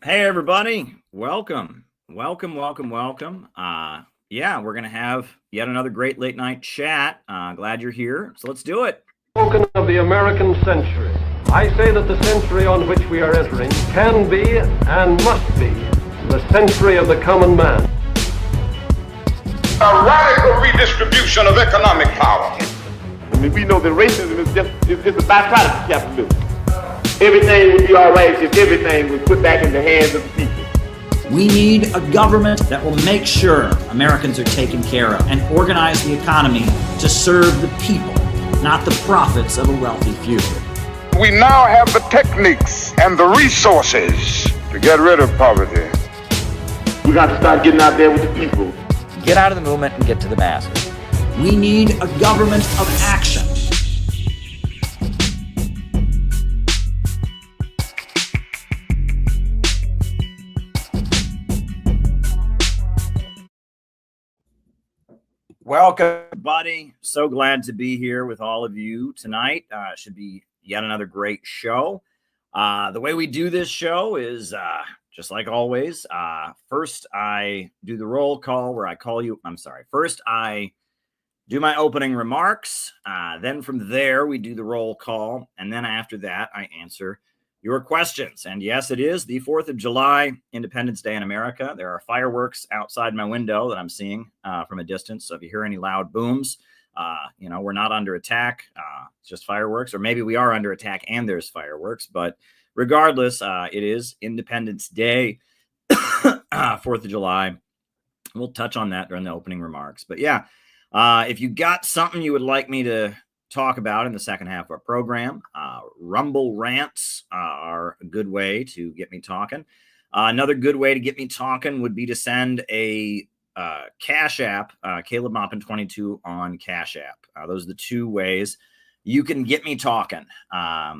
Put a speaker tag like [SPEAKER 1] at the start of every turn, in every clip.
[SPEAKER 1] Hey, everybody. Welcome. Welcome. Yeah, we're going to have yet another great late night chat. Glad you're here. So let's do it.
[SPEAKER 2] Spoken of the American century. I say that the century on which we are entering can be and must be the century of the common man.
[SPEAKER 3] A radical redistribution of economic power.
[SPEAKER 4] I mean, we know that racism is just a byproduct of capitalism. Everything would be all right if everything was put back in the hands of the people.
[SPEAKER 5] We need a government that will make sure Americans are taken care of and organize the economy to serve the people, not the profits of a wealthy few.
[SPEAKER 3] We now have the techniques and the resources to get rid of poverty.
[SPEAKER 4] We got to start getting out there with the people.
[SPEAKER 6] Get out of the movement and get to the masses.
[SPEAKER 5] We need a government of action.
[SPEAKER 1] Welcome, buddy. So glad to be here with all of you tonight. Should be yet another great show. The way we do this show is just like always. First, I do the roll call where I call you. First, I do my opening remarks. Then from there, we do the roll call. And then after that, I answer your questions. And yes, it is the 4th of July, Independence Day in America. There are fireworks outside my window that I'm seeing from a distance. So if you hear any loud booms, we're not under attack. It's just fireworks. Or maybe we are under attack and there's fireworks. But regardless, it is Independence Day, 4th of July. We'll touch on that during the opening remarks. But yeah, if you got something you would like me to talk about in the second half of our program, Rumble rants are a good way to get me talking. Another good way to get me talking would be to send a Cash App, Caleb Maupin 22 on Cash App. Those are the two ways you can get me talking.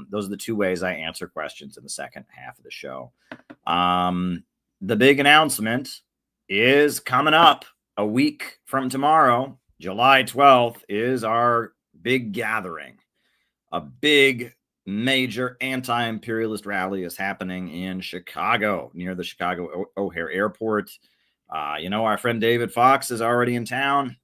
[SPEAKER 1] Those are the two ways I answer questions in the second half of the show. The big announcement is coming up a week from tomorrow. July 12th is our big gathering. A big, major anti-imperialist rally is happening in Chicago, near the Chicago O'Hare Airport. Our friend David Fox is already in town.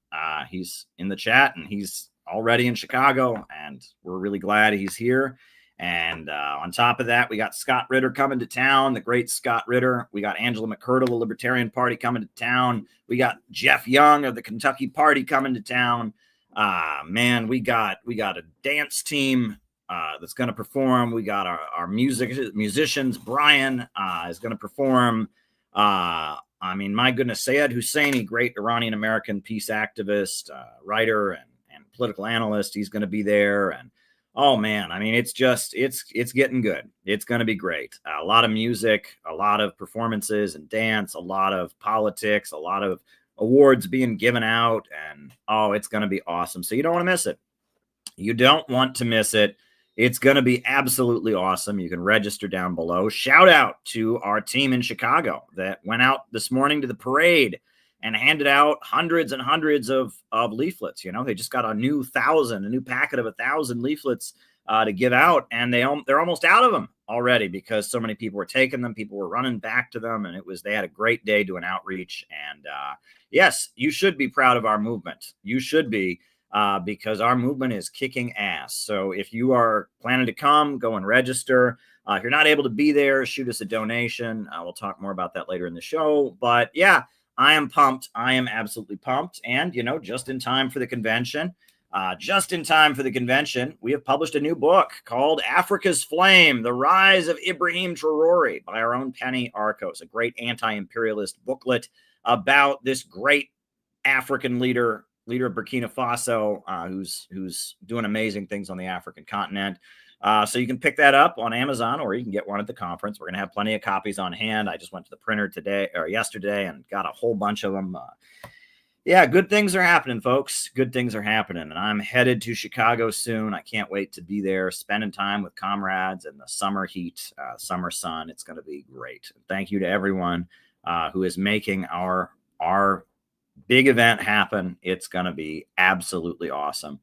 [SPEAKER 1] He's in the chat, and he's already in Chicago, and we're really glad he's here. And on top of that, we got Scott Ritter coming to town, the great Scott Ritter. We got Angela McCurdle, the Libertarian Party, coming to town. We got Jeff Young of the Kentucky Party coming to town. We got a dance team that's going to perform. We got our musicians. Brian is going to perform. My goodness, Sayed Husseini, great Iranian American peace activist, writer, and political analyst. He's going to be there. And oh man, it's getting good. It's going to be great. A lot of music, a lot of performances and dance, a lot of politics, a lot of awards being given out, and it's going to be awesome. So you don't want to miss it. You don't want to miss it. It's going to be absolutely awesome. You can register down below. Shout out to our team in Chicago that went out this morning to the parade and handed out hundreds and hundreds of leaflets. They just got a new packet of 1,000 leaflets to give out, and they're almost out of them already because so many people were taking them. People were running back to them, and they had a great day doing outreach. And yes, you should be proud of our movement. You should be, because our movement is kicking ass. So if you are planning to come, go and register. If you're not able to be there, shoot us a donation. We'll talk more about that later in the show. But yeah, I am pumped. I am absolutely pumped. And, just in time for the convention, we have published a new book called Africa's Flame, The Rise of Ibrahim Traore by our own Penny Arcos, a great anti-imperialist booklet about this great African leader of Burkina Faso, who's doing amazing things on the African continent. So you can pick that up on Amazon, or you can get one at the conference. We're going to have plenty of copies on hand. I just went to the printer yesterday and got a whole bunch of them. Good things are happening, folks. Good things are happening. And I'm headed to Chicago soon. I can't wait to be there, spending time with comrades in the summer heat, summer sun. It's going to be great. Thank you to everyone who is making our big event happen. It's going to be absolutely awesome.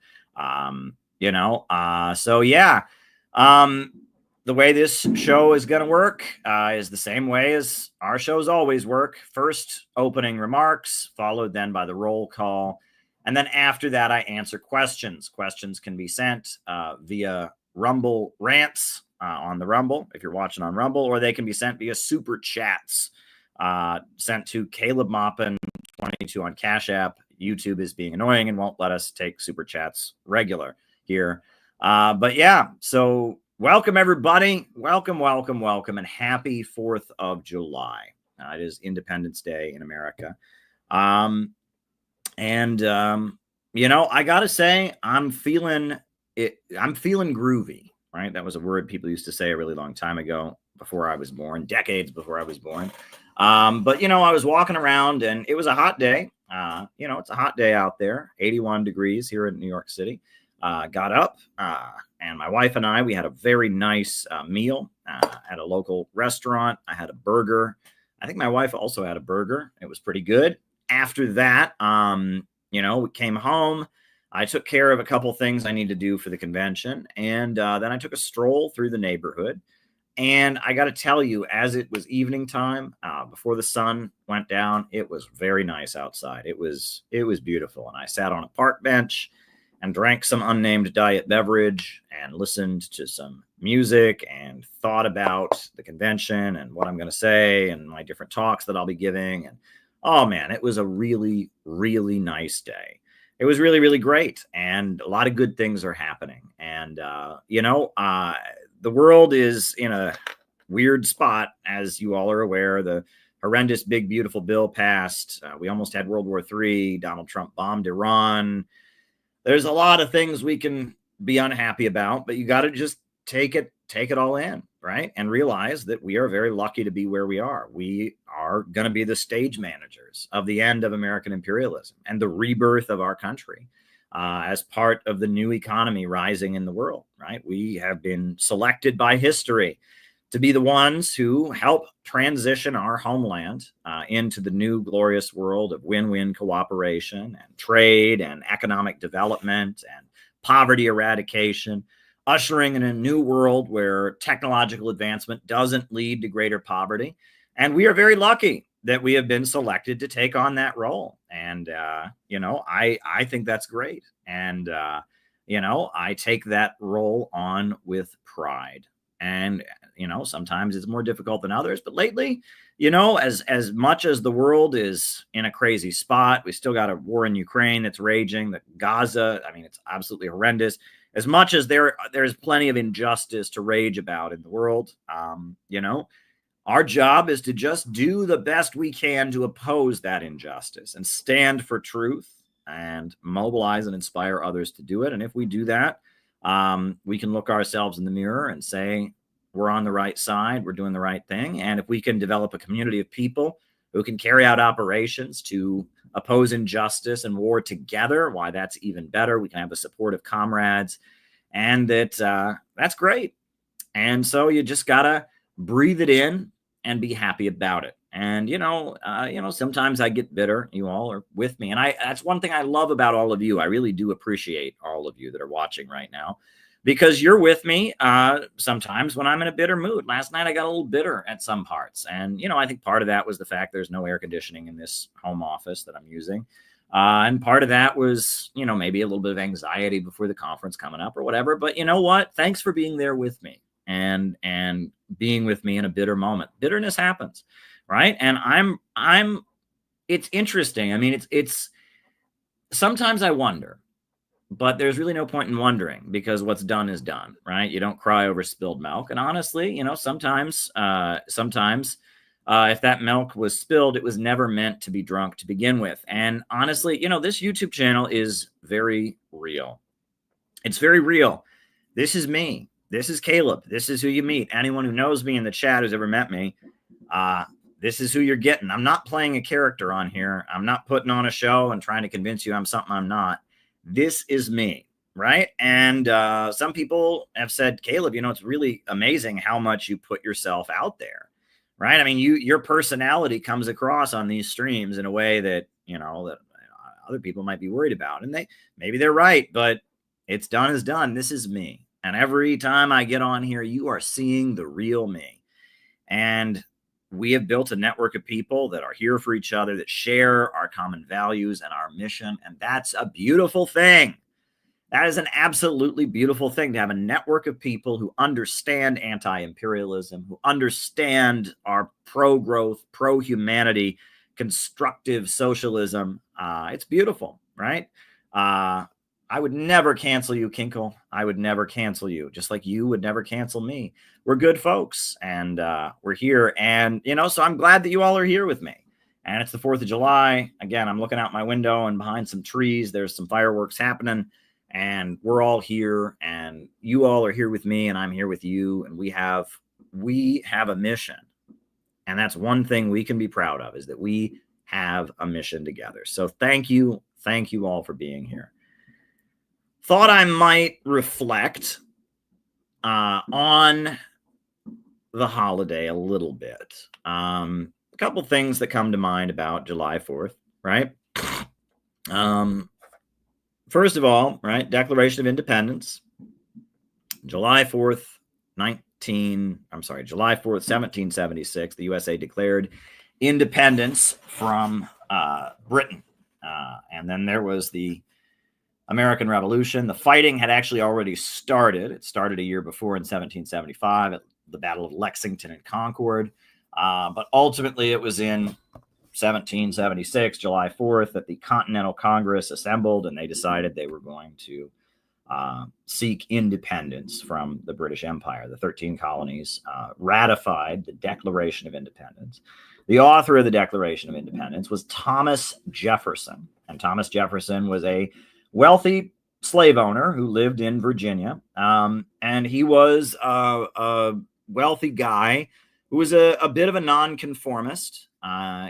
[SPEAKER 1] the way this show is going to work is the same way as our shows always work. First, opening remarks, followed then by the roll call. And then after that, I answer questions. Questions can be sent via Rumble Rants on the Rumble, if you're watching on Rumble, or they can be sent via Super Chats, sent to Caleb Maupin 22 on Cash App. YouTube is being annoying and won't let us take Super Chats regular here. But yeah, so welcome, everybody. Welcome, welcome, welcome, and happy 4th of July. It is Independence Day in America. You know, I got to say, I'm feeling it. I'm feeling groovy, right? That was a word people used to say a really long time ago, before I was born, decades before I was born. But, you know, I was walking around and it was a hot day. You know, it's a hot day out there, 81 degrees here in New York City. Got up, and my wife and I, we had a very nice meal at a local restaurant. I had a burger. I think my wife also had a burger. It was pretty good. After that, you know, we came home. I took care of a couple things I need to do for the convention. And then I took a stroll through the neighborhood. And I got to tell you, as it was evening time, before the sun went down, it was very nice outside. It was beautiful. And I sat on a park bench and drank some unnamed diet beverage and listened to some music and thought about the convention and what I'm going to say and my different talks that I'll be giving. And oh man, it was a really, really nice day. It was really, really great. And a lot of good things are happening. And, you know, the world is in a weird spot, as you all are aware. The horrendous big, beautiful bill passed. We almost had World War III. Donald Trump bombed Iran. There's a lot of things we can be unhappy about, but you got to just take it all in, right? And realize that we are very lucky to be where we are. We are going to be the stage managers of the end of American imperialism and the rebirth of our country as part of the new economy rising in the world, right? We have been selected by history to be the ones who help transition our homeland into the new glorious world of win-win cooperation and trade and economic development and poverty eradication, ushering in a new world where technological advancement doesn't lead to greater poverty. And we are very lucky that we have been selected to take on that role. And, you know, I think that's great. And, you know, I take that role on with pride. And, you know, sometimes it's more difficult than others. But lately, you know, as much as the world is in a crazy spot, we still got a war in Ukraine that's raging, that Gaza, I mean, it's absolutely horrendous. As much as there's plenty of injustice to rage about in the world, you know, our job is to just do the best we can to oppose that injustice and stand for truth and mobilize and inspire others to do it. And if we do that, we can look ourselves in the mirror and say, we're on the right side, we're doing the right thing. And if we can develop a community of people who can carry out operations to oppose injustice and war together, why, that's even better. We can have the support of comrades, and that's great. And so you just gotta breathe it in and be happy about it. And you know, sometimes I get bitter. You all are with me, and that's one thing I love about all of you. I really do appreciate all of you that are watching right now, because you're with me sometimes when I'm in a bitter mood. Last night I got a little bitter at some parts, and you know, I think part of that was the fact there's no air conditioning in this home office that I'm using, and part of that was, you know, maybe a little bit of anxiety before the conference coming up or whatever. But you know what? Thanks for being there with me and being with me in a bitter moment. Bitterness happens, right? And I'm. It's interesting. I mean, it's sometimes I wonder. But there's really no point in wondering, because what's done is done, right? You don't cry over spilled milk. And honestly, you know, sometimes if that milk was spilled, it was never meant to be drunk to begin with. And honestly, you know, this YouTube channel is very real. It's very real. This is me. This is Caleb. This is who you meet. Anyone who knows me in the chat who's ever met me, this is who you're getting. I'm not playing a character on here. I'm not putting on a show and trying to convince you I'm something I'm not. This is me, right? And some people have said, Caleb, you know, it's really amazing how much you put yourself out there, right? I mean, your personality comes across on these streams in a way that, you know, that other people might be worried about. And maybe they're right, but it's done is done. This is me. And every time I get on here, you are seeing the real me. And we have built a network of people that are here for each other, that share our common values and our mission. And that's a beautiful thing. That is an absolutely beautiful thing, to have a network of people who understand anti-imperialism, who understand our pro-growth, pro-humanity, constructive socialism. It's beautiful, right? I would never cancel you, Kinkle. I would never cancel you, just like you would never cancel me. We're good folks, and we're here. And, so I'm glad that you all are here with me. And it's the 4th of July. Again, I'm looking out my window, and behind some trees, there's some fireworks happening. And we're all here, and you all are here with me, and I'm here with you. And we have a mission. And that's one thing we can be proud of, is that we have a mission together. So thank you all for being here. Thought I might reflect on the holiday a little bit. A couple things that come to mind about July 4th, right? First of all, right, Declaration of Independence, July 4th, 1776, the USA declared independence from Britain. And then there was the American Revolution. The fighting had actually already started. It started a year before in 1775 at the Battle of Lexington and Concord. But ultimately it was in 1776, July 4th, that the Continental Congress assembled, and they decided they were going to seek independence from the British Empire. The 13 colonies ratified the Declaration of Independence. The author of the Declaration of Independence was Thomas Jefferson. And Thomas Jefferson was a wealthy slave owner who lived in Virginia. And he was a wealthy guy who was a bit of a nonconformist.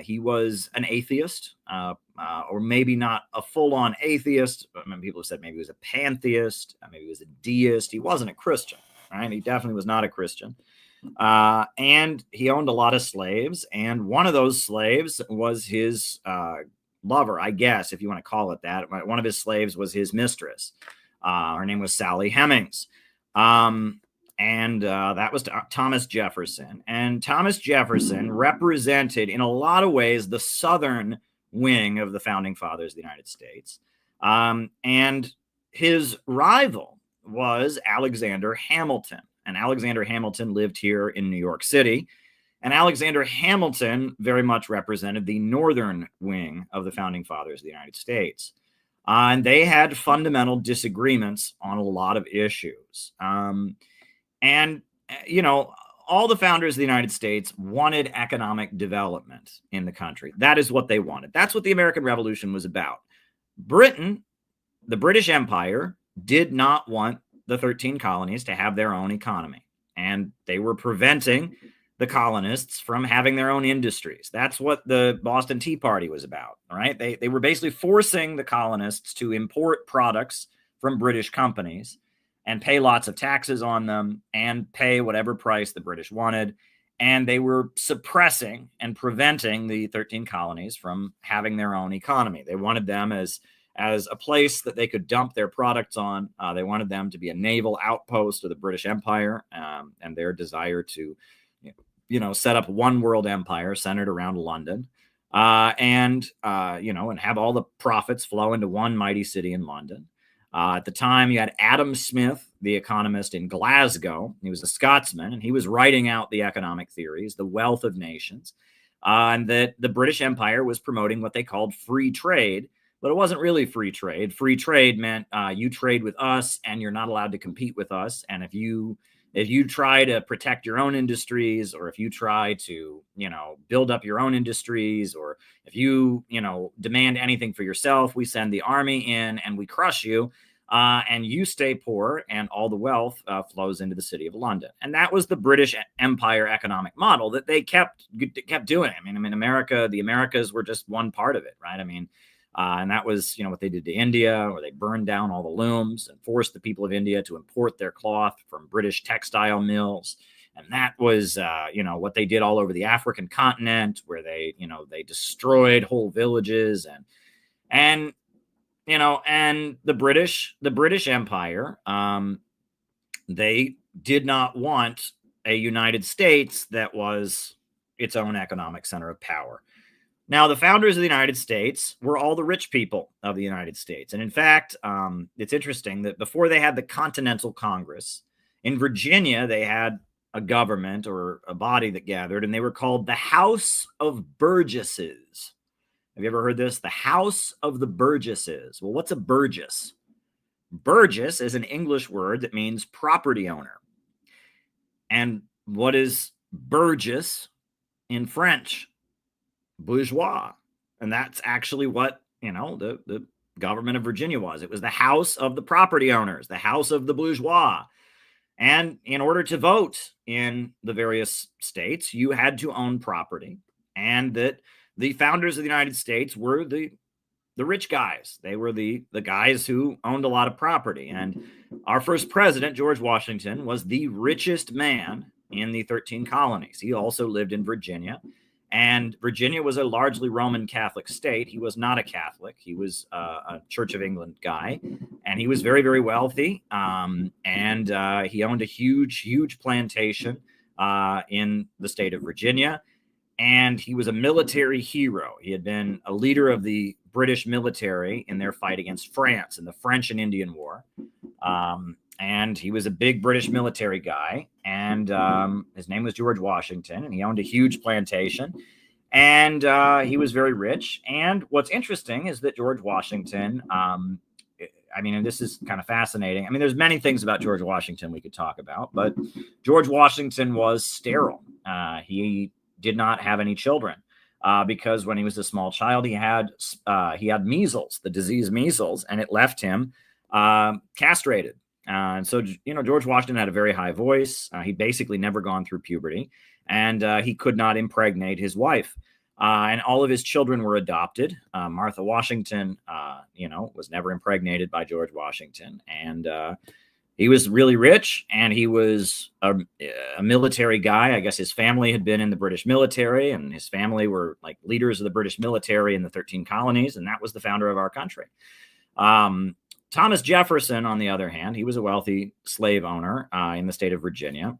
[SPEAKER 1] He was an atheist, or maybe not a full-on atheist. I mean, people have said maybe he was a pantheist, maybe he was a deist. He wasn't a Christian, right? He definitely was not a Christian. And he owned a lot of slaves. And one of those slaves was his lover, I guess, if you want to call it that. One of his slaves was his mistress. Her name was Sally Hemings. And that was Thomas Jefferson. And Thomas Jefferson represented, in a lot of ways, the southern wing of the founding fathers of the United States. And his rival was Alexander Hamilton. And Alexander Hamilton lived here in New York City. And Alexander Hamilton very much represented the northern wing of the founding fathers of the United States. And they had fundamental disagreements on a lot of issues. And, all the founders of the United States wanted economic development in the country. That is what they wanted. That's what the American Revolution was about. Britain, the British Empire, did not want the 13 colonies to have their own economy. And they were preventing the colonists from having their own industries. That's what the Boston Tea Party was about, right? They were basically forcing the colonists to import products from British companies and pay lots of taxes on them and pay whatever price the British wanted. And they were suppressing and preventing the 13 colonies from having their own economy. They wanted them as a place that they could dump their products on. They wanted them to be a naval outpost of the British Empire, and their desire to, set up one world empire centered around London, and have all the profits flow into one mighty city in London. At the time, you had Adam Smith, the economist in Glasgow. He was a Scotsman, and he was writing out the economic theories, The Wealth of Nations, and that the British Empire was promoting what they called free trade, but it wasn't really free trade. Free trade meant you trade with us, and you're not allowed to compete with us. And if you try to protect your own industries, or if you try to, build up your own industries, or if you, demand anything for yourself, we send the army in and we crush you, and you stay poor, and all the wealth flows into the city of London. And that was the British Empire economic model that they kept doing. I mean, America, the Americas were just one part of it, right? And that was, what they did to India, where they burned down all the looms and forced the people of India to import their cloth from British textile mills. And that was, what they did all over the African continent, where they destroyed whole villages and the British Empire they did not want a United States that was its own economic center of power. Now, the founders of the United States were all the rich people of the United States. And in fact, it's interesting that before they had the Continental Congress, in Virginia, they had a government or a body that gathered, and they were called the House of Burgesses. Have you ever heard this? The House of the Burgesses. Well, what's a Burgess? Burgess is an English word that means property owner. And what is Burgess in French? Bourgeois. And that's actually what, the government of Virginia was. It was the House of the property owners, the House of the bourgeois. And in order to vote in the various states, you had to own property. And that the founders of the United States were the rich guys. They were the guys who owned a lot of property. And our first president, George Washington, was the richest man in the 13 colonies. He also lived in Virginia. And Virginia was a largely Roman Catholic state. He was not a Catholic. He was a Church of England guy. And he was very, very wealthy. And he owned a huge plantation in the state of Virginia. And he was a military hero. He had been a leader of the British military in their fight against France in the French and Indian War. And he was a big British military guy. And his name was George Washington. And he owned a huge plantation. And he was very rich. And what's interesting is that George Washington, and this is kind of fascinating. I mean, there's many things about George Washington we could talk about. But George Washington was sterile. He did not have any children. Because when he was a small child, he had measles, the disease measles, and it left him castrated. And so, George Washington had a very high voice. He'd basically never gone through puberty, and he could not impregnate his wife. And all of his children were adopted. Martha Washington, was never impregnated by George Washington. And he was really rich, and he was a military guy. I guess his family had been in the British military, and his family were like leaders of the British military in the 13 colonies, and that was the founder of our country. Thomas Jefferson, on the other hand, he was a wealthy slave owner in the state of Virginia.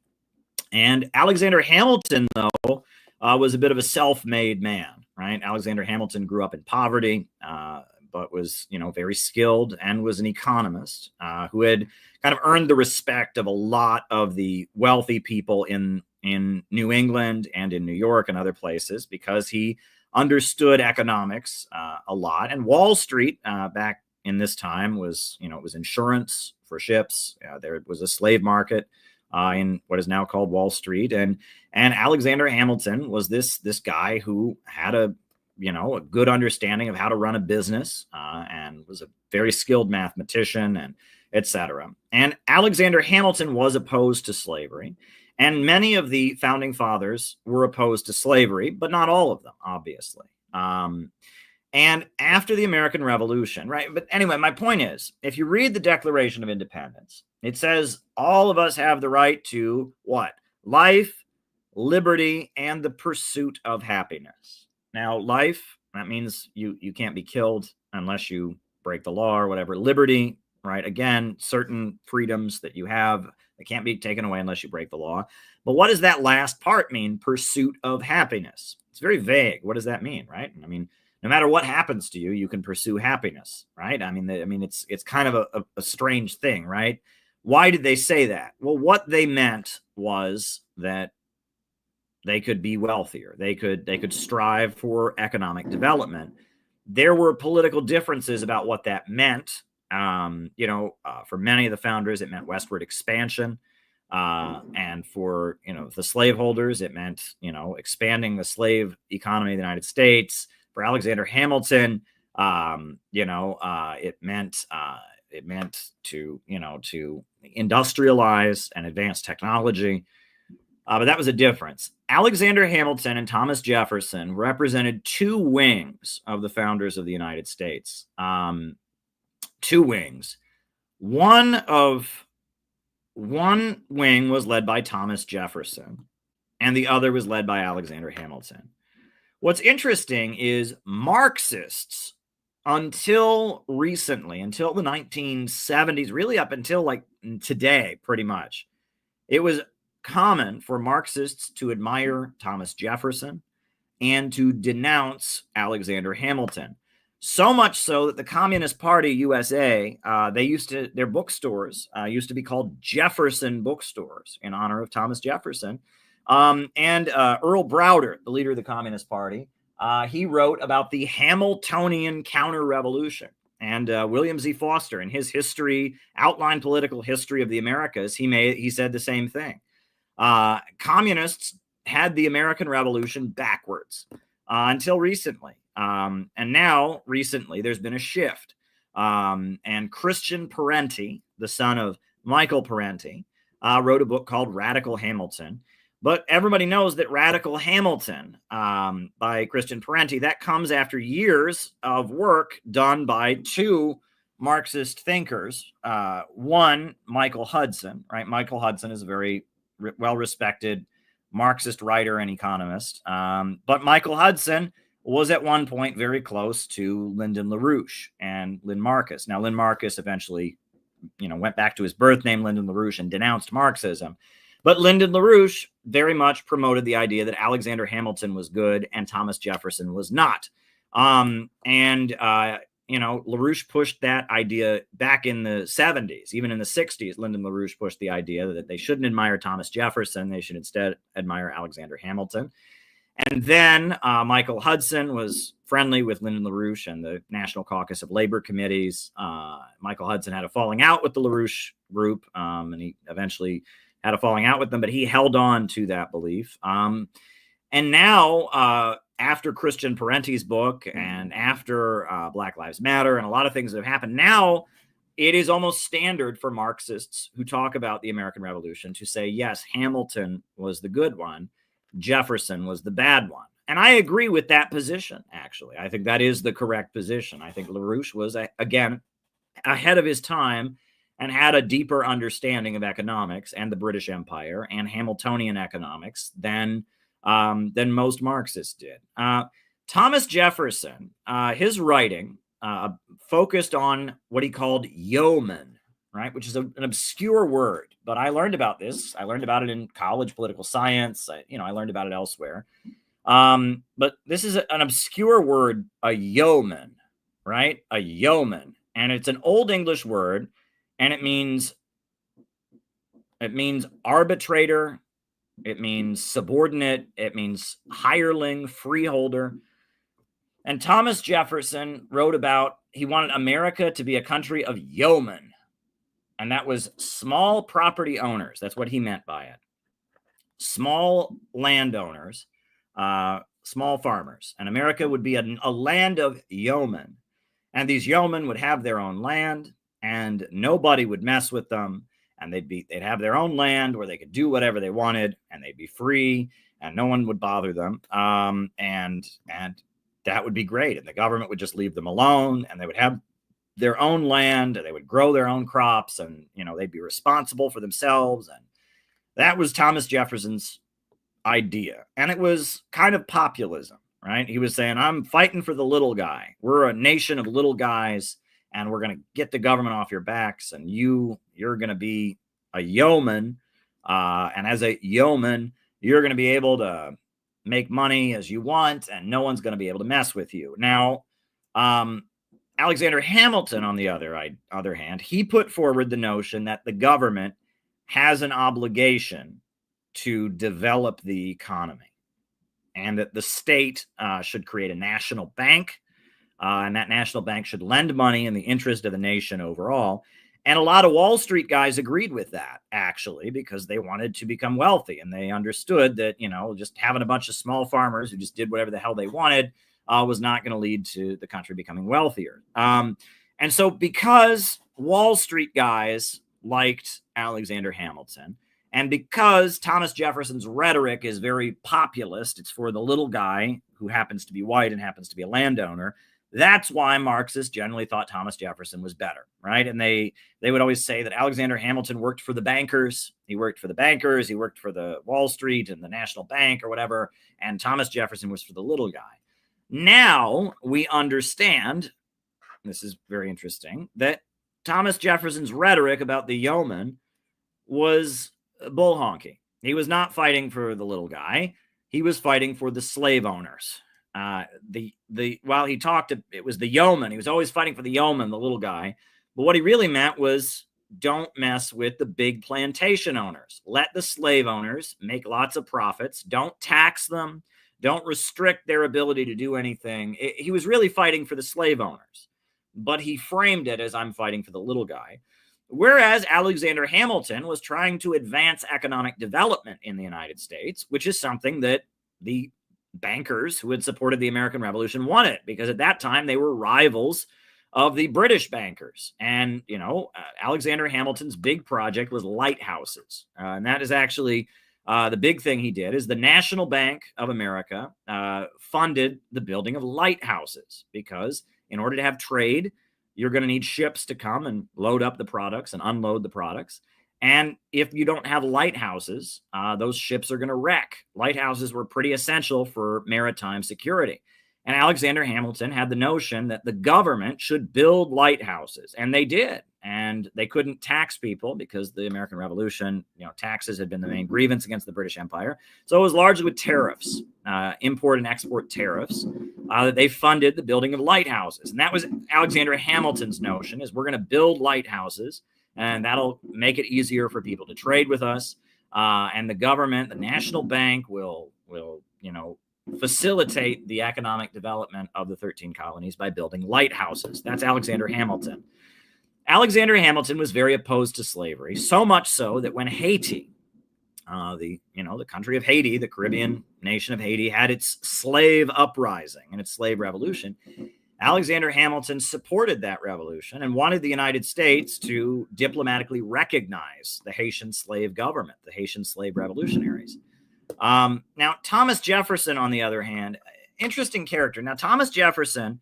[SPEAKER 1] And Alexander Hamilton, though, was a bit of a self-made man, right? Alexander Hamilton grew up in poverty, but was, very skilled and was an economist who had kind of earned the respect of a lot of the wealthy people in New England and in New York and other places because he understood economics a lot. And Wall Street back in this time was, it was insurance for ships. There was a slave market in what is now called Wall Street. And Alexander Hamilton was this guy who had a good understanding of how to run a business and was a very skilled mathematician and etc. And Alexander Hamilton was opposed to slavery. And many of the founding fathers were opposed to slavery, but not all of them, obviously. And after the American Revolution, right? But anyway, my point is, if you read the Declaration of Independence, it says all of us have the right to what? Life, liberty, and the pursuit of happiness. Now, life, that means you can't be killed unless you break the law or whatever. Liberty, right? Again, certain freedoms that you have, they can't be taken away unless you break the law. But what does that last part mean? Pursuit of happiness. It's very vague. What does that mean, right? I mean, no matter what happens to you, you can pursue happiness, right? I mean, it's kind of a strange thing, right? Why did they say that? Well, what they meant was that they could be wealthier. They could strive for economic development. There were political differences about what that meant. For many of the founders, it meant westward expansion. And for, the slaveholders, it meant, expanding the slave economy of the United States. For Alexander Hamilton, it meant to industrialize and advance technology. But that was a difference. Alexander Hamilton and Thomas Jefferson represented two wings of the founders of the United States. Two wings. One wing was led by Thomas Jefferson, and the other was led by Alexander Hamilton. What's interesting is Marxists, until recently, until the 1970s, really up until like today, pretty much. It was common for Marxists to admire Thomas Jefferson and to denounce Alexander Hamilton. So much so that the Communist Party USA, their bookstores used to be called Jefferson bookstores in honor of Thomas Jefferson. And Earl Browder, the leader of the Communist Party, he wrote about the Hamiltonian counter-revolution. And William Z. Foster, in his outline political history of the Americas, he said the same thing. Communists had the American Revolution backwards until recently. And now, recently, there's been a shift. And Christian Parenti, the son of Michael Parenti, wrote a book called Radical Hamilton. But everybody knows that Radical Hamilton by Christian Parenti, that comes after years of work done by two Marxist thinkers. One, Michael Hudson, right? Michael Hudson is a very well-respected Marxist writer and economist. But Michael Hudson was at one point very close to Lyndon LaRouche and Lynn Marcus. Now, Lynn Marcus eventually, went back to his birth name, Lyndon LaRouche, and denounced Marxism. But Lyndon LaRouche very much promoted the idea that Alexander Hamilton was good and Thomas Jefferson was not. LaRouche pushed that idea back in the 70s. Even in the 60s, Lyndon LaRouche pushed the idea that they shouldn't admire Thomas Jefferson. They should instead admire Alexander Hamilton. And then Michael Hudson was friendly with Lyndon LaRouche and the National Caucus of Labor Committees. Michael Hudson had a falling out with the LaRouche group, and he eventually had a falling out with them, but he held on to that belief. And now, after Christian Parenti's book and after Black Lives Matter and a lot of things that have happened, now it is almost standard for Marxists who talk about the American Revolution to say, yes, Hamilton was the good one, Jefferson was the bad one. And I agree with that position, actually. I think that is the correct position. I think LaRouche was, again, ahead of his time and had a deeper understanding of economics and the British Empire and Hamiltonian economics than most Marxists did. Thomas Jefferson, his writing focused on what he called yeoman, right, which is an obscure word, but I learned about this. I learned about it in college political science. I learned about it elsewhere. But this is an obscure word, a yeoman, right? A yeoman. And it's an Old English word, and it means arbitrator, it means subordinate, it means hireling, freeholder. And Thomas Jefferson wrote about, he wanted America to be a country of yeomen. And that was small property owners. That's what he meant by it. Small landowners, small farmers. And America would be a land of yeomen. And these yeomen would have their own land, and nobody would mess with them. And they'd have their own land where they could do whatever they wanted, and they'd be free, and no one would bother them. And that would be great. And the government would just leave them alone, and they would have their own land, and they would grow their own crops, and they'd be responsible for themselves. And that was Thomas Jefferson's idea. And it was kind of populism, right? He was saying, I'm fighting for the little guy. We're a nation of little guys, and we're going to get the government off your backs, and you're going to be a yeoman. And as a yeoman, you're going to be able to make money as you want, and no one's going to be able to mess with you. Now, Alexander Hamilton, on the other hand, he put forward the notion that the government has an obligation to develop the economy, and that the state should create a national bank, and that national bank should lend money in the interest of the nation overall. And a lot of Wall Street guys agreed with that, actually, because they wanted to become wealthy, and they understood that, just having a bunch of small farmers who just did whatever the hell they wanted was not going to lead to the country becoming wealthier. And so because Wall Street guys liked Alexander Hamilton, and because Thomas Jefferson's rhetoric is very populist, it's for the little guy who happens to be white and happens to be a landowner, that's why Marxists generally thought Thomas Jefferson was better, right? And they would always say that Alexander Hamilton worked for the bankers. He worked for the Wall Street and the National Bank or whatever, and Thomas Jefferson was for the little guy. Now we understand, this is very interesting, that Thomas Jefferson's rhetoric about the yeoman was bull honky. He was not fighting for the little guy. He was fighting for the slave owners. While he talked, it was the yeoman. He was always fighting for the yeoman, the little guy. But what he really meant was, don't mess with the big plantation owners. Let the slave owners make lots of profits. Don't tax them. Don't restrict their ability to do anything. He was really fighting for the slave owners, but he framed it as, I'm fighting for the little guy. Whereas Alexander Hamilton was trying to advance economic development in the United States, which is something that the bankers who had supported the American Revolution wanted, because at that time they were rivals of the British bankers. And, Alexander Hamilton's big project was lighthouses. And that is actually the big thing he did, is the National Bank of America funded the building of lighthouses, because in order to have trade, you're going to need ships to come and load up the products and unload the products. And if you don't have lighthouses, those ships are going to wreck. Lighthouses were pretty essential for maritime security. And Alexander Hamilton had the notion that the government should build lighthouses, and they did. And they couldn't tax people because the American Revolution, taxes had been the main grievance against the British Empire. So it was largely with tariffs, import and export tariffs, that they funded the building of lighthouses. And that was Alexander Hamilton's notion, is we're going to build lighthouses, and that'll make it easier for people to trade with us. And the government, the National Bank, will facilitate the economic development of the 13 colonies by building lighthouses. That's Alexander Hamilton. Alexander Hamilton was very opposed to slavery, so much so that when Haiti, the country of Haiti, the Caribbean nation of Haiti, had its slave uprising and its slave revolution, Alexander Hamilton supported that revolution and wanted the United States to diplomatically recognize the Haitian slave government, the Haitian slave revolutionaries. Now, Thomas Jefferson, on the other hand, interesting character. Now, Thomas Jefferson,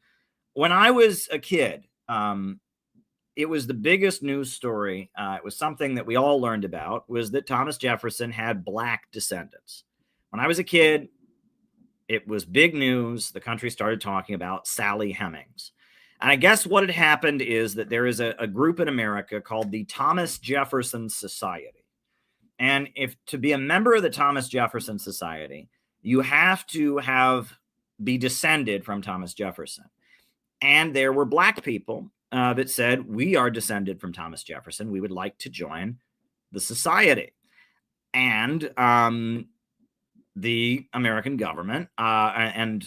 [SPEAKER 1] when I was a kid, it was the biggest news story. It was something that we all learned about, was that Thomas Jefferson had black descendants. When I was a kid, it was big news. The country started talking about Sally Hemings. And I guess what had happened is that there is a group in America called the Thomas Jefferson Society. And if to be a member of the Thomas Jefferson Society, you have to be descended from Thomas Jefferson. And there were black people that said, we are descended from Thomas Jefferson. We would like to join the society. And the American government they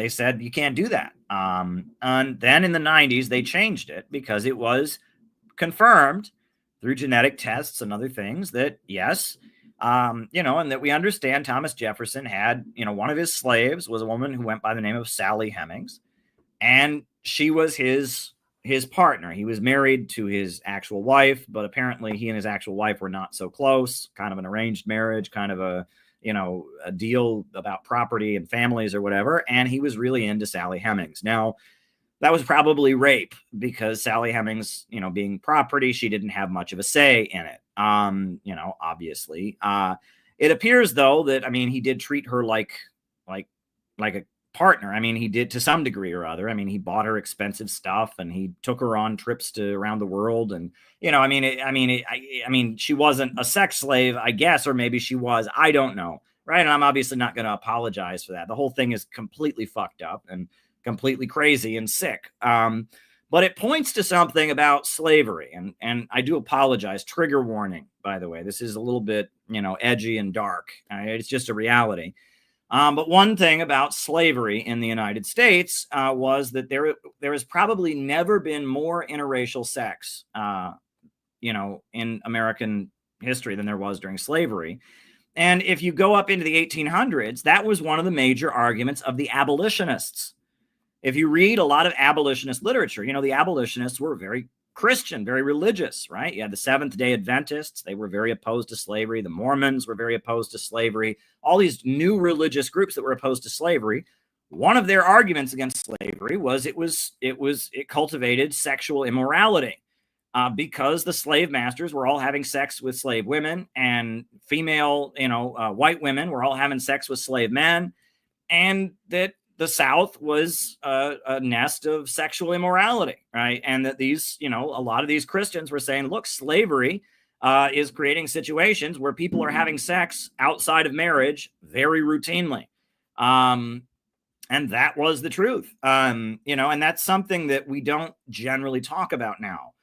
[SPEAKER 1] said, you can't do that. And then in the 90s, they changed it because it was confirmed through genetic tests and other things that, yes, and that we understand Thomas Jefferson had, one of his slaves was a woman who went by the name of Sally Hemings, and she was his partner. He was married to his actual wife, but apparently he and his actual wife were not so close, kind of an arranged marriage, kind of a deal about property and families or whatever. And he was really into Sally Hemings. Now, that was probably rape, because Sally Hemings, being property, she didn't have much of a say in it. Obviously. It appears, though, that, he did treat her like a partner. He did to some degree or other. He bought her expensive stuff, and he took her on trips around the world. And, she wasn't a sex slave, I guess, or maybe she was. I don't know. Right. And I'm obviously not going to apologize for that. The whole thing is completely fucked up and completely crazy and sick. But it points to something about slavery. And I do apologize. Trigger warning, by the way. This is a little bit, edgy and dark. It's just a reality. But one thing about slavery in the United States was that there has probably never been more interracial sex, in American history than there was during slavery. And if you go up into the 1800s, that was one of the major arguments of the abolitionists. If you read a lot of abolitionist literature, the abolitionists were very Christian, very religious, right? You had the Seventh-day Adventists. They were very opposed to slavery. The Mormons were very opposed to slavery. All these new religious groups that were opposed to slavery. One of their arguments against slavery was it cultivated sexual immorality because the slave masters were all having sex with slave women, and female, white women were all having sex with slave men, and that the South was a nest of sexual immorality, right? And that these, a lot of these Christians were saying, look, slavery is creating situations where people are having sex outside of marriage very routinely. And that was the truth. And that's something that we don't generally talk about now.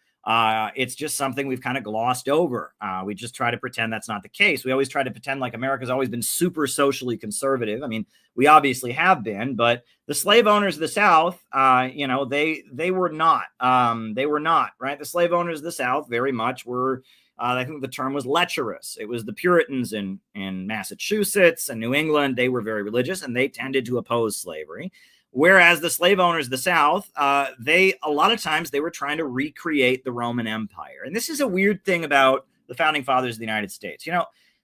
[SPEAKER 1] It's just something we've kind of glossed over. We just try to pretend that's not the case. We always try to pretend like America's always been super socially conservative. I mean, we obviously have been, but the slave owners of the South, they were not. They were not, right? The slave owners of the South very much were, I think the term was lecherous. It was the Puritans in Massachusetts and New England. They were very religious and they tended to oppose slavery. Whereas the slave owners of the South, a lot of times they were trying to recreate the Roman Empire. And this is a weird thing about the founding fathers of the United States.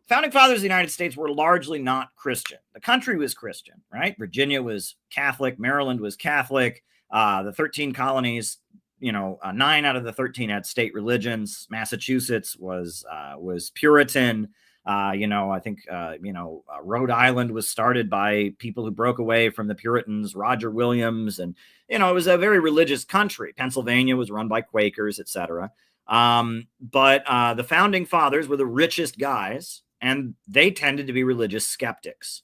[SPEAKER 1] Founding fathers of the United States were largely not Christian. The country was Christian, right? Virginia was Catholic. Maryland was Catholic. The 13 colonies, 9 out of the 13 had state religions. Massachusetts was Puritan. I think, Rhode Island was started by people who broke away from the Puritans, Roger Williams. And, it was a very religious country. Pennsylvania was run by Quakers, etc. But the founding fathers were the richest guys, and they tended to be religious skeptics.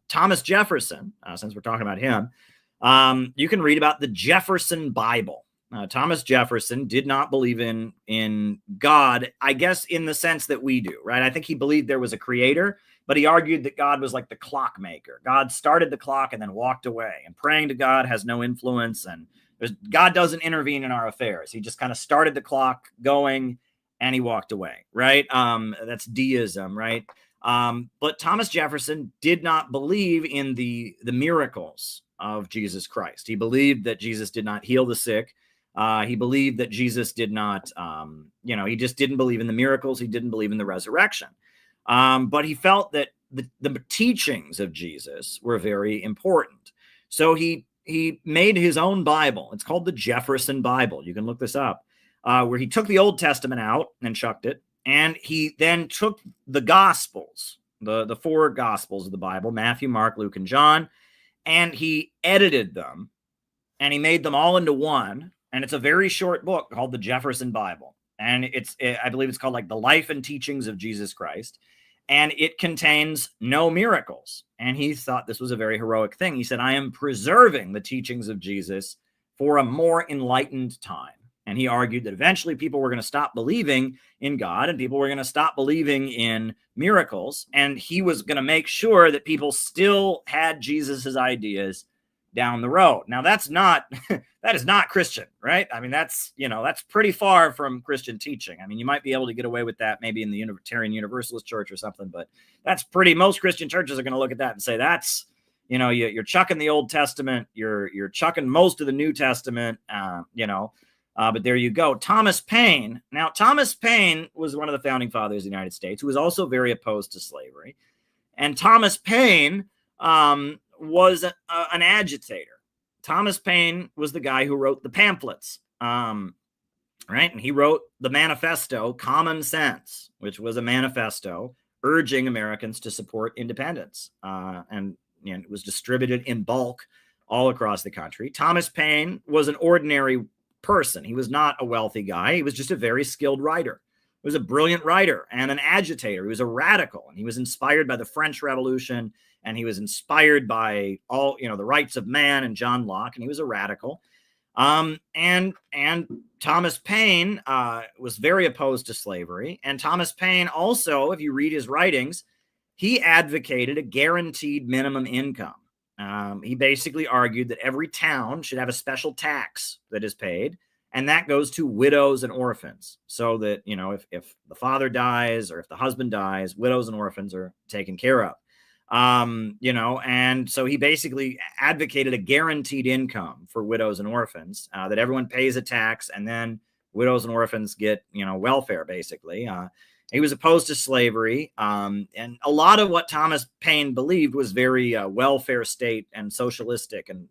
[SPEAKER 1] Thomas Jefferson, since we're talking about him, you can read about the Jefferson Bible. Thomas Jefferson did not believe in God, I guess, in the sense that we do, right? I think he believed there was a creator, but he argued that God was like the clockmaker. God started the clock and then walked away, and praying to God has no influence, and God doesn't intervene in our affairs. He just kind of started the clock going and he walked away, right? That's deism, right? But Thomas Jefferson did not believe in the miracles of Jesus Christ. He believed that Jesus did not heal the sick. He believed that Jesus did not, he just didn't believe in the miracles. He didn't believe in the resurrection. But he felt that the teachings of Jesus were very important. So he made his own Bible. It's called the Jefferson Bible. You can look this up, where he took the Old Testament out and chucked it. And he then took the Gospels, the 4 Gospels of the Bible, Matthew, Mark, Luke, and John, and he edited them and he made them all into one. And it's a very short book called the Jefferson Bible. And I believe it's called like the Life and Teachings of Jesus Christ. And it contains no miracles. And he thought this was a very heroic thing. He said, I am preserving the teachings of Jesus for a more enlightened time. And he argued that eventually people were going to stop believing in God and people were going to stop believing in miracles. And he was going to make sure that people still had Jesus's ideas down the road. Now that is not Christian, right? I mean, that's pretty far from Christian teaching. I mean, you might be able to get away with that maybe in the Unitarian Universalist church or something, but most Christian churches are going to look at that and say, that's, you're chucking the Old Testament, you're chucking most of the New Testament, but there you go. Thomas Paine. Now, Thomas Paine was one of the founding fathers of the United States who was also very opposed to slavery. And Thomas Paine, was an agitator. Thomas Paine was the guy who wrote the pamphlets, right? And he wrote the manifesto, Common Sense, which was a manifesto urging Americans to support independence. And it was distributed in bulk all across the country. Thomas Paine was an ordinary person. He was not a wealthy guy. He was just a very skilled writer. He was a brilliant writer and an agitator. He was a radical, and he was inspired by the French Revolution. And he was inspired by all, the rights of man and John Locke, and he was a radical. And Thomas Paine was very opposed to slavery. And Thomas Paine also, if you read his writings, he advocated a guaranteed minimum income. He basically argued that every town should have a special tax that is paid, and that goes to widows and orphans, so that, if the father dies or if the husband dies, widows and orphans are taken care of. And so he basically advocated a guaranteed income for widows and orphans, that everyone pays a tax, and then widows and orphans get, welfare, basically. He was opposed to slavery. And a lot of what Thomas Paine believed was very welfare state and socialistic. And,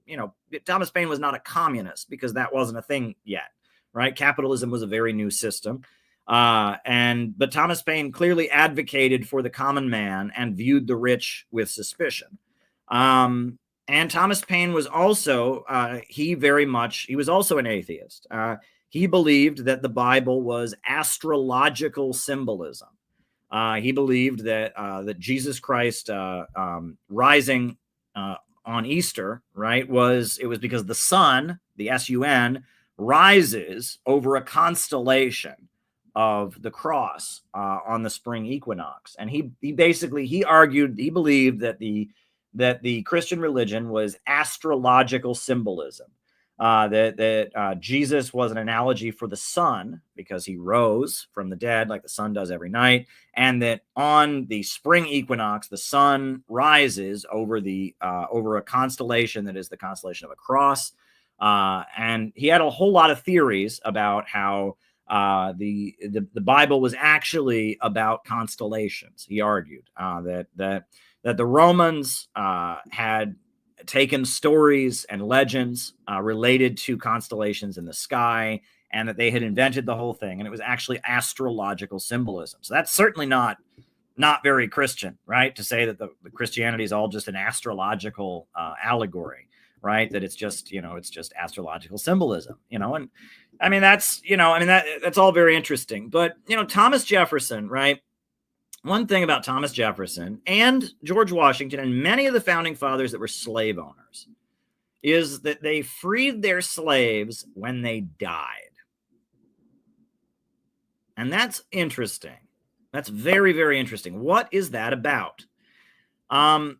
[SPEAKER 1] Thomas Paine was not a communist because that wasn't a thing yet, right? Capitalism was a very new system. But Thomas Paine clearly advocated for the common man and viewed the rich with suspicion. And Thomas Paine was also, he was also an atheist. He believed that the Bible was astrological symbolism. He believed that Jesus Christ rising on Easter, right, was because the sun, the sun, rises over a constellation of the cross on the spring equinox. And he believed that the Christian religion was astrological symbolism. That Jesus was an analogy for the sun because he rose from the dead like the sun does every night, and that on the spring equinox the sun rises over a constellation that is the constellation of a cross. And he had a whole lot of theories about how the Bible was actually about constellations. He argued that the Romans had taken stories and legends related to constellations in the sky, and that they had invented the whole thing, and it was actually astrological symbolism. So that's certainly not very Christian, right? To say that the Christianity is all just an astrological allegory, right? That it's just astrological symbolism, and I mean, that's all very interesting. But, Thomas Jefferson, right? One thing about Thomas Jefferson and George Washington and many of the founding fathers that were slave owners is that they freed their slaves when they died. And that's interesting. That's very, very interesting. What is that about? And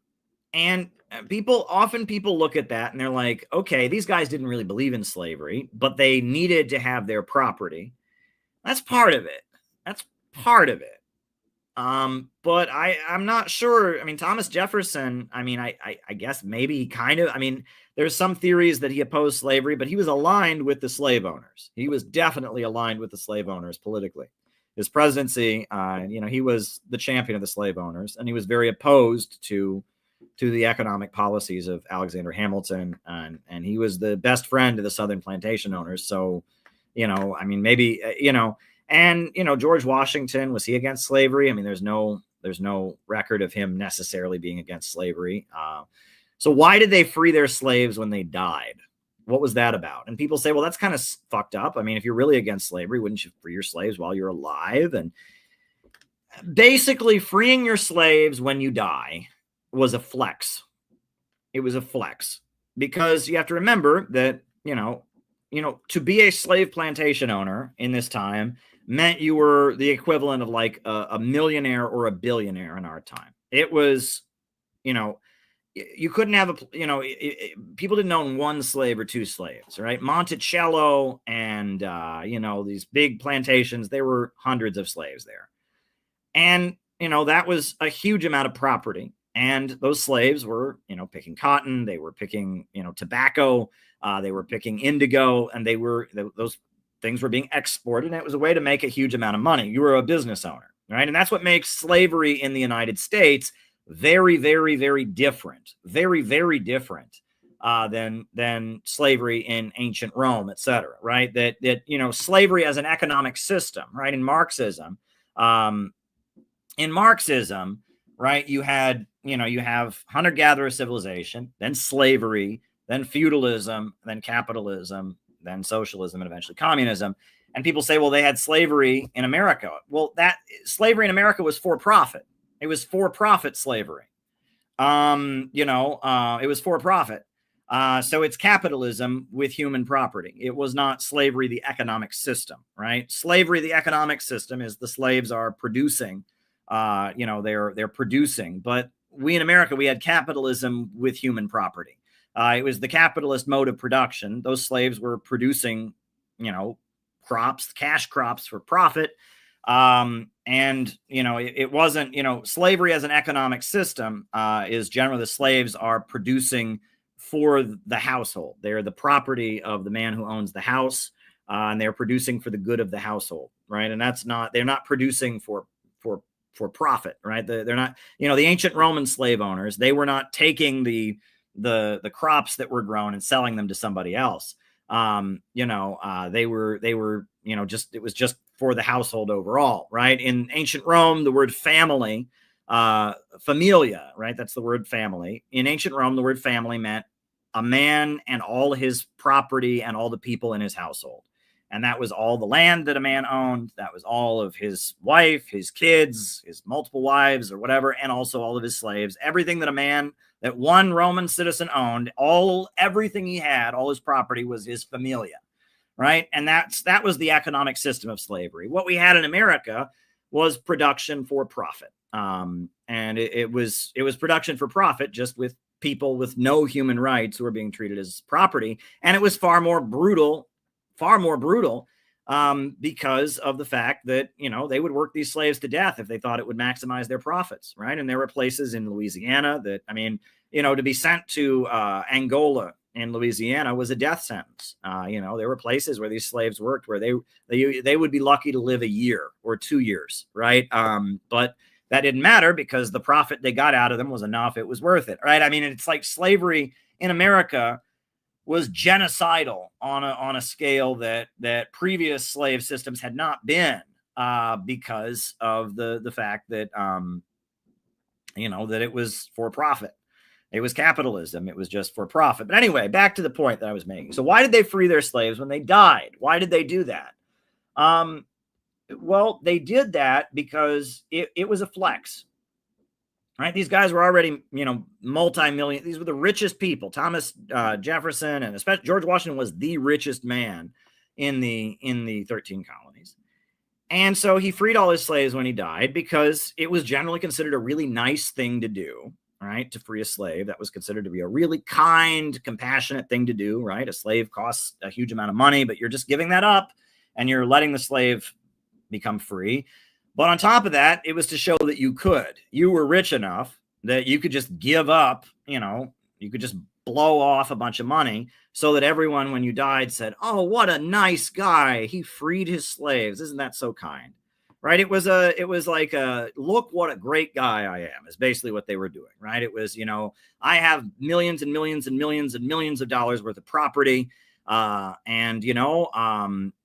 [SPEAKER 1] people look at that and they're like, okay, these guys didn't really believe in slavery, but they needed to have their property. That's part of it. But I'm not sure. I mean, Thomas Jefferson, I guess maybe there's some theories that he opposed slavery, but he was aligned with the slave owners. He was definitely aligned with the slave owners politically. His presidency, he was the champion of the slave owners, and he was very opposed to the economic policies of Alexander Hamilton. And he was the best friend of the Southern plantation owners. So, maybe, and, George Washington, was he against slavery? I mean, there's no record of him necessarily being against slavery. So why did they free their slaves when they died? What was that about? And people say, well, that's kind of fucked up. I mean, if you're really against slavery, wouldn't you free your slaves while you're alive? And basically freeing your slaves when you die was a flex. It was a flex because you have to remember that, to be a slave plantation owner in this time meant you were the equivalent of like a millionaire or a billionaire in our time. It was, you couldn't have people didn't own one slave or two slaves, right? Monticello and, these big plantations, there were hundreds of slaves there. And, that was a huge amount of property. And those slaves were, picking cotton, they were picking, tobacco, they were picking indigo, and those things were being exported. And it was a way to make a huge amount of money. You were a business owner, right? And that's what makes slavery in the United States very, very, very different, very, very different than slavery in ancient Rome, et cetera, right? That slavery as an economic system, right? In Marxism, right, you have hunter-gatherer civilization, then slavery, then feudalism, then capitalism, then socialism, and eventually communism. And people say, well, they had slavery in America. Well, that slavery in America was for profit. It was for profit slavery. It was for profit. So it's capitalism with human property. It was not slavery, the economic system, right? Slavery, the economic system, is the slaves are producing. They're producing. But we in America, we had capitalism with human property. It was the capitalist mode of production. Those slaves were producing, crops, cash crops for profit. It wasn't, slavery as an economic system is generally the slaves are producing for the household. They're the property of the man who owns the house, and they're producing for the good of the household, right? And they're not producing for profit, right? They're not, the ancient Roman slave owners, they were not taking the crops that were grown and selling them to somebody else. They were, it was just for the household overall, right? In ancient Rome, the word family Familia, right? That's the word family. In ancient Rome, the word family meant a man and all his property and all the people in his household. And that was all the land that a man owned. That was all of his wife, his kids, his multiple wives or whatever, and also all of his slaves. Everything that one Roman citizen owned, everything he had, all his property was his familia, right? And that was the economic system of slavery. What we had in America was production for profit. And it was production for profit, just with people with no human rights who were being treated as property. And it was far more brutal because of the fact that, they would work these slaves to death if they thought it would maximize their profits, right? And there were places in Louisiana that, to be sent to Angola in Louisiana was a death sentence. There were places where these slaves worked where they would be lucky to live a year or 2 years, right? But that didn't matter because the profit they got out of them was enough. It was worth it, right? It's like slavery in America was genocidal on a scale that previous slave systems had not been, because of the fact that that it was for profit. It was capitalism. It was just for profit. But anyway, back to the point that I was making. So why did they free their slaves when they died? Why did they do that? Well, they did that because it was a flex. Right, these guys were already, multi-million. These were the richest people. Thomas Jefferson and especially George Washington was the richest man in the 13 colonies, and so he freed all his slaves when he died because it was generally considered a really nice thing to do. Right, to free a slave, that was considered to be a really kind, compassionate thing to do. Right, a slave costs a huge amount of money, but you're just giving that up, and you're letting the slave become free. But on top of that, it was to show that you were rich enough that you could just give up, you could just blow off a bunch of money so that everyone, when you died, said, oh, what a nice guy. He freed his slaves. Isn't that so kind? Right. It was like look what a great guy I am is basically what they were doing. Right. It was, I have millions and millions and millions and millions of dollars worth of property. I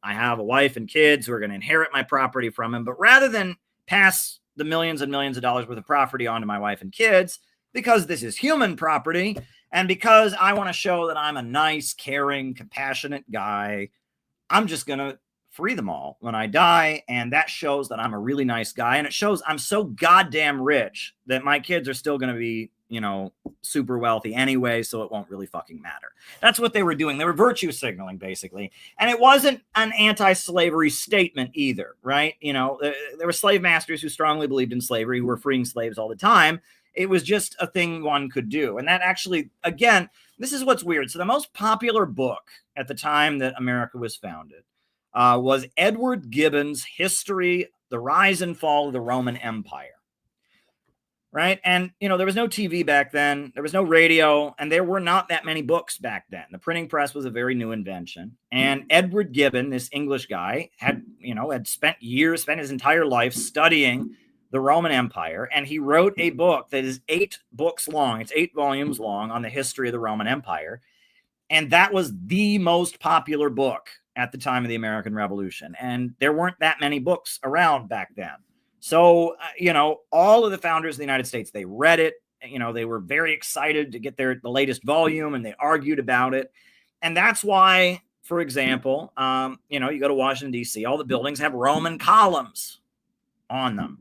[SPEAKER 1] have a wife and kids who are going to inherit my property from him. But rather than pass the millions and millions of dollars worth of property on to my wife and kids, because this is human property and because I want to show that I'm a nice, caring, compassionate guy, I'm just going to free them all when I die. And that shows that I'm a really nice guy. And it shows I'm so goddamn rich that my kids are still going to be, super wealthy anyway, so it won't really fucking matter. That's what they were doing. They were virtue signaling, basically. And it wasn't an anti-slavery statement either, right? There were slave masters who strongly believed in slavery, who were freeing slaves all the time. It was just a thing one could do. And that actually, again, this is what's weird. So the most popular book at the time that America was founded was Edward Gibbon's History, The Rise and Fall of the Roman Empire. Right. And, there was no TV back then. There was no radio, and there were not that many books back then. The printing press was a very new invention. And Edward Gibbon, this English guy, had spent his entire life studying the Roman Empire. And he wrote a book that is 8 books long. It's 8 volumes long on the history of the Roman Empire. And that was the most popular book at the time of the American Revolution. And there weren't that many books around back then. So, all of the founders of the United States, they read it, they were very excited to get the latest volume, and they argued about it. And that's why, for example, you go to Washington, D.C., all the buildings have Roman columns on them.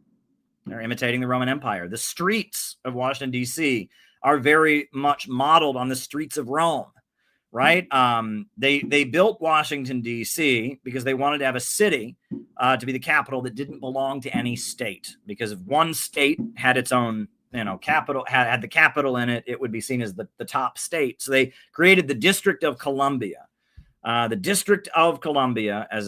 [SPEAKER 1] They're imitating the Roman Empire. The streets of Washington, D.C. are very much modeled on the streets of Rome. Right. They built Washington, D.C. because they wanted to have a city to be the capital that didn't belong to any state, because if one state had its own, capital, had the capital in it, it would be seen as the top state. So they created the District of Columbia, as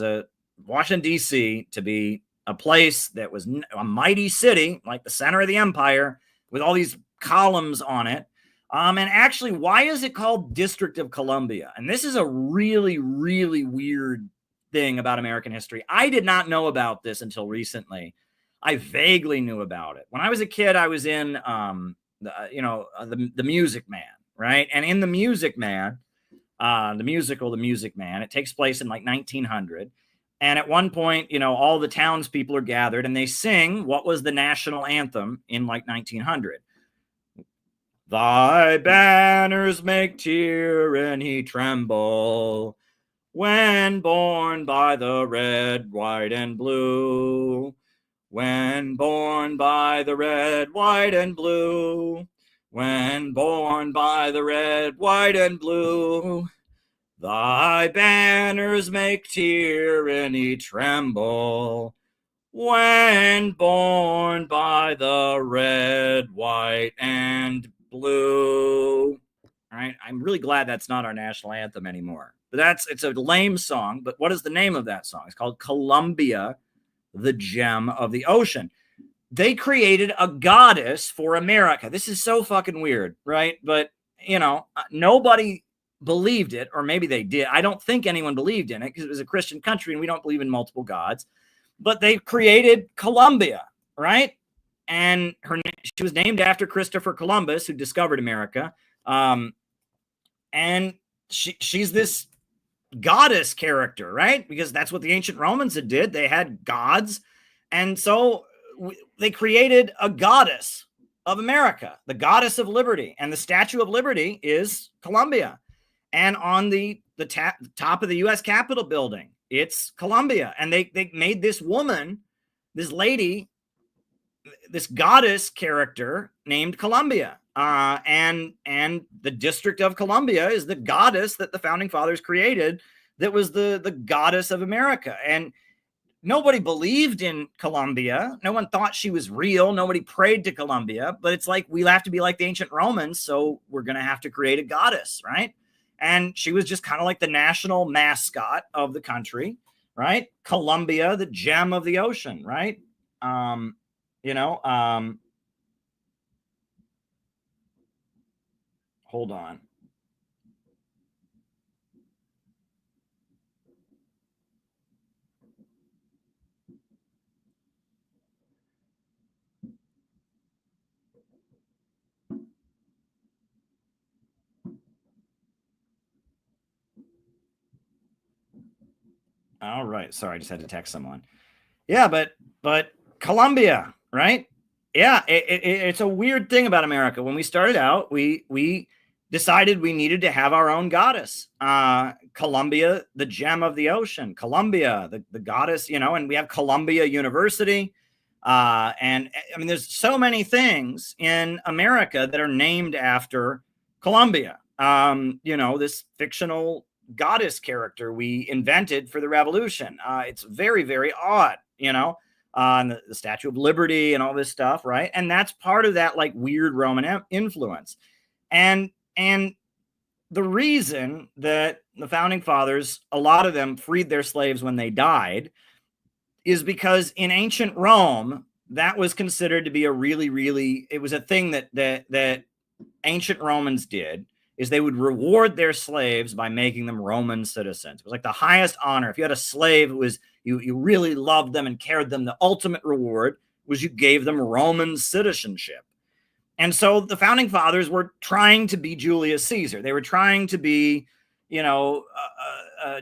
[SPEAKER 1] a Washington, D.C. to be a place that was a mighty city, like the center of the empire, with all these columns on it. And actually, why is it called District of Columbia? And this is a really, really weird thing about American history. I did not know about this until recently. I vaguely knew about it. When I was a kid, I was in, the Music Man, right? And in the Music Man, the musical, The Music Man, it takes place in like 1900. And at one point, you know, all the townspeople are gathered and they sing what was the national anthem in like 1900. Thy banners make tyranny tremble when borne by the red, white, and blue. When borne by the red, white, and blue. When borne by the red, white, and blue. Thy banners make tyranny tremble when borne by the red, white, and blue. All right, I'm really glad that's not our national anthem anymore. But it's a lame song, but what is the name of that song? It's called Columbia, the Gem of the Ocean. They created a goddess for America. This is so fucking weird, right? But, you know, nobody believed it, or maybe they did. I don't think anyone believed in it because it was a Christian country and we don't believe in multiple gods. But they created Columbia, right? And she was named after Christopher Columbus, who discovered America. And she's this goddess character, right? Because that's what the ancient Romans did. They had gods. And so they created a goddess of America, the goddess of liberty. And the Statue of Liberty is Columbia. And on the top of the U.S. Capitol building, it's Columbia. And they made this woman, this lady, this goddess character named Columbia. And the District of Columbia is the goddess that the Founding Fathers created that was the goddess of America. And nobody believed in Columbia. No one thought she was real. Nobody prayed to Columbia. But it's like, we have to be like the ancient Romans, so we're going to have to create a goddess, right? And she was just kind of like the national mascot of the country, right? Columbia, the gem of the ocean, right? Hold on. All right. Sorry, I just had to text someone. Yeah, but Columbia, right? Yeah, it's a weird thing about America. When we started out, we decided we needed to have our own goddess. Columbia, the gem of the ocean. Columbia, the goddess, you know, and we have Columbia University. And I mean, there's so many things in America that are named after Columbia. You know, this fictional goddess character we invented for the revolution. It's very, very odd, you know, and the Statue of Liberty and all this stuff, right? And that's part of that like weird Roman influence. And the reason that the Founding Fathers, a lot of them freed their slaves when they died, is because in ancient Rome, that was considered to be a really, really, it was a thing that ancient Romans did, is they would reward their slaves by making them Roman citizens. It was like the highest honor. If you had a slave who was, you really loved them and cared them, the ultimate reward was you gave them Roman citizenship. And so the Founding Fathers were trying to be Julius Caesar. They were trying to be, you know,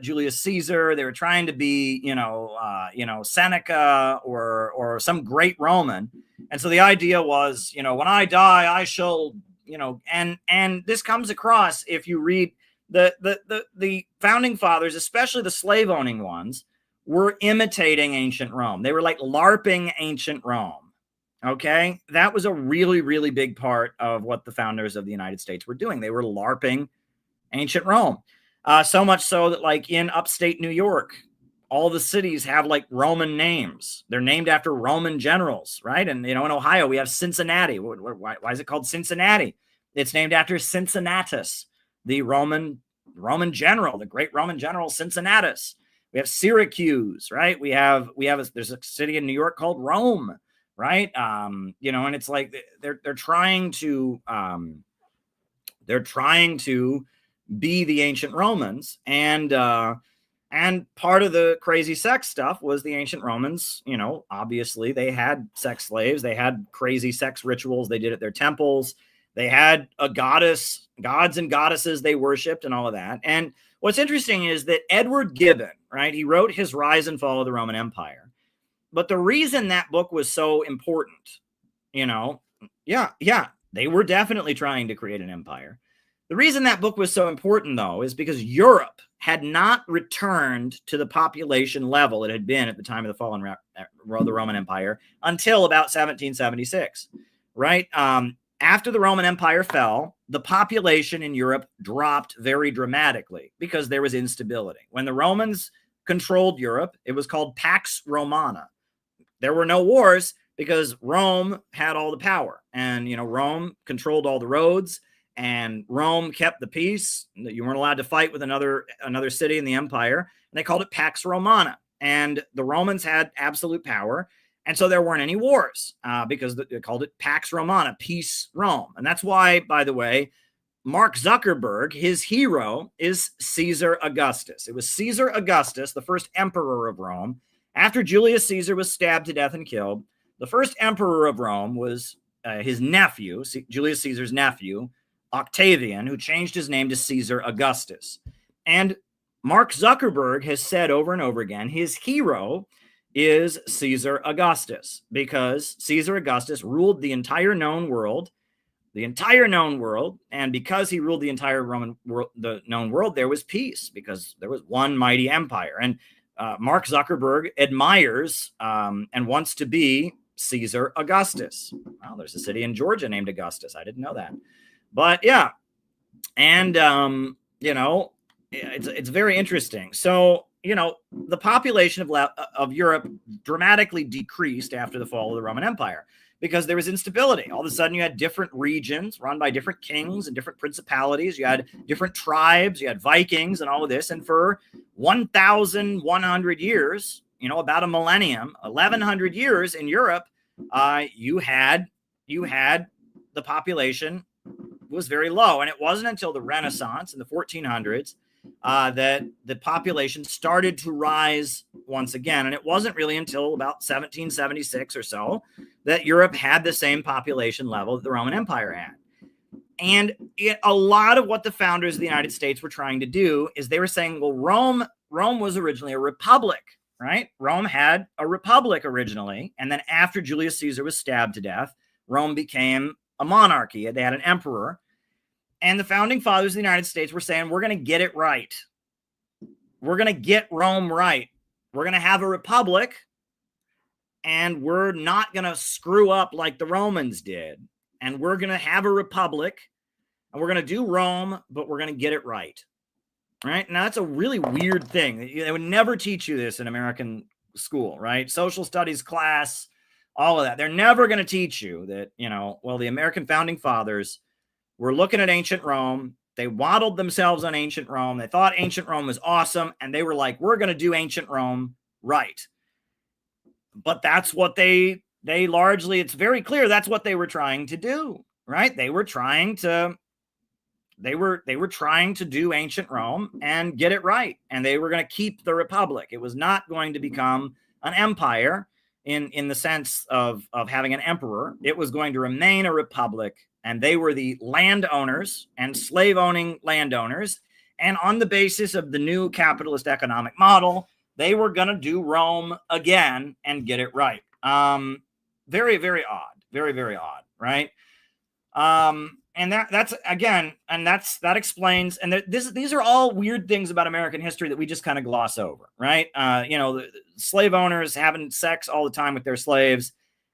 [SPEAKER 1] Julius Caesar. They were trying to be, Seneca or some great Roman. And so the idea was, you know, when I die, I shall, you know, and this comes across if you read the Founding Fathers, especially the slave owning ones, were imitating ancient Rome. They were like LARPing ancient Rome. Okay. That was a really, really big part of what the founders of the United States were doing. They were LARPing ancient Rome. So much so that like in upstate New York, all the cities have like Roman names. They're named after Roman generals, right? And, you know, in Ohio, we have Cincinnati. Why is it called Cincinnati? It's named after Cincinnatus, the Roman general, the great Roman general Cincinnatus. We have Syracuse, right? There's a city in New York called Rome, right? You know, and it's like they're trying to be the ancient Romans, and part of the crazy sex stuff was the ancient Romans, you know, obviously they had sex slaves, they had crazy sex rituals they did at their temples, they had a gods and goddesses they worshipped and all of that. And what's interesting is that Edward Gibbon, right, he wrote his Rise and Fall of the Roman Empire. But the reason that book was so important, you know, they were definitely trying to create an empire. The reason that book was so important, though, is because Europe had not returned to the population level it had been at the time of the fall of the Roman Empire until about 1776, right? After the Roman Empire fell, the population in Europe dropped very dramatically because there was instability. When the Romans controlled Europe, it was called Pax Romana. There were no wars because Rome had all the power, and, you know, Rome controlled all the roads, and Rome kept the peace. You weren't allowed to fight with another city in the empire, and they called it Pax Romana. And the Romans had absolute power, and so there weren't any wars because they called it Pax Romana, peace Rome. And that's why, by the way, Mark Zuckerberg, his hero is Caesar Augustus. It was Caesar Augustus, the first emperor of Rome. After Julius Caesar was stabbed to death and killed, the first emperor of Rome was his nephew, Julius Caesar's nephew, Octavian, who changed his name to Caesar Augustus. And Mark Zuckerberg has said over and over again, his hero is Caesar Augustus, because Caesar Augustus ruled the entire known world, and because he ruled the entire Roman world, the known world, there was peace, because there was one mighty empire. And Mark Zuckerberg admires and wants to be Caesar Augustus. Well, there's a city in Georgia named Augustus. I didn't know that. But yeah, and, you know, it's very interesting. So, you know, the population of Europe dramatically decreased after the fall of the Roman Empire because there was instability. All of a sudden, you had different regions run by different kings and different principalities. You had different tribes. You had Vikings and all of this. And for 1,100 years, you know, about a millennium, 1,100 years in Europe, you had the population was very low. And it wasn't until the Renaissance in the 1400s that the population started to rise once again. And it wasn't really until about 1776 or so that Europe had the same population level that the Roman Empire had. And a lot of what the founders of the United States were trying to do is they were saying, well, Rome was originally a republic, right? Rome had a republic originally. And then after Julius Caesar was stabbed to death, Rome became a monarchy. They had an emperor. And the founding fathers of the United States were saying, we're going to get it right. We're going to get Rome right. We're going to have a republic, and we're not going to screw up like the Romans did. And we're going to have a republic, and we're going to do Rome, but we're going to get it right. Right? Now, that's a really weird thing. They would never teach you this in American school, right? Social studies class, all of that. They're never going to teach you that, you know, well, the American founding fathers were looking at ancient Rome. They waddled themselves on ancient Rome. They thought ancient Rome was awesome, and they were like, we're going to do ancient Rome right. But that's what they largely, it's very clear that's what they were trying to do, right? They were trying to do ancient Rome and get it right. And they were going to keep the republic. It was not going to become an empire in the sense of having an emperor. It was going to remain a republic. And they were the landowners and slave-owning landowners. And on the basis of the new capitalist economic model, they were going to do Rome again and get it right. Very, very odd. Very, very odd, right? And that's again, and that explains. And these are all weird things about American history that we just kind of gloss over, right? You know, the slave owners having sex all the time with their slaves.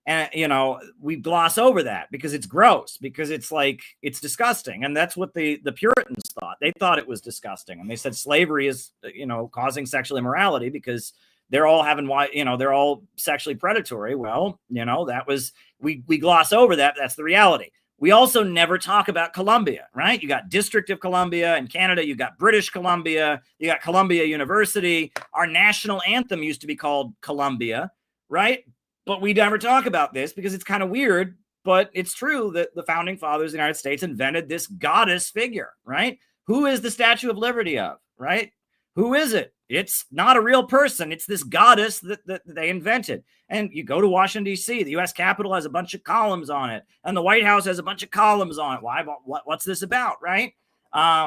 [SPEAKER 1] And, you know, we gloss over that because it's gross, because it's like, it's disgusting. And that's what the Puritans thought. They thought it was disgusting. And they said slavery is, you know, causing sexual immorality because they're all they're all sexually predatory. Well, you know, that was, we gloss over that. That's the reality. We also never talk about Columbia, right? You got District of Columbia in Canada. You got British Columbia. You got Columbia University. Our national anthem used to be called Columbia, right? But we never talk about this because it's kind of weird, but it's true that the founding fathers of the United States invented this goddess figure, right? Who is the Statue of Liberty of, right? Who is it? It's not a real person. It's this goddess that they invented. And you go to Washington, D.C., the U.S. Capitol has a bunch of columns on it, and the White House has a bunch of columns on it. Why? What's this about, right?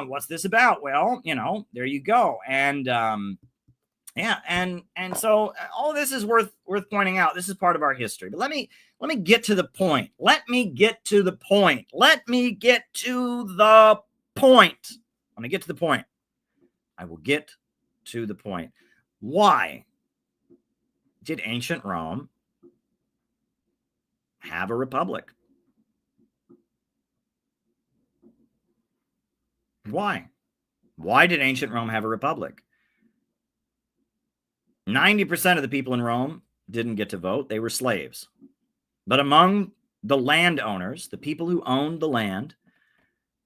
[SPEAKER 1] What's this about? Well, there you go. And yeah, and so all this is worth pointing out. This is part of our history. But let me get to the point. Let me get to the point. Let me get to the point. Let me get to the point. I will get to the point. Why did ancient Rome have a republic? Why? Why did ancient Rome have a republic? 90% of the people in Rome didn't get to vote. They were slaves. But among the landowners, the people who owned the land,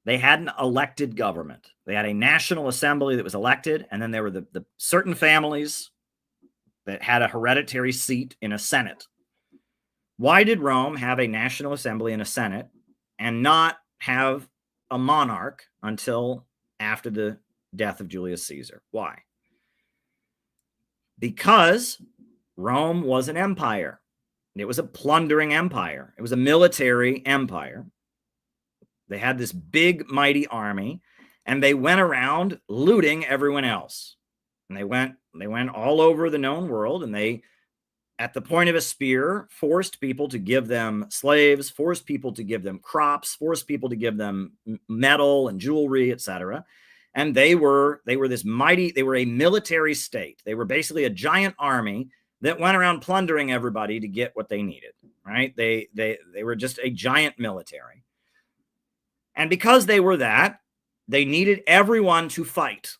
[SPEAKER 1] they had an elected government. They had a national assembly that was elected, and then there were the certain families that had a hereditary seat in a senate. Why did Rome have a national assembly and a senate and not have a monarch until after the death of Julius Caesar? Why? Because Rome was an empire. It was a plundering empire. It was a military empire. They had this big, mighty army, and they went around looting everyone else. And they went all over the known world, and they, at the point of a spear, forced people to give them slaves, forced people to give them crops, forced people to give them metal and jewelry, etc. And they were this mighty, they were a military state. They were basically a giant army that went around plundering everybody to get what they needed, right? They were just a giant military. And because they were that, they needed everyone to fight.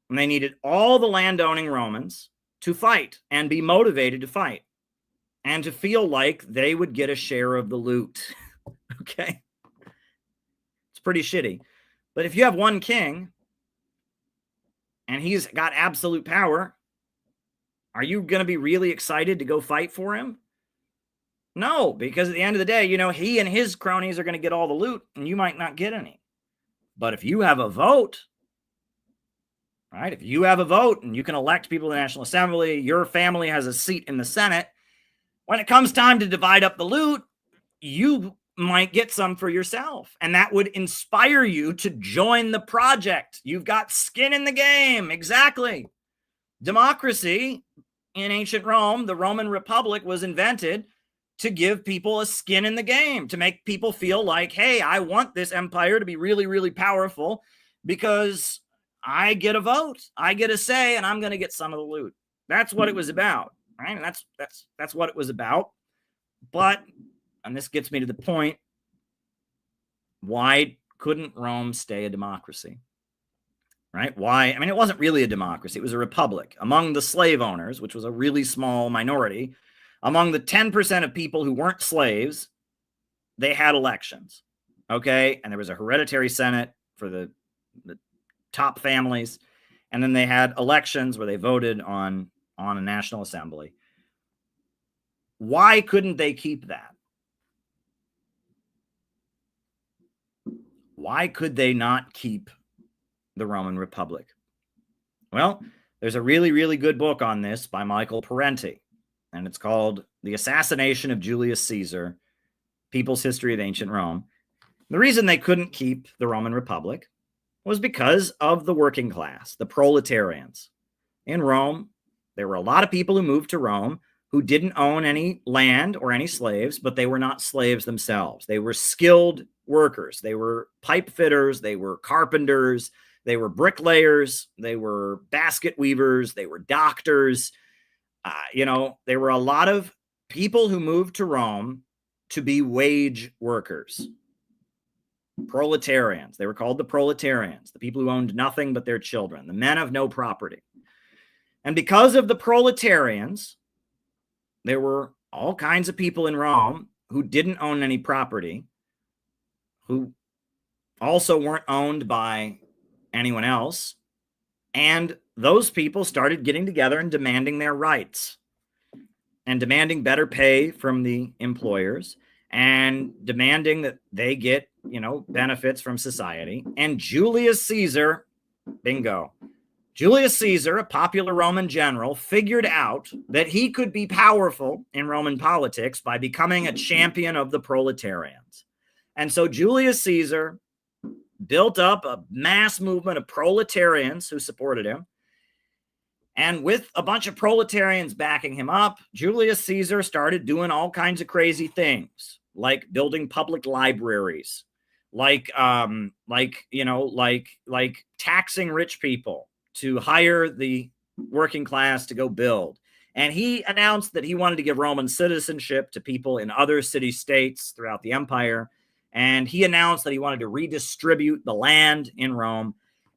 [SPEAKER 1] And they needed all the landowning Romans to fight and be motivated to fight and to feel like they would get a share of the loot. Okay? It's pretty shitty. But if you have one king and he's got absolute power, are you going to be really excited to go fight for him? No, because at the end of the day, he and his cronies are going to get all the loot and you might not get any. But if you have a vote, right? If you have a vote and you can elect people to the National Assembly, your family has a seat in the Senate, when it comes time to divide up the loot, you might get some for yourself. And that would inspire you to join the project. You've got skin in the game. Exactly. Democracy in ancient Rome, the Roman Republic, was invented to give people a skin in the game, to make people feel like, hey, I want this empire to be really, really powerful because I get a vote, I get a say, and I'm going to get some of the loot. That's what it was about, right? And that's what it was about. But, and this gets me to the point, why couldn't Rome stay a democracy? Right? Why? I mean, it wasn't really a democracy. It was a republic. Among the slave owners, which was a really small minority, among the 10% of people who weren't slaves, they had elections. Okay? And there was a hereditary senate for the top families. And then they had elections where they voted on a national assembly. Why couldn't they keep that? Why could they not keep the Roman Republic? Well, there's a really, really good book on this by Michael Parenti, and it's called The Assassination of Julius Caesar, People's History of Ancient Rome. The reason they couldn't keep the Roman Republic was because of the working class, the proletarians. In Rome, there were a lot of people who moved to Rome who didn't own any land or any slaves, but they were not slaves themselves. They were skilled workers. They were pipe fitters. They were carpenters. They were bricklayers. They were basket weavers. They were doctors. There were a lot of people who moved to Rome to be wage workers. Proletarians. They were called the proletarians, the people who owned nothing but their children, the men of no property. And because of the proletarians, there were all kinds of people in Rome who didn't own any property, who also weren't owned by anyone else. And those people started getting together and demanding their rights and demanding better pay from the employers and demanding that they get, benefits from society. And Julius Caesar, bingo, Julius Caesar, a popular Roman general, figured out that he could be powerful in Roman politics by becoming a champion of the proletarians. And so Julius Caesar built up a mass movement of proletarians who supported him. And with a bunch of proletarians backing him up, Julius Caesar started doing all kinds of crazy things, like building public libraries, like taxing rich people to hire the working class to go build. And he announced that he wanted to give Roman citizenship to people in other city-states throughout the empire. And he announced that he wanted to redistribute the land in Rome.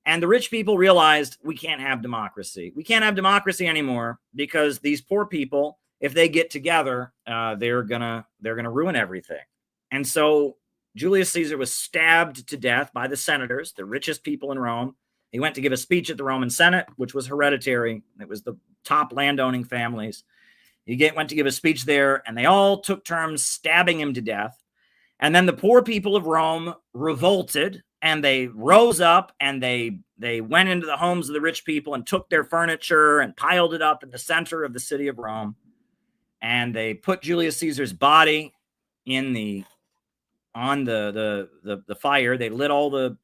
[SPEAKER 1] And the rich people realized we can't have democracy. We can't have democracy anymore because these poor people, if they get together, they're gonna ruin everything. And so Julius Caesar was stabbed to death by the senators, the richest people in Rome. He went to give a speech at the Roman Senate, which was hereditary. It was the top landowning families. He went to give a speech there, and they all took turns stabbing him to death. And then the poor people of Rome revolted, and they rose up, and they went into the homes of the rich people and took their furniture and piled it up in the center of the city of Rome. And they put Julius Caesar's body on the fire. They lit all the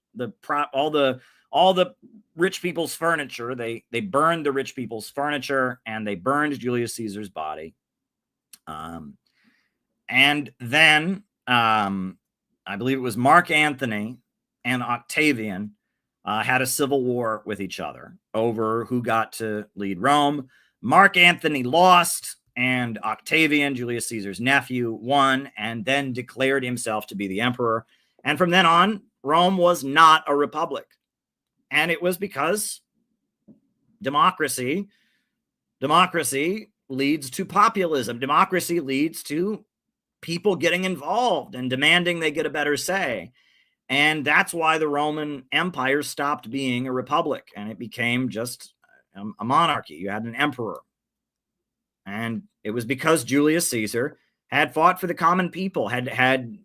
[SPEAKER 1] rich people's furniture. They burned the rich people's furniture, and they burned Julius Caesar's body. And then I believe it was Mark Antony and Octavian had a civil war with each other over who got to lead Rome. Mark Antony lost, and Octavian, Julius Caesar's nephew, won and then declared himself to be the emperor. And from then on, Rome was not a republic. And it was because democracy leads to populism. Democracy leads to people getting involved and demanding they get a better say. And that's why the Roman Empire stopped being a republic and it became just a monarchy. You had an emperor. And it was because Julius Caesar had fought for the common people, had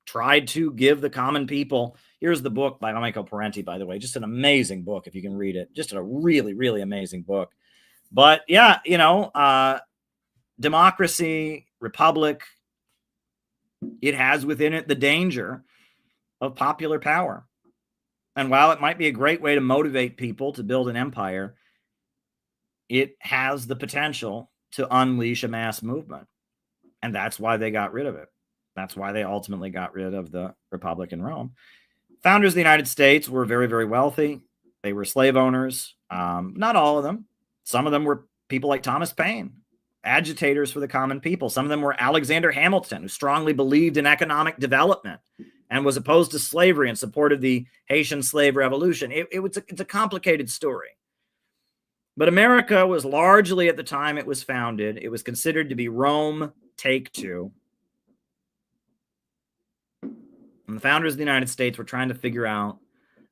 [SPEAKER 1] tried to give the common people. Here's the book by Amico Parenti, by the way, just an amazing book if you can read it. Just a really, really amazing book. But yeah, democracy, republic, it has within it the danger of popular power. And while it might be a great way to motivate people to build an empire, it has the potential to unleash a mass movement. And that's why they got rid of it. That's why they ultimately got rid of the Republic in Rome. Founders of the United States were very, very wealthy. They were slave owners. Not all of them. Some of them were people like Thomas Paine, agitators for the common people. Some of them were Alexander Hamilton, who strongly believed in economic development and was opposed to slavery and supported the Haitian slave revolution. It's a complicated story. But America was largely, at the time it was founded, it was considered to be Rome take two. And the founders of the United States were trying to figure out,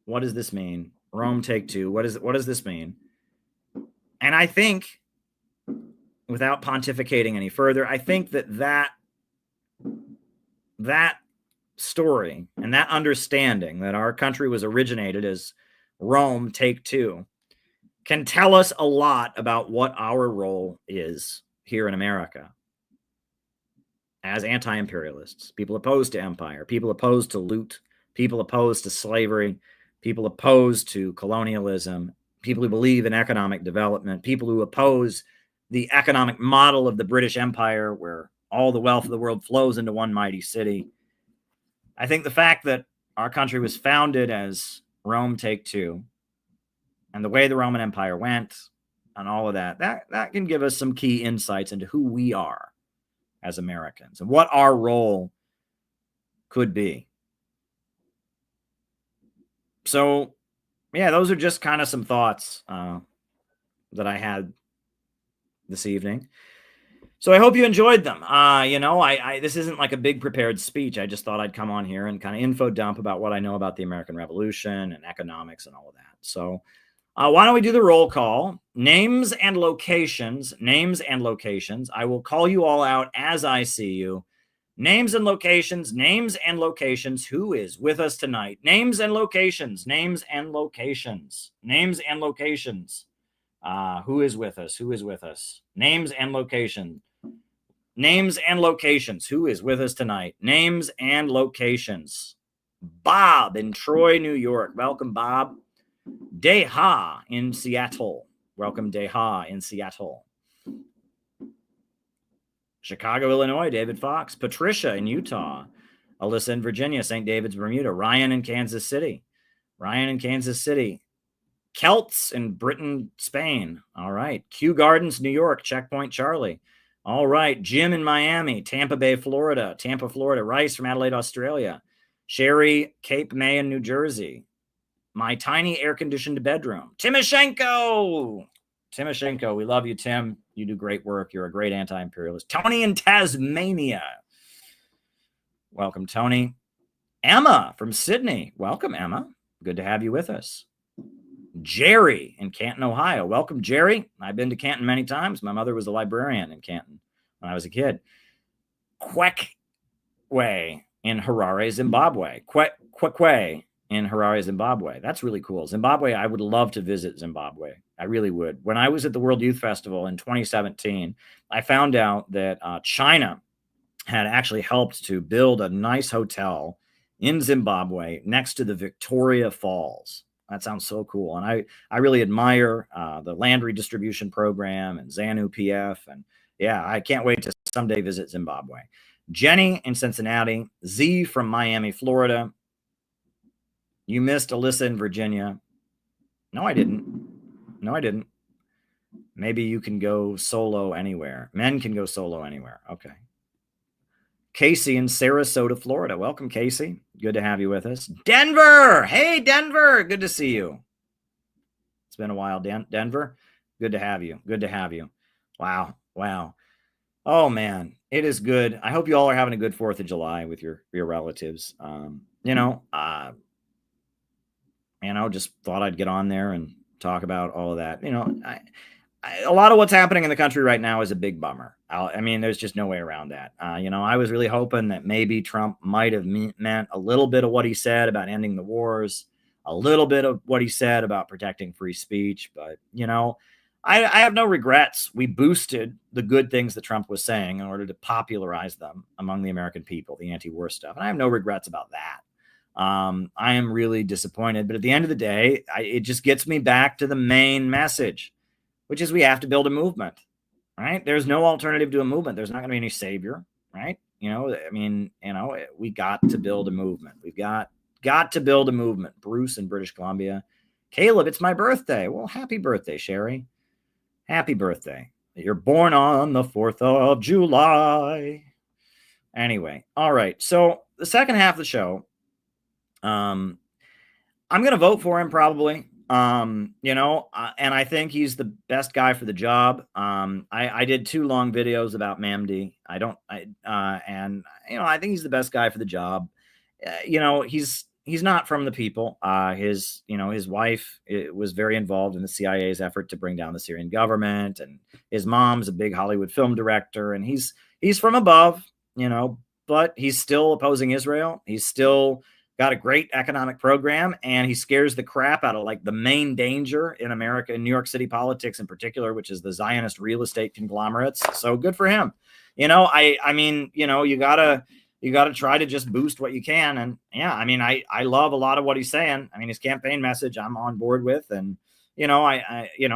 [SPEAKER 1] what does this mean? Rome take two. What does this mean? And I think, without pontificating any further, I think that story and that understanding that our country was originated as Rome take two can tell us a lot about what our role is here in America as anti-imperialists, people opposed to empire, people opposed to loot, people opposed to slavery, people opposed to colonialism, people who believe in economic development, people who oppose the economic model of the British Empire where all the wealth of the world flows into one mighty city. I think the fact that our country was founded as Rome take two, and the way the Roman Empire went and all of that can give us some key insights into who we are as Americans and what our role could be. So, yeah, those are just kind of some thoughts that I had this evening. So I hope you enjoyed them. This isn't like a big prepared speech. I just thought I'd come on here and kind of info dump about what I know about the American Revolution and economics and all of that. So why don't we do the roll call? Names and locations. I will call you all out as I see you. Names and locations. Who is with us tonight? Names and locations. Who is with us? Names and locations. Who is with us tonight? Names and locations. Bob in Troy, New York. Welcome, Bob. Deha in Seattle. Welcome, Deha in Seattle. Chicago, Illinois, David Fox. Patricia in Utah. Alyssa in Virginia, St. David's, Bermuda. Ryan in Kansas City. Ryan in Kansas City. Celts in Britain, Spain. All right. Kew Gardens, New York. Checkpoint Charlie. All right. Jim in Miami. Tampa Bay, Florida. Tampa, Florida. Rice from Adelaide, Australia. Sherry, Cape May in New Jersey. My tiny air-conditioned bedroom. Timoshenko, we love you, Tim. You do great work. You're a great anti-imperialist. Tony in Tasmania. Welcome, Tony. Emma from Sydney. Welcome, Emma. Good to have you with us. Jerry in Canton, Ohio. Welcome, Jerry. I've been to Canton many times. My mother was a librarian in Canton when I was a kid. Kwekwe in Harare, Zimbabwe. Kwekwe in Harare, Zimbabwe. That's really cool. Zimbabwe, I would love to visit Zimbabwe. I really would. When I was at the World Youth Festival in 2017, I found out that China had actually helped to build a nice hotel in Zimbabwe next to the Victoria Falls. That sounds so cool. And I really admire the land redistribution program and ZANU-PF. And yeah, I can't wait to someday visit Zimbabwe. Jenny in Cincinnati. Z from Miami, Florida. You missed Alyssa in Virginia. No, I didn't. Maybe you can go solo anywhere. Men can go solo anywhere. Okay. Casey in Sarasota, Florida. Welcome, Casey. Good to have you with us. Denver. Hey, Denver. Good to see you. It's been a while, Denver. Good to have you. Wow. Oh, man. It is good. I hope you all are having a good 4th of July with your relatives. Just thought I'd get on there and talk about all of that. A lot of what's happening in the country right now is a big bummer. There's just no way around that. I was really hoping that maybe Trump might have meant a little bit of what he said about ending the wars, a little bit of what he said about protecting free speech. But, I have no regrets. We boosted the good things that Trump was saying in order to popularize them among the American people, the anti-war stuff. And I have no regrets about that. I am really disappointed. But at the end of the day, it just gets me back to the main message, which is we have to build a movement, right? There's no alternative to a movement. There's not going to be any savior, right? We got to build a movement. We've got to build a movement. Bruce in British Columbia. Caleb, it's my birthday. Well, happy birthday, Sherry. Happy birthday. You're born on the 4th of July. Anyway, all right. So the second half of the show, I'm going to vote for him probably. And I think he's the best guy for the job. I did 2 long videos about Mamdi. I think he's the best guy for the job. He's not from the people. His wife was very involved in the CIA's effort to bring down the Syrian government, and his mom's a big Hollywood film director, and he's from above, but he's still opposing Israel. He's still got a great economic program, and he scares the crap out of like the main danger in America, in New York City politics in particular, which is the Zionist real estate conglomerates. So good for him. You gotta try to just boost what you can. And yeah, I love a lot of what he's saying. His campaign message I'm on board with. And,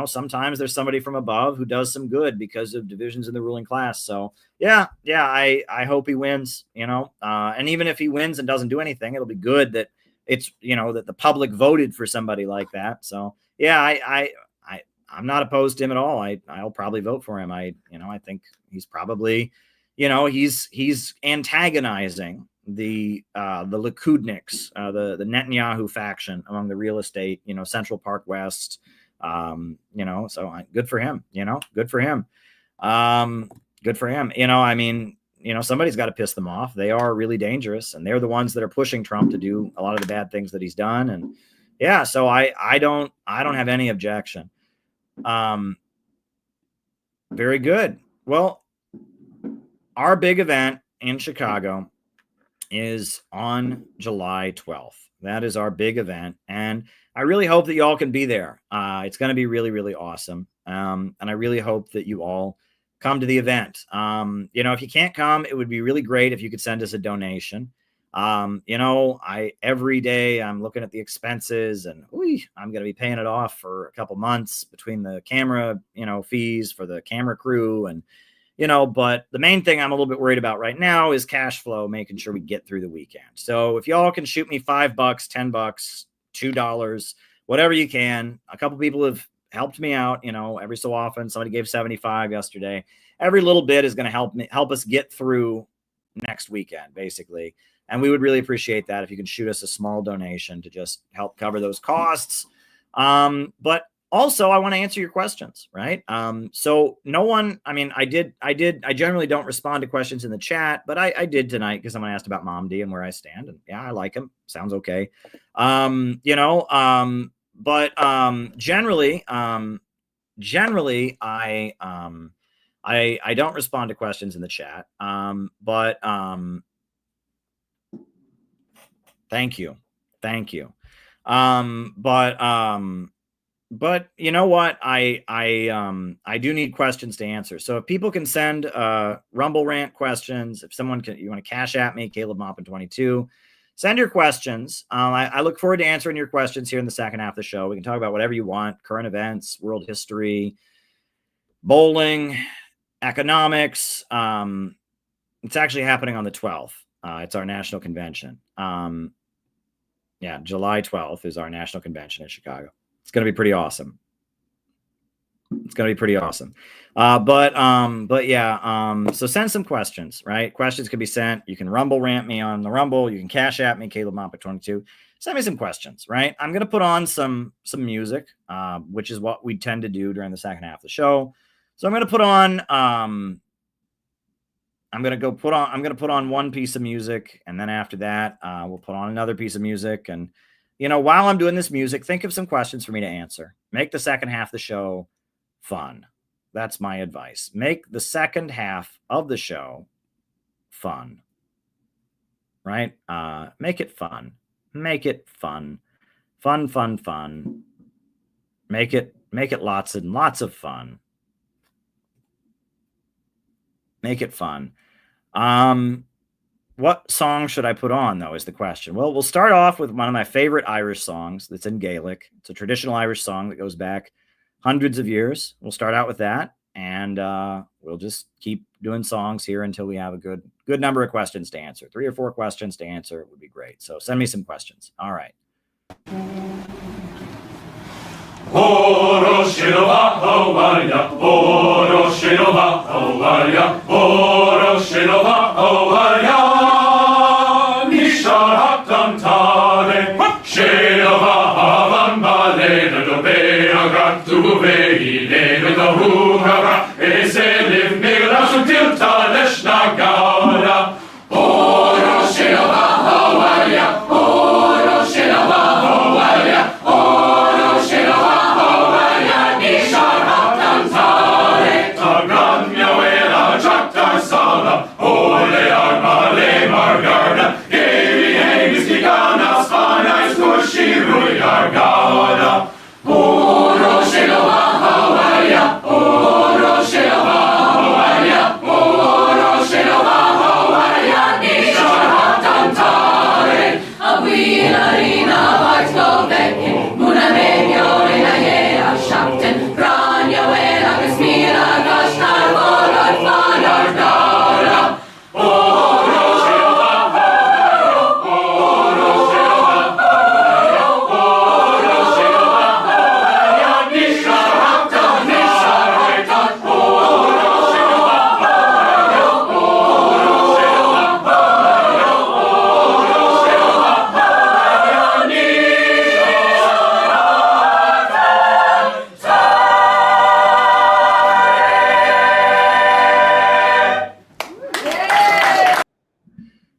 [SPEAKER 1] sometimes there's somebody from above who does some good because of divisions in the ruling class. So yeah, I hope he wins, and even if he wins and doesn't do anything, it'll be good that it's, that the public voted for somebody like that. So yeah, I'm not opposed to him at all. I'll probably vote for him. I think he's probably, he's antagonizing the Likudniks, the Netanyahu faction among the real estate, Central Park West, so good for him, good for him. Good for him. Somebody's got to piss them off. They are really dangerous, and they're the ones that are pushing Trump to do a lot of the bad things that he's done. And yeah, so I don't have any objection. Very good. Well, our big event in Chicago is on July 12th. That is our big event. And I really hope that you all can be there. It's going to be really, really awesome. And I really hope that you all come to the event. If you can't come, it would be really great if you could send us a donation. Every day I'm looking at the expenses and I'm going to be paying it off for a couple months between the camera, fees for the camera crew. And, but the main thing I'm a little bit worried about right now is cash flow, making sure we get through the weekend. So if y'all can shoot me $5, $10, $2, whatever you can. A couple people have helped me out, every so often. Somebody gave 75 yesterday. Every little bit is going to help us get through next weekend, basically. And we would really appreciate that if you can shoot us a small donation to just help cover those costs. But also I want to answer your questions, right? So no one, I generally don't respond to questions in the chat, but I did tonight because someone asked about Mom D and where I stand. And yeah, I like him. Sounds okay. But generally I don't respond to questions in the chat. Thank you. But you know what? I do need questions to answer. So if people can send Rumble Rant questions, if you want to cash at me, Caleb Maupin 22, send your questions. I look forward to answering your questions here in the second half of the show. We can talk about whatever you want: current events, world history, bowling, economics. It's actually happening on the 12th. It's our national convention. July 12th is our national convention in Chicago. It's going to be pretty awesome. So send some questions, right? Questions can be sent. You can Rumble Rant me on the Rumble. You can cash at me, Caleb Maupin 22. Send me some questions, right? I'm going to put on some music, which is what we tend to do during the second half of the show. So I'm going to put on, I'm going to put on one piece of music. And then after that, we'll put on another piece of music. And, while I'm doing this music, think of some questions for me to answer. Make the second half of the show fun. That's my advice. Make the second half of the show fun, right? Make it fun. Make it fun. Fun. Make it lots and lots of fun. Make it fun. What song should I put on, though, is the question. Well, we'll start off with one of my favorite Irish songs that's in Gaelic. It's a traditional Irish song that goes back hundreds of years. We'll start out with that, and we'll just keep doing songs here until we have a good number of questions to answer. 3 or 4 questions to answer would be great. So send me some questions. All right.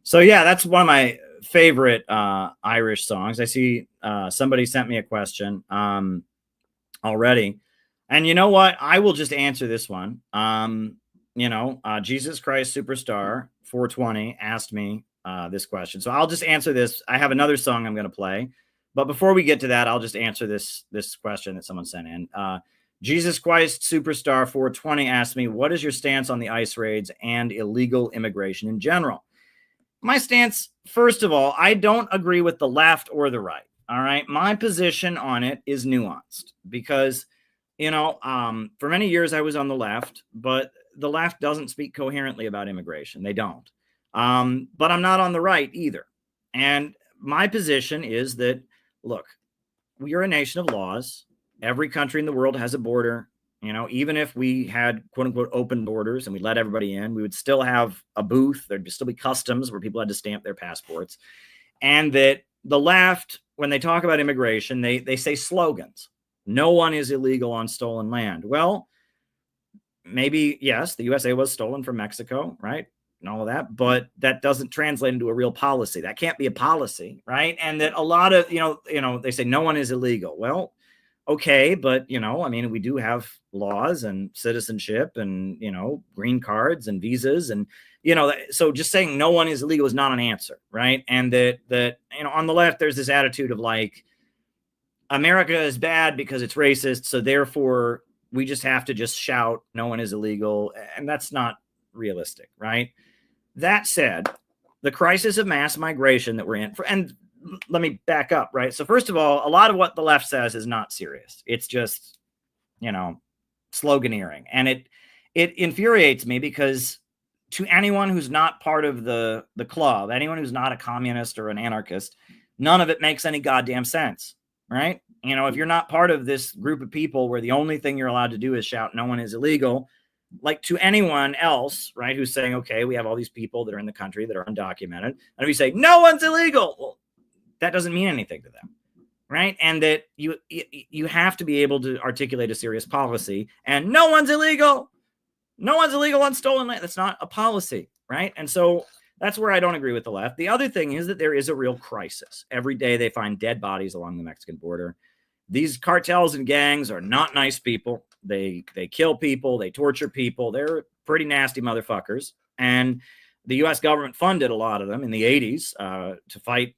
[SPEAKER 1] So yeah, that's one of my favorite Irish songs. I see somebody sent me a question already. And you know what? I will just answer this one. Jesus Christ Superstar 420 asked me this question. So I'll just answer this. I have another song I'm going to play. But before we get to that, I'll just answer this question that someone sent in. Jesus Christ Superstar 420 asked me, what is your stance on the ICE raids and illegal immigration in general? My stance, first of all, I don't agree with the left or the right. All right. My position on it is nuanced because, for many years I was on the left, but the left doesn't speak coherently about immigration. They don't. But I'm not on the right either. And my position is that, look, we are a nation of laws. Every country in the world has a border. Even if we had quote unquote open borders and we let everybody in, we would still have a booth. There'd still be customs where people had to stamp their passports. And that the left, when they talk about immigration, they say slogans. No one is illegal on stolen land. Well, maybe, yes, the USA was stolen from Mexico, right? And all of that, but that doesn't translate into a real policy. That can't be a policy, right? And that a lot of, they say no one is illegal. Well, okay, but, we do have laws and citizenship and, green cards and visas and, so just saying no one is illegal is not an answer, right? And that on the left, there's this attitude of like, America is bad because it's racist, so therefore we just have to just shout no one is illegal, and that's not realistic, right? That said, the crisis of mass migration that we're in, and let me back up, right? So first of all, a lot of what the left says is not serious. It's just, sloganeering. And it infuriates me because to anyone who's not part of the club, anyone who's not a communist or an anarchist, none of it makes any goddamn sense, right? If you're not part of this group of people where the only thing you're allowed to do is shout no one is illegal, like to anyone else, right, who's saying, okay, we have all these people that are in the country that are undocumented, and if you say no one's illegal, well, that doesn't mean anything to them, right? And that you have to be able to articulate a serious policy, and no one's illegal on stolen land. That's not a policy, right? And so that's where I don't agree with the left. The other thing is that there is a real crisis. Every day they find dead bodies along the Mexican border. These cartels and gangs are not nice people. They kill people. They torture people. They're pretty nasty motherfuckers. And the U.S. government funded a lot of them in the 80s to fight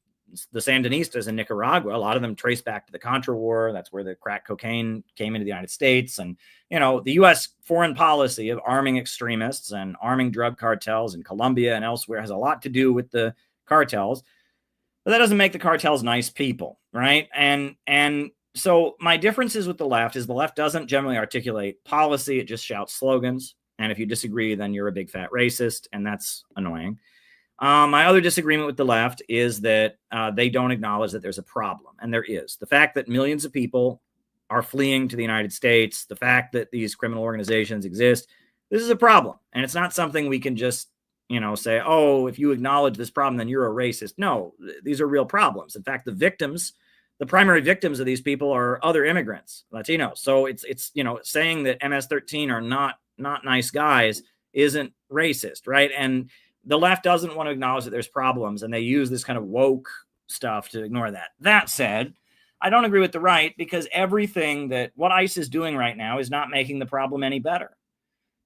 [SPEAKER 1] the Sandinistas in Nicaragua. A lot of them trace back to the Contra War. That's where the crack cocaine came into the United States. And, the U.S. foreign policy of arming extremists and arming drug cartels in Colombia and elsewhere has a lot to do with the cartels. But that doesn't make the cartels nice people, right? And so my differences with the left is the left doesn't generally articulate policy. It just shouts slogans. And if you disagree, then you're a big fat racist. And that's annoying. My other disagreement with the left is that they don't acknowledge that there's a problem. And there is. The fact that millions of people are fleeing to the United States, the fact that these criminal organizations exist, this is a problem. And it's not something we can just, say, oh, if you acknowledge this problem, then you're a racist. No, these are real problems. In fact, the primary victims of these people are other immigrants, Latinos. So it's saying that MS-13 are not nice guys isn't racist, right? And the left doesn't want to acknowledge that there's problems, and they use this kind of woke stuff to ignore that. That said, I don't agree with the right because everything that what ICE is doing right now is not making the problem any better,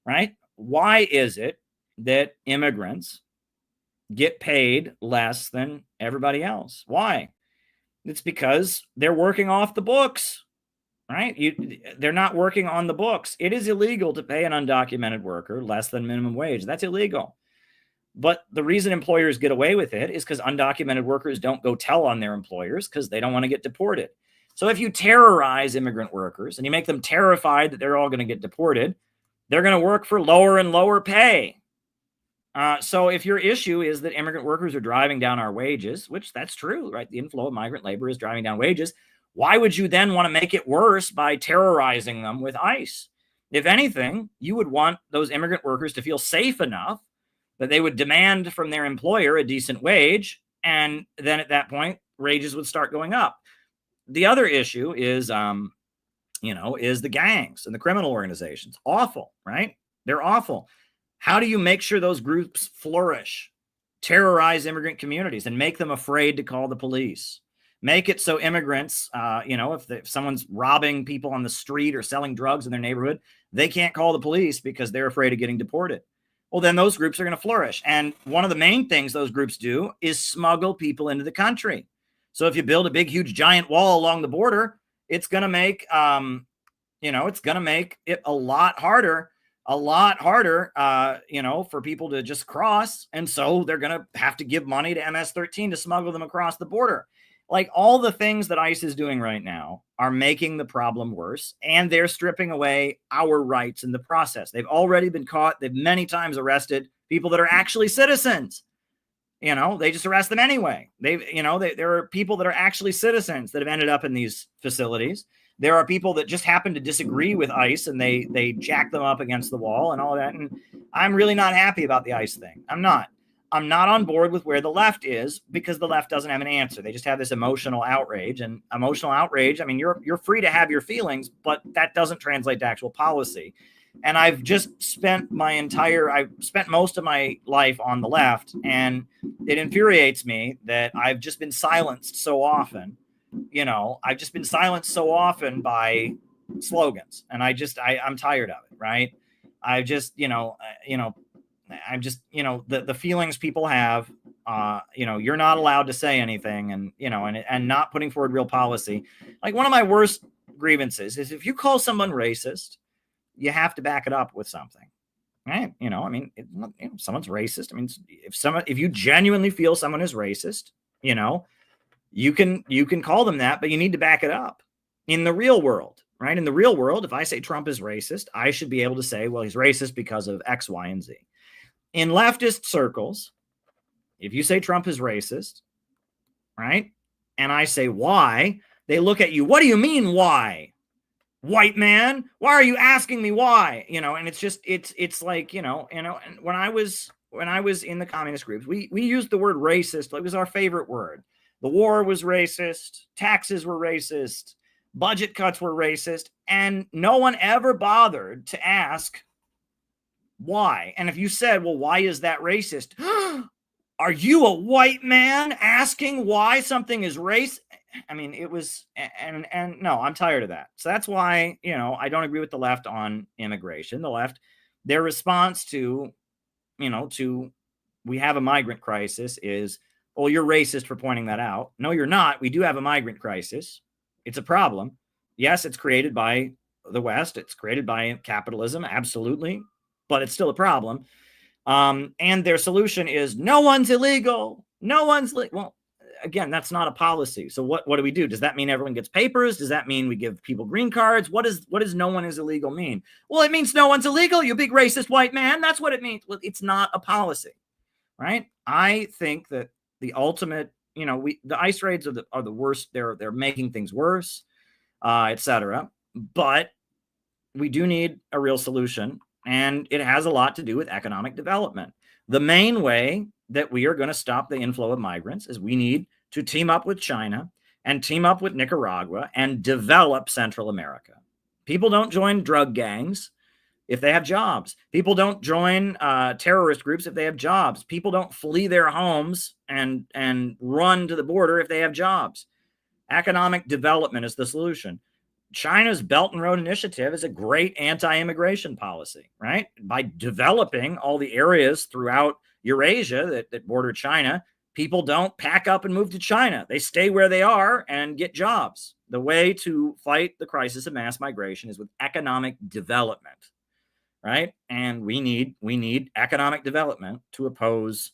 [SPEAKER 1] right? Why is it that immigrants get paid less than everybody else? Why? It's because they're working off the books, right? They're not working on the books. It is illegal to pay an undocumented worker less than minimum wage. That's illegal. But the reason employers get away with it is because undocumented workers don't go tell on their employers because they don't want to get deported. So if you terrorize immigrant workers and you make them terrified that they're all going to get deported, they're going to work for lower and lower pay. So if your issue is that immigrant workers are driving down our wages, which that's true, right? The inflow of migrant labor is driving down wages. Why would you then want to make it worse by terrorizing them with ICE? If anything, you would want those immigrant workers to feel safe enough that they would demand from their employer a decent wage. And then at that point, wages would start going up. The other issue is, is the gangs and the criminal organizations. Awful, right? They're awful. How do you make sure those groups flourish, terrorize immigrant communities and make them afraid to call the police? Make it so immigrants, if someone's robbing people on the street or selling drugs in their neighborhood, they can't call the police because they're afraid of getting deported. Well, then those groups are going to flourish. And one of the main things those groups do is smuggle people into the country. So if you build a big, huge, giant wall along the border, it's going to make, it's going to make it a lot harder a lot harder, for people to just cross. And so they're going to have to give money to MS-13 to smuggle them across the border. Like, all the things that ICE is doing right now are making the problem worse, and they're stripping away our rights in the process. They've already been caught. They've many times arrested people that are actually citizens. They just arrest them anyway. There are people that are actually citizens that have ended up in these facilities. There are people that just happen to disagree with ICE, and they jack them up against the wall and all that. And I'm really not happy about the ICE thing. I'm not on board with where the left is, because the left doesn't have an answer. They just have this emotional outrage, and emotional outrage. I mean, you're free to have your feelings, but that doesn't translate to actual policy. And I've just spent most of my life on the left, and it infuriates me that I've just been silenced so often. I've just been silenced so often by slogans, and I'm tired of it. Right. I just, I'm just, the feelings people have, you're not allowed to say anything, and not putting forward real policy. Like, one of my worst grievances is if you call someone racist, you have to back it up with something, right? Someone's racist. I mean, if you genuinely feel someone is racist, you can call them that, but you need to back it up in the real world, right? In the real world, if I say Trump is racist, I should be able to say, well, he's racist because of X, Y, and Z. In leftist circles, if you say Trump is racist, right, and I say why, they look at you. What do you mean why? White man, why are you asking me why? And it's like, and when I was in the communist groups, we used the word racist. It was our favorite word. The war was racist. Taxes were racist. Budget cuts were racist. And no one ever bothered to ask why. And if you said, well, why is that racist? Are you a white man asking why something is racist? I mean, it was, and no, I'm tired of that. So that's why, I don't agree with the left on immigration. The left, their response to we have a migrant crisis is, well, you're racist for pointing that out. No, you're not. We do have a migrant crisis. It's a problem. Yes, it's created by the West. It's created by capitalism. Absolutely. But it's still a problem. And their solution is no one's illegal. No one's well, again, that's not a policy. So what do we do? Does that mean everyone gets papers? Does that mean we give people green cards? What does no one is illegal mean? Well, it means no one's illegal, you big racist white man. That's what it means. Well, it's not a policy, right? I think that the ultimate, the ICE raids are the worst. They're making things worse, etc. But we do need a real solution, and it has a lot to do with economic development. The main way that we are going to stop the inflow of migrants is we need to team up with China and team up with Nicaragua and develop Central America. People don't join drug gangs if they have jobs. People don't join terrorist groups if they have jobs. People don't flee their homes and run to the border if they have jobs. Economic development is the solution. China's Belt and Road Initiative is a great anti-immigration policy, right? By developing all the areas throughout Eurasia that border China, people don't pack up and move to China. They stay where they are and get jobs. The way to fight the crisis of mass migration is with economic development, right? And we need economic development to oppose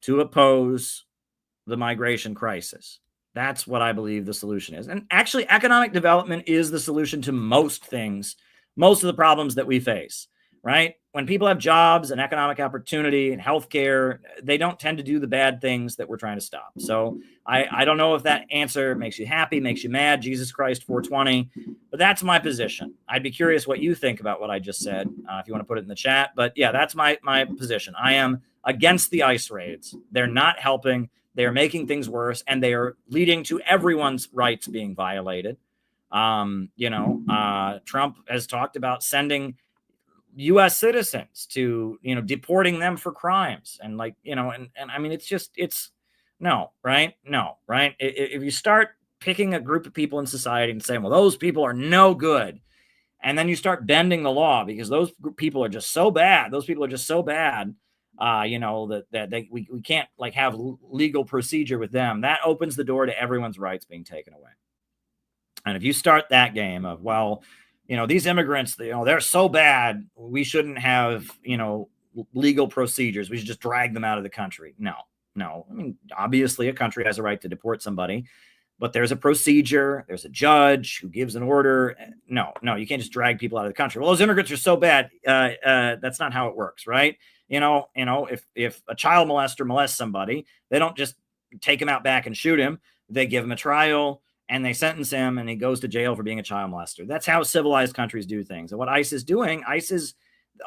[SPEAKER 1] the migration crisis. That's what I believe the solution is. And actually, economic development is the solution to most things, most of the problems that we face, right? When people have jobs and economic opportunity and healthcare, they don't tend to do the bad things that we're trying to stop. So I don't know if that answer makes you happy, makes you mad, Jesus Christ 420, but that's my position. I'd be curious what you think about what I just said, if you want to put it in the chat. But yeah, that's my position. I am against the ICE raids. They're not helping. They are making things worse, and they are leading to everyone's rights being violated. Trump has talked about sending U.S. citizens to, deporting them for crimes. And and I mean, it's no, right? No, right? If you start picking a group of people in society and saying, well, those people are no good, and then you start bending the law because those people are just so bad. Those people are just so bad. We can't have legal procedure with them. That opens the door to everyone's rights being taken away. And if you start that game of, well, these immigrants, they're so bad. We shouldn't have, legal procedures. We should just drag them out of the country. No. I mean, obviously a country has a right to deport somebody, but there's a procedure. There's a judge who gives an order. No, you can't just drag people out of the country. Well, those immigrants are so bad. That's not how it works, right? If a child molester molests somebody, they don't just take him out back and shoot him. They give him a trial and they sentence him and he goes to jail for being a child molester. That's how civilized countries do things. And what ICE is doing,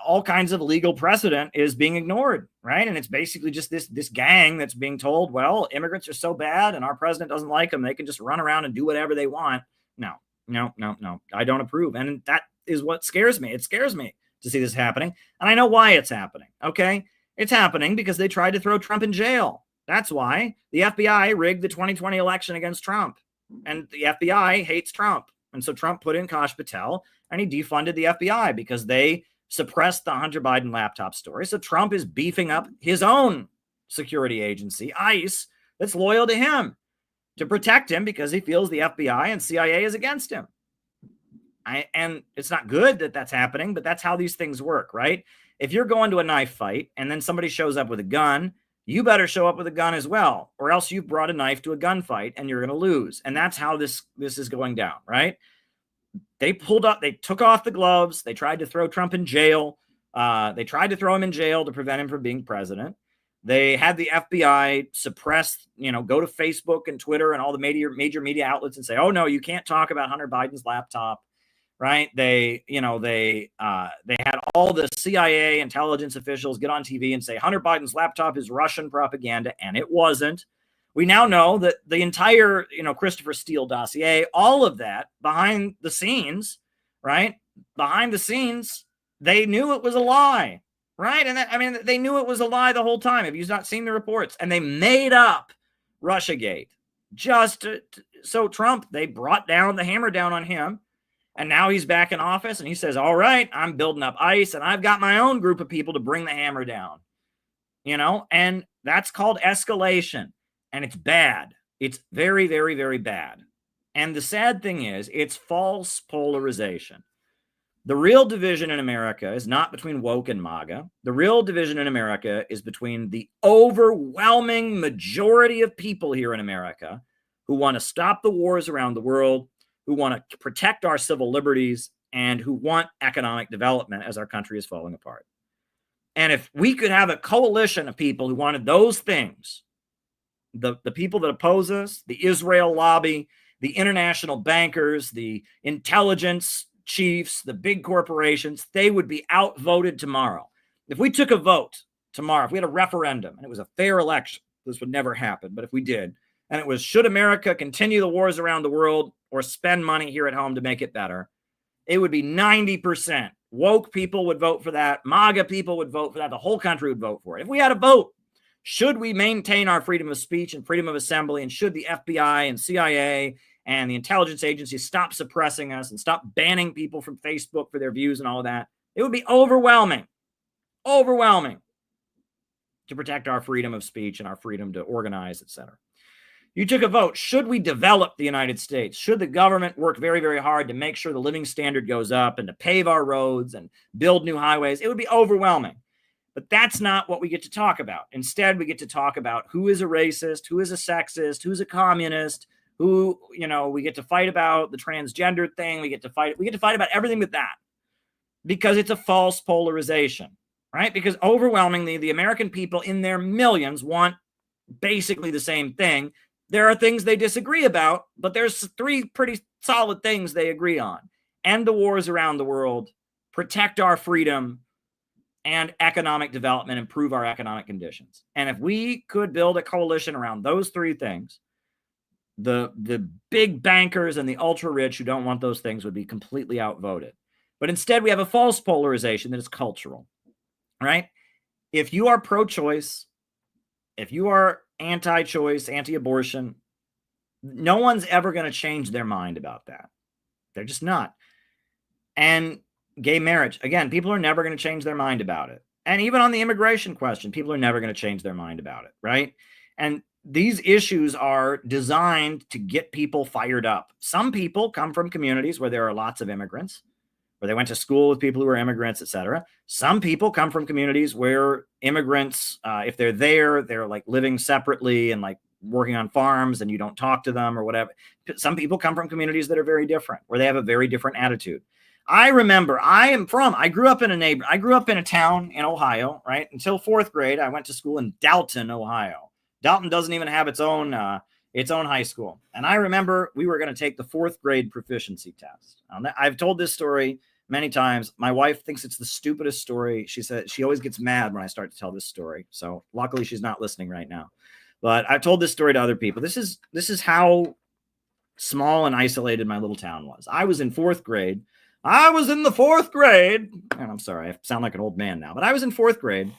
[SPEAKER 1] all kinds of legal precedent is being ignored, right? And it's basically just this gang that's being told, well, immigrants are so bad and our president doesn't like them. They can just run around and do whatever they want. No. I don't approve. And that is what scares me. It scares me to see this happening. And I know why it's happening, okay? It's happening because they tried to throw Trump in jail. That's why the FBI rigged the 2020 election against Trump. And the FBI hates Trump. And so Trump put in Kash Patel and he defunded the FBI because they suppressed the Hunter Biden laptop story. So Trump is beefing up his own security agency, ICE, that's loyal to him to protect him because he feels the FBI and CIA is against him. And it's not good that that's happening, but that's how these things work, right? If you're going to a knife fight and then somebody shows up with a gun, you better show up with a gun as well, or else you've brought a knife to a gunfight and you're going to lose. And that's how this is going down, right? They took off the gloves. They tried to throw Trump in jail. They tried to throw him in jail to prevent him from being president. They had the FBI suppress, go to Facebook and Twitter and all the major media outlets and say, oh no, you can't talk about Hunter Biden's laptop, right? They had all the CIA intelligence officials get on TV and say Hunter Biden's laptop is Russian propaganda, and it wasn't. We now know that the entire, Christopher Steele dossier, all of that behind the scenes, right? Behind the scenes, they knew it was a lie, right? And they knew it was a lie the whole time. Have you not seen the reports? And they made up Russiagate so Trump, they brought down the hammer down on him. And now he's back in office and he says, all right, I'm building up ICE and I've got my own group of people to bring the hammer down, and that's called escalation. And it's bad. It's very, very, very bad. And the sad thing is, it's false polarization. The real division in America is not between woke and MAGA. The real division in America is between the overwhelming majority of people here in America who want to stop the wars around the world, who want to protect our civil liberties, and who want economic development as our country is falling apart. And if we could have a coalition of people who wanted those things, the people that oppose us, the Israel lobby, the international bankers, the intelligence chiefs, the big corporations, they would be outvoted tomorrow. If we took a vote tomorrow, if we had a referendum and it was a fair election, this would never happen. But if we did, and it was, should America continue the wars around the world or spend money here at home to make it better, it would be 90%. Woke people would vote for that. MAGA people would vote for that. The whole country would vote for it. If we had a vote, should we maintain our freedom of speech and freedom of assembly? And should the FBI and CIA and the intelligence agencies stop suppressing us and stop banning people from Facebook for their views and all of that? It would be overwhelming to protect our freedom of speech and our freedom to organize, etc. You took a vote. Should we develop the United States? Should the government work very, very hard to make sure the living standard goes up and to pave our roads and build new highways? It would be overwhelming. But that's not what we get to talk about. Instead, we get to talk about who is a racist, who is a sexist, who's a communist, who, we get to fight about the transgender thing. We get to fight about everything but that, because it's a false polarization, right? Because overwhelmingly, the American people in their millions want basically the same thing. There are things they disagree about, but there's three pretty solid things they agree on. End the wars around the world, protect our freedom, and economic development, improve our economic conditions. And if we could build a coalition around those three things, the big bankers and the ultra rich who don't want those things would be completely outvoted. But instead, we have a false polarization that is cultural, right? If you are pro-choice, if you are anti-choice, anti-abortion, no one's ever going to change their mind about that. They're just not. And gay marriage, again, people are never going to change their mind about it. And even on the immigration question, people are never going to change their mind about it, right? And these issues are designed to get people fired up. Some people come from communities where there are lots of immigrants, or they went to school with people who were immigrants, etc. Some people come from communities where immigrants, if they're there, they're like living separately and like working on farms, and you don't talk to them or whatever. Some people come from communities that are very different, where they have a very different attitude. I remember I grew up in a town in Ohio, right? Until 4th grade, I went to school in Dalton, Ohio. Dalton doesn't even have its own high school. And I remember we were going to take the 4th grade proficiency test. I've told this story many times. My wife thinks it's the stupidest story. She said she always gets mad when I start to tell this story. So luckily she's not listening right now. But I've told this story to other people. This is how small and isolated my little town was. I was in 4th grade. I was in the 4th grade. And I'm sorry, I sound like an old man now, but I was in 4th grade.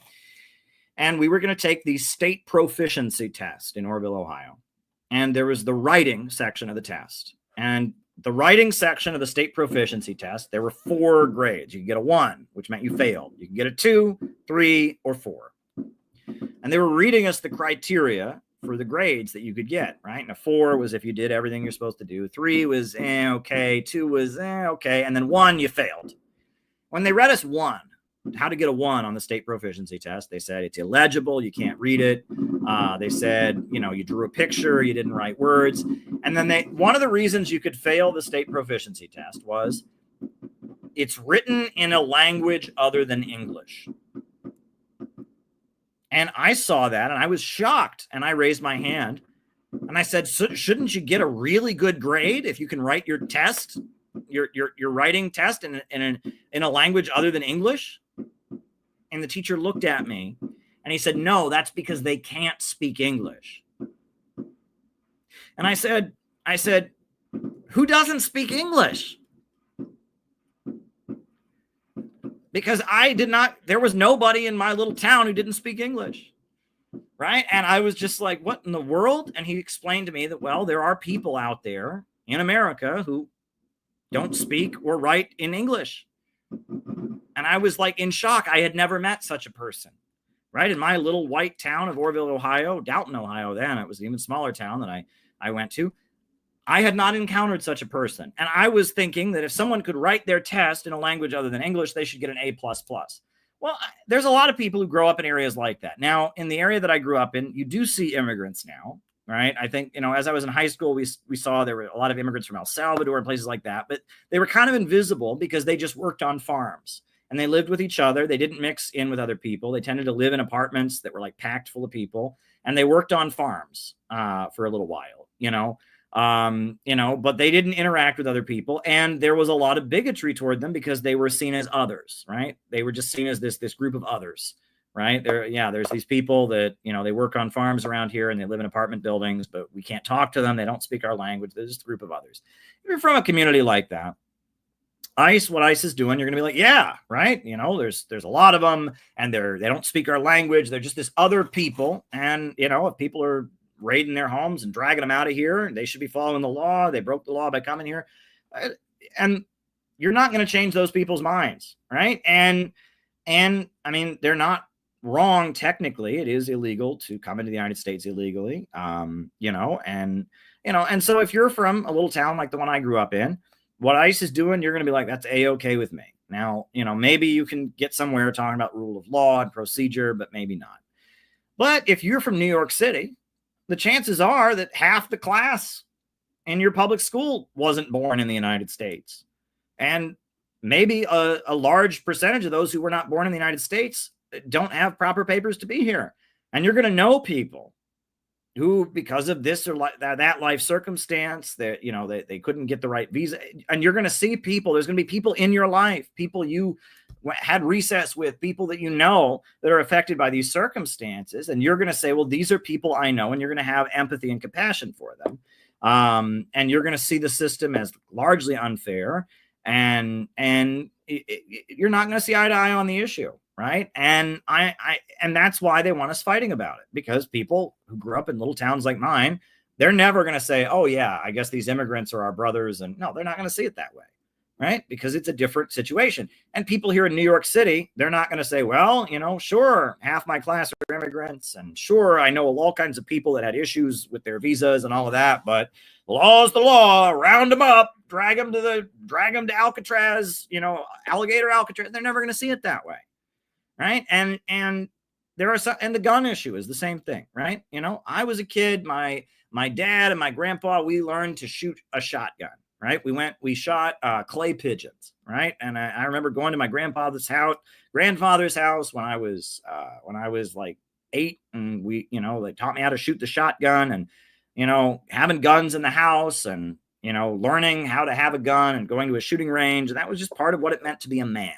[SPEAKER 1] And we were going to take the state proficiency test in Orrville, Ohio. And there was the writing section of the test. And the writing section of the state proficiency test, there were 4 grades. You could get a 1, which meant you failed. You could get a 2, 3, or 4. And they were reading us the criteria for the grades that you could get, right? And a 4 was if you did everything you're supposed to do. 3 was okay. 2 was okay. And then 1, you failed. When they read us 1, how to get a 1 on the state proficiency test, they said it's illegible, you can't read it. They said, you drew a picture, you didn't write words. And then one of the reasons you could fail the state proficiency test was it's written in a language other than English. And I saw that and I was shocked, and I raised my hand and I said, shouldn't you get a really good grade if you can write your test, your writing test in a language other than English? And the teacher looked at me and he said, no, that's because they can't speak English. And I said, who doesn't speak English? Because there was nobody in my little town who didn't speak English, right? And I was just like, what in the world? And he explained to me that, well, there are people out there in America who don't speak or write in English. And I was like in shock. I had never met such a person, right? In my little white town of Orrville, Ohio, Dalton, Ohio, then it was an even smaller town that I went to. I had not encountered such a person. And I was thinking that if someone could write their test in a language other than English, they should get an A++. Well, there's a lot of people who grow up in areas like that. Now, in the area that I grew up in, you do see immigrants now, right? I think, as I was in high school, we saw there were a lot of immigrants from El Salvador and places like that, but they were kind of invisible because they just worked on farms and they lived with each other. They didn't mix in with other people. They tended to live in apartments that were like packed full of people, and they worked on farms for a little while, but they didn't interact with other people. And there was a lot of bigotry toward them because they were seen as others, right? They were just seen as this group of others, right? There's these people that, they work on farms around here and they live in apartment buildings, but we can't talk to them. They don't speak our language. They're just a group of others. If you're from a community like that, what ICE is doing, you're going to be like, yeah, right. There's a lot of them and they don't speak our language. They're just this other people. And, if people are raiding their homes and dragging them out of here, they should be following the law. They broke the law by coming here. And you're not going to change those people's minds, right? And I mean, they're not wrong. Technically, it is illegal to come into the United States illegally, and so if you're from a little town like the one I grew up in, what ICE is doing, you're going to be like, that's A-okay with me. Now, maybe you can get somewhere talking about rule of law and procedure, but maybe not. But if you're from New York City, the chances are that half the class in your public school wasn't born in the United States. And maybe a large percentage of those who were not born in the United States don't have proper papers to be here. And you're going to know people who, because of this or that life circumstance, that they couldn't get the right visa. And you're going to see people. There's going to be people in your life, people you had recess with, people that that are affected by these circumstances. And you're going to say, well, these are people I know, and you're going to have empathy and compassion for them. And you're going to see the system as largely unfair, and you're not going to see eye to eye on the issue. Right. And and that's why they want us fighting about it, because people who grew up in little towns like mine, they're never going to say, oh, yeah, I guess these immigrants are our brothers. And no, they're not going to see it that way. right? Because it's a different situation. And people here in New York City, they're not going to say, well, sure, half my class are immigrants, and sure, I know all kinds of people that had issues with their visas and all of that, but the law is the law. Round them up, drag them to Alcatraz, alligator Alcatraz. They're never going to see it that way, right? And there are some, and the gun issue is the same thing, right? I was a kid, my dad and my grandpa, we learned to shoot a shotgun, right? We shot clay pigeons, right? And I remember going to my grandfather's house when I was like 8, and they taught me how to shoot the shotgun, and having guns in the house, and learning how to have a gun and going to a shooting range, and that was just part of what it meant to be a man,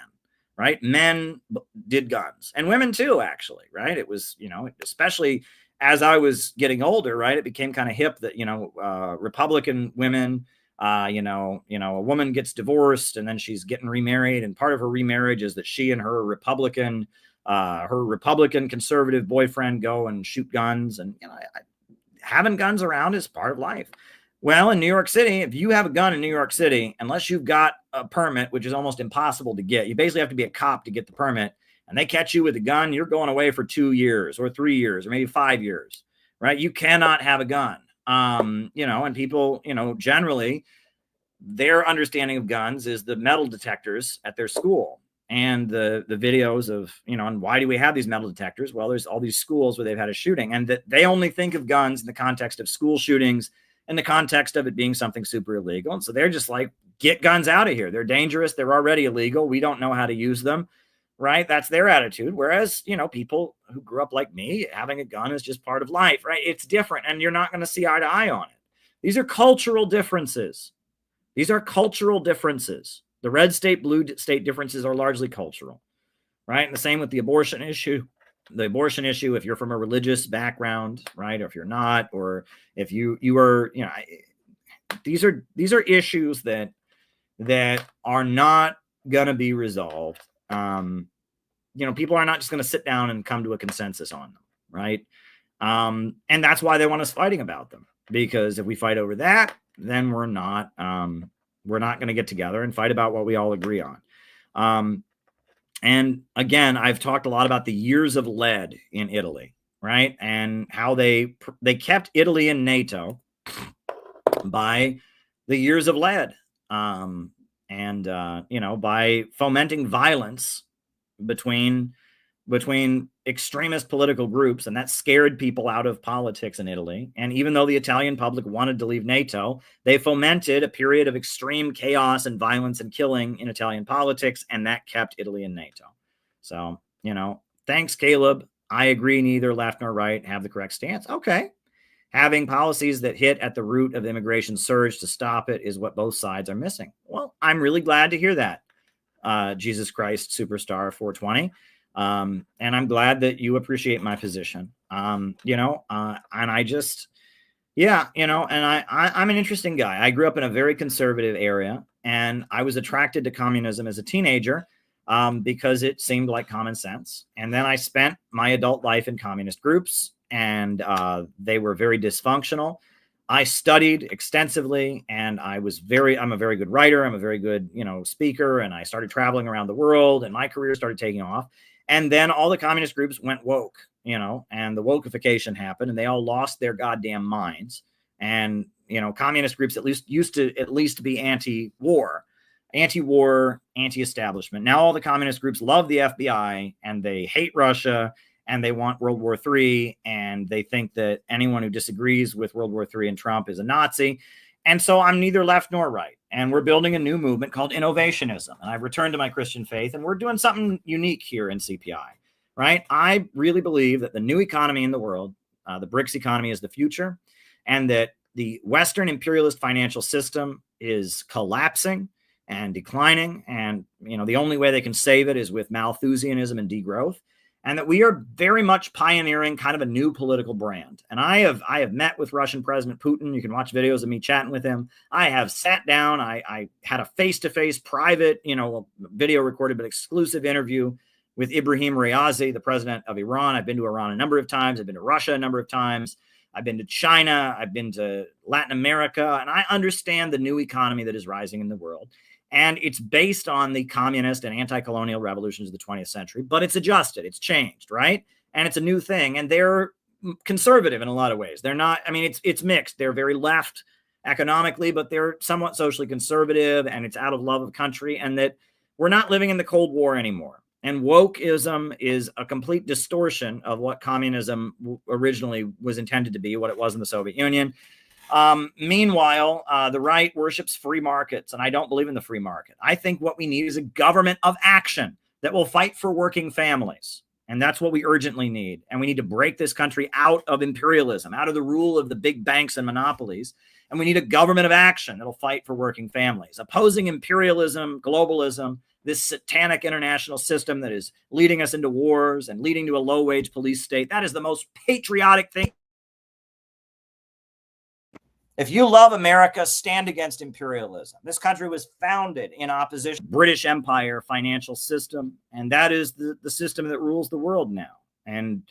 [SPEAKER 1] right? Men did guns, and women too, actually, right? It was, especially as I was getting older, right? It became kind of hip that, Republican women, a woman gets divorced and then she's getting remarried, and part of her remarriage is that she and her Republican conservative boyfriend go and shoot guns, and having guns around is part of life. Well, in New York City, if you have a gun in New York City, unless you've got a permit, which is almost impossible to get, you basically have to be a cop to get the permit, and they catch you with a gun, you're going away for 2 years or 3 years or maybe 5 years, right? You cannot have a gun. And people, generally their understanding of guns is the metal detectors at their school and the videos of, and why do we have these metal detectors? Well, there's all these schools where they've had a shooting, and that they only think of guns in the context of school shootings, in the context of it being something super illegal. And so they're just like, get guns out of here. They're dangerous. They're already illegal. We don't know how to use them, right? That's their attitude. Whereas, people who grew up like me, having a gun is just part of life, right? It's different, and you're not going to see eye to eye on it. These are cultural differences. The red state, blue state differences are largely cultural, right? And the same with the abortion issue. If you're from a religious background, right? Or if you're not, or if you are, these are issues that are not going to be resolved. People are not just going to sit down and come to a consensus on them, right? And that's why they want us fighting about them, because if we fight over that, then we're not going to get together and fight about what we all agree on. And again, I've talked a lot about the years of lead in Italy, right? And how they kept Italy in NATO by the years of lead, by fomenting violence between extremist political groups, and that scared people out of politics in Italy. And even though the Italian public wanted to leave NATO, they fomented a period of extreme chaos and violence and killing in Italian politics, and that kept Italy in NATO. So, thanks, Caleb. I agree, neither left nor right have the correct stance. Okay. Having policies that hit at the root of the immigration surge to stop it is what both sides are missing. Well, I'm really glad to hear that, Jesus Christ Superstar 420. And I'm glad that you appreciate my position. And I just, I'm an interesting guy. I grew up in a very conservative area, and I was attracted to communism as a teenager, because it seemed like common sense. And then I spent my adult life in communist groups, and they were very dysfunctional. I studied extensively, and I'm a very good writer. I'm a very good, speaker, and I started traveling around the world, and my career started taking off. And then all the communist groups went woke, and the wokeification happened, and they all lost their goddamn minds. And, communist groups used to be anti-war, anti-establishment. Now all the communist groups love the FBI, and they hate Russia, and they want World War III, and they think that anyone who disagrees with World War III and Trump is a Nazi. And so I'm neither left nor right. And we're building a new movement called innovationism. And I've returned to my Christian faith, and we're doing something unique here in CPI, right? I really believe that the new economy in the world, the BRICS economy, is the future, and that the Western imperialist financial system is collapsing and declining. And, the only way they can save it is with Malthusianism and degrowth. And that we are very much pioneering kind of a new political brand. And I have met with Russian President Putin. You can watch videos of me chatting with him. I have sat down. I had a face-to-face private, video recorded but exclusive interview with Ibrahim Raisi, the president of Iran. I've been to Iran a number of times. I've been to Russia a number of times. I've been to China. I've been to Latin America. And I understand the new economy that is rising in the world. And it's based on the communist and anti-colonial revolutions of the 20th century, but it's adjusted, it's changed, right? And it's a new thing. And they're conservative in a lot of ways. They're not, I mean, it's mixed. They're very left economically, but they're somewhat socially conservative, and it's out of love of country, and that we're not living in the Cold War anymore. And wokeism is a complete distortion of what communism originally was intended to be, what it was in the Soviet Union. Meanwhile, the right worships free markets, and I don't believe in the free market. I think what we need is a government of action that will fight for working families. And that's what we urgently need. And we need to break this country out of imperialism, out of the rule of the big banks and monopolies. And we need a government of action that'll fight for working families, opposing imperialism, globalism, this satanic international system that is leading us into wars and leading to a low-wage police state. That is the most patriotic thing. If you love America, stand against imperialism. This country was founded in opposition to the British Empire financial system, and that is the system that rules the world now. And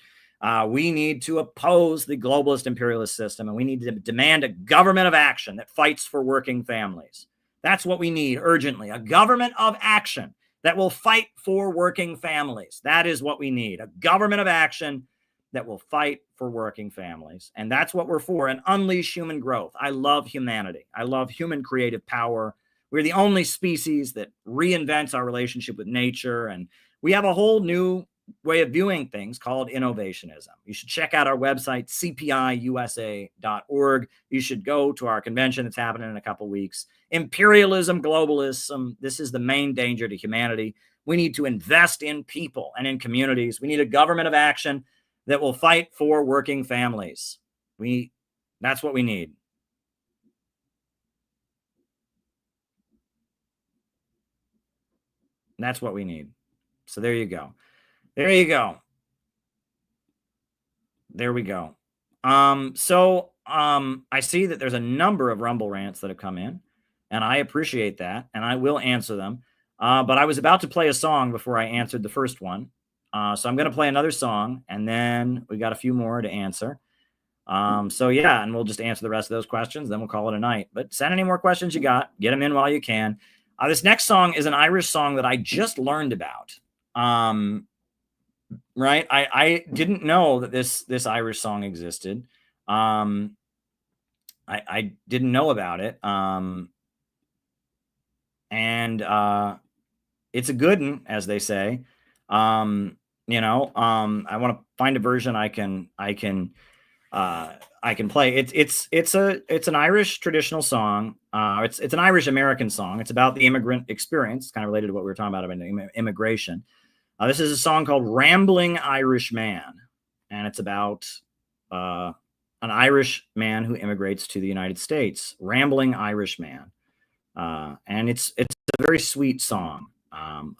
[SPEAKER 1] we need to oppose the globalist imperialist system, and we need to demand a government of action that fights for working families. That's what we need urgently, a government of action that will fight for working families. That is what we need, a government of action that will fight for working families. And that's what we're for, and unleash human growth. I love humanity. I love human creative power. We're the only species that reinvents our relationship with nature. And we have a whole new way of viewing things called innovationism. You should check out our website, cpiusa.org. You should go to our convention that's happening in a couple weeks. Imperialism, globalism, this is the main danger to humanity. We need to invest in people and in communities. We need a government of action that will fight for working families. That's what we need. That's what we need. So there you go. There you go. There we go. I see that there's a number of Rumble rants that have come in, and I appreciate that, and I will answer them. But I was about to play a song before I answered the first one. So I'm going to play another song, and then we got a few more to answer. And we'll just answer the rest of those questions. Then we'll call it a night. But send any more questions you got. Get them in while you can. This next song is an Irish song that I just learned about. Right? I didn't know that this Irish song existed. I didn't know about it. It's a good one, as they say. I want to find a version I can play. It's an Irish traditional song. It's an Irish American song. It's about the immigrant experience. It's kind of related to what we were talking about immigration. This is a song called Rambling Irish Man, and it's about an Irish man who immigrates to the United States. Rambling Irish Man, and it's a very sweet song.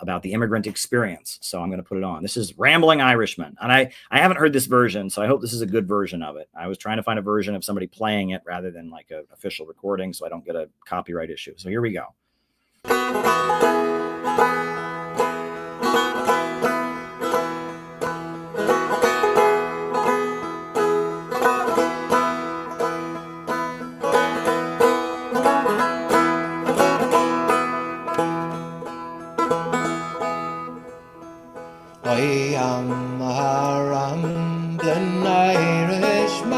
[SPEAKER 1] About the immigrant experience. So I'm going to put it on. This is Rambling Irishman. And I haven't heard this version, so I hope this is a good version of it. I was trying to find a version of somebody playing it rather than like an official recording, so I don't get a copyright issue. So here we go.
[SPEAKER 7] I am a rambling Irishman.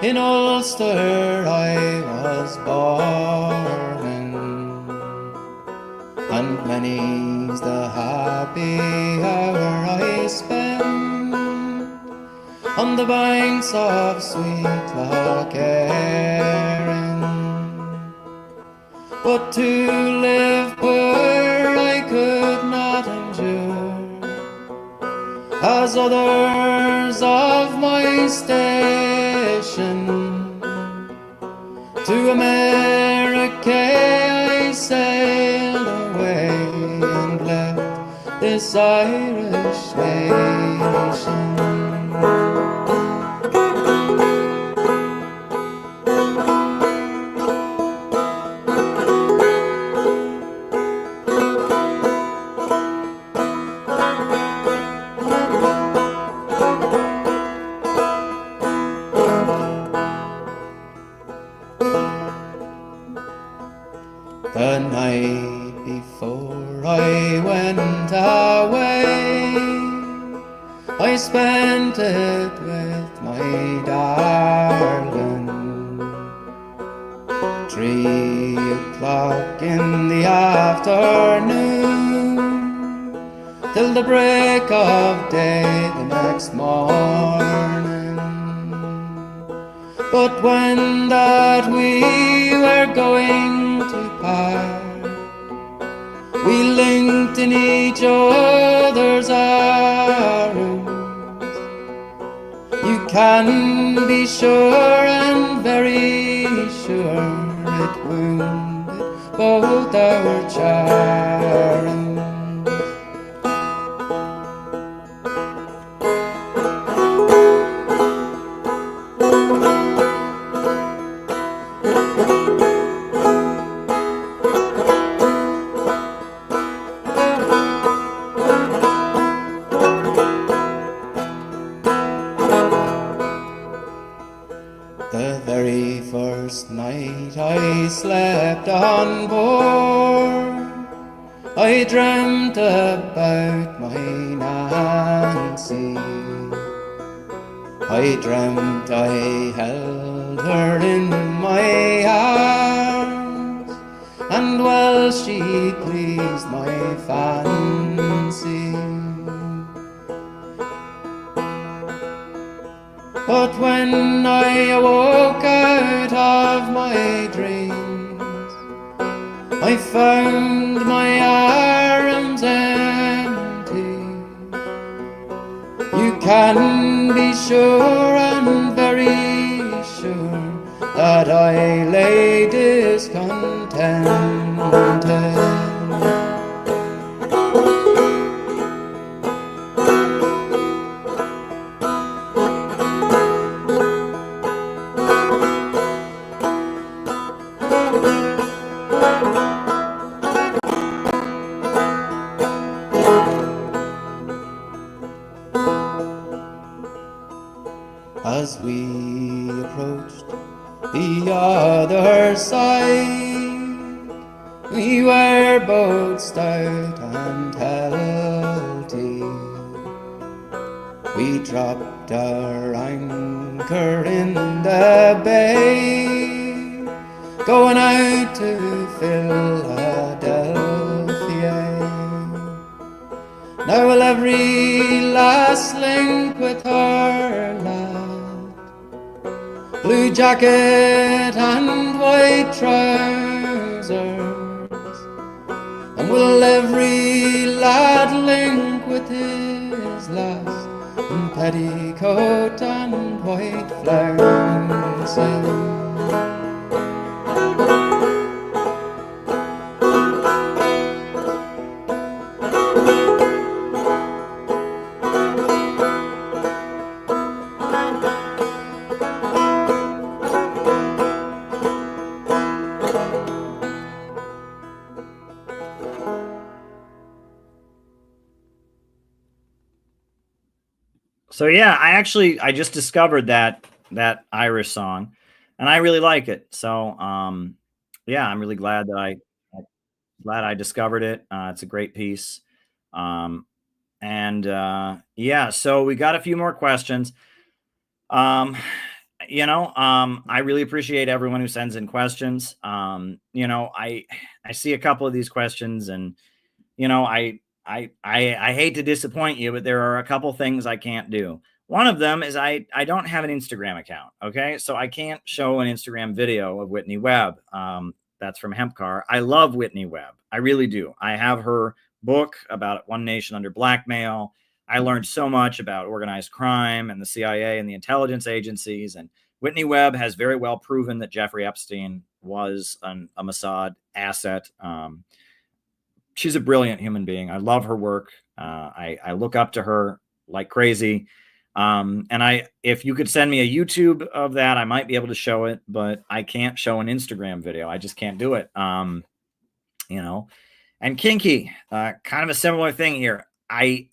[SPEAKER 7] In Ulster I was born in, and many's the happy hour I spend on the banks of sweet Loch Erin. But to live where I could not endure, as others of my station, to America I sailed away and left this Irish nation. the night before I went away, I spent it with my darling. 3 o'clock in the afternoon, till the break of day the next morning. But when that we were going to part, we linked in each other's arms. You can be sure and very sure it wounded both our charms. The very first night I slept on board, I dreamt about my Nancy. I dreamt I held her in my arms, and well she pleased my fancy. But when I awoke out of my dreams, I found my arms empty. You can be sure and very sure that I lay discontented. As we approached the other side, we were both stout and healthy. We dropped our anchor in the bay, going out to Philadelphia. Now will every lass link with her lad, blue jacket and white trousers, and will every lad link with his lass in petticoat and white flounces.
[SPEAKER 1] So yeah, I just discovered that Irish song, and I really like it. So yeah, I'm really glad that I discovered it. It's a great piece. Yeah, so we got a few more questions. I really appreciate everyone who sends in questions. I see a couple of these questions, and I hate to disappoint you, but there are a couple things I can't do. One of them is I don't have an Instagram account. Okay, so I can't show an Instagram video of Whitney Webb. That's from Hempcar. I love Whitney Webb. I really do. I have her book about One Nation Under Blackmail. I learned so much about organized crime and the CIA and the intelligence agencies. And Whitney Webb has very well proven that Jeffrey Epstein was a Mossad asset. She's a brilliant human being. I love her work. I look up to her like crazy. If you could send me a YouTube of that, I might be able to show it, but I can't show an Instagram video. I just can't do it. And Kinky, kind of a similar thing here. I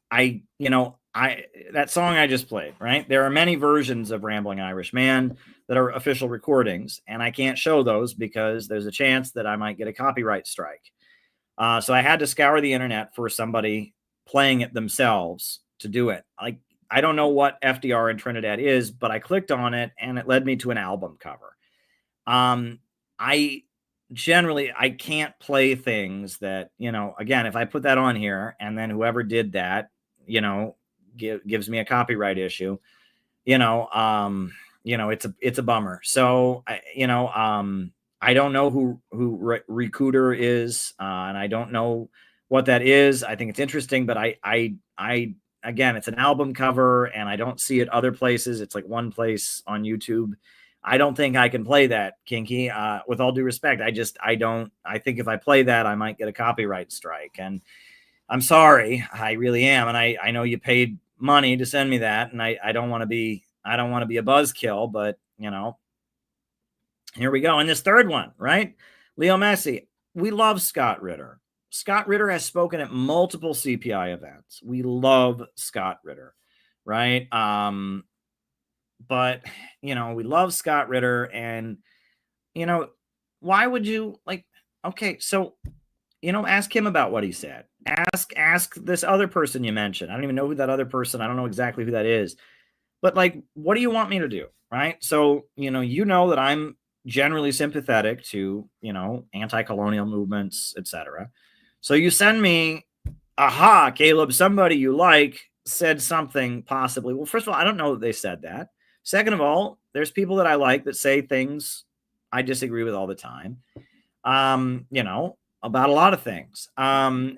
[SPEAKER 1] that song I just played, right? There are many versions of Rambling Irish Man that are official recordings, and I can't show those because there's a chance that I might get a copyright strike. So I had to scour the internet for somebody playing it themselves to do it. Like, I don't know what FDR in Trinidad is, but I clicked on it and it led me to an album cover. I can't play things that, again, if I put that on here and then whoever did that, gives me a copyright issue, it's a bummer. So I don't know who Recooter is, and I don't know what that is. I think it's interesting, but I again, it's an album cover and I don't see it other places. It's like one place on YouTube. I don't think I can play that, Kinky, with all due respect. I think if I play that, I might get a copyright strike, and I'm sorry. I really am. And I know you paid money to send me that, and I don't want to be a buzzkill, but here we go. And this third one, right? Leo Messi. We love Scott Ritter. Scott Ritter has spoken at multiple CPI events. We love Scott Ritter, right? But we love Scott Ritter, and why would you okay, so ask him about what he said. Ask this other person you mentioned. I don't even know who that other person, I don't know exactly who that is. But what do you want me to do? Right? So, that I'm generally sympathetic to, anti-colonial movements, etc. So you send me, aha, Caleb, somebody you like said something possibly. Well, first of all, I don't know that they said that. Second of all, there's people that I like that say things I disagree with all the time, about a lot of things. And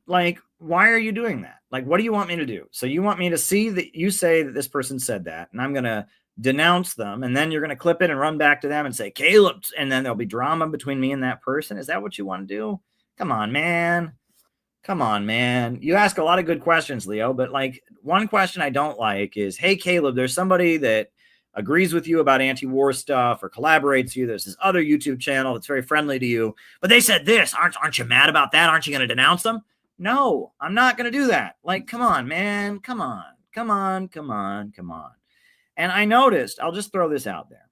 [SPEAKER 1] why are you doing that? What do you want me to do? So you want me to see that you say that this person said that, and I'm going to denounce them, and then you're going to clip it and run back to them and say, Caleb, and then there'll be drama between me and that person. Is that what you want to do? Come on, man. You ask a lot of good questions, Leo, but one question I don't like is, hey, Caleb, there's somebody that agrees with you about anti-war stuff or collaborates with you. There's this other YouTube channel that's very friendly to you, but they said this. Aren't you mad about that? Aren't you going to denounce them? No, I'm not going to do that. Come on, man. Come on. And I noticed, I'll just throw this out there.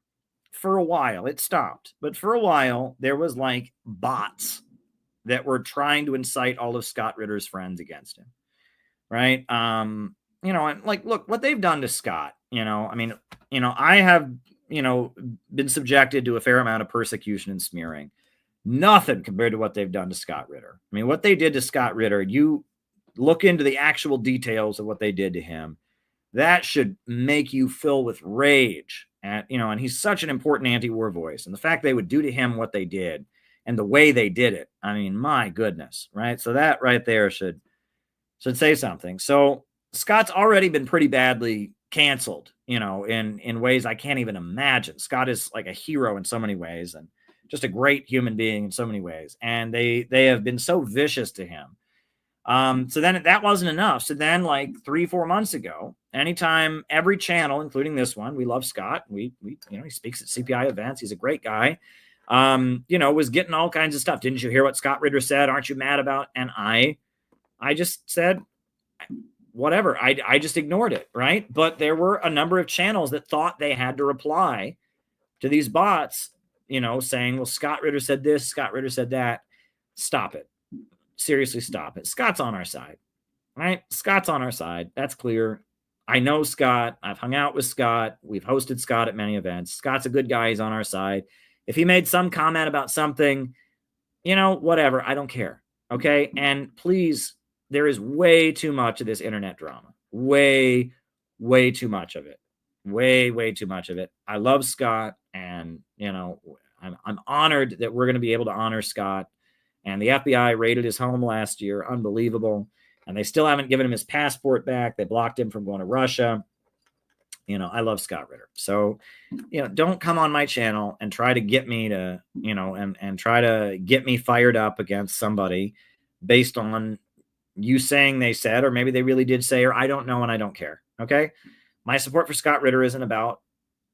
[SPEAKER 1] For a while, it stopped, but for a while, there was bots that were trying to incite all of Scott Ritter's friends against him. Right. And look what they've done to Scott. I have, been subjected to a fair amount of persecution and smearing. Nothing compared to what they've done to Scott Ritter. I mean, what they did to Scott Ritter, you look into the actual details of what they did to him. That should make you fill with rage. And he's such an important anti-war voice. And the fact they would do to him what they did and the way they did it, I mean, my goodness, right? So that right there should say something. So Scott's already been pretty badly canceled, in ways I can't even imagine. Scott is like a hero in so many ways and just a great human being in so many ways. And they have been so vicious to him. So then that wasn't enough. So then 3-4 months ago, anytime every channel, including this one, we love Scott. We he speaks at CPI events. He's a great guy. Was getting all kinds of stuff. Didn't you hear what Scott Ritter said? Aren't you mad about? And I just said, whatever. I just ignored it. Right. But there were a number of channels that thought they had to reply to these bots, saying, well, Scott Ritter said this, Scott Ritter said that. Stop it. Seriously, stop it. Scott's on our side. Right. Scott's on our side. That's clear. I know Scott. I've hung out with Scott. We've hosted Scott at many events. Scott's a good guy. He's on our side. If he made some comment about something, whatever, I don't care. Okay. And please, there is way too much of this internet drama. Way, way too much of it. Way, way too much of it. I love Scott, and, I'm honored that we're going to be able to honor Scott. And the FBI raided his home last year. Unbelievable. And they still haven't given him his passport back. They blocked him from going to Russia. I love Scott Ritter. So, don't come on my channel and try to get me to, and try to get me fired up against somebody based on you saying they said, or maybe they really did say, or I don't know, and I don't care. Okay. My support for Scott Ritter isn't about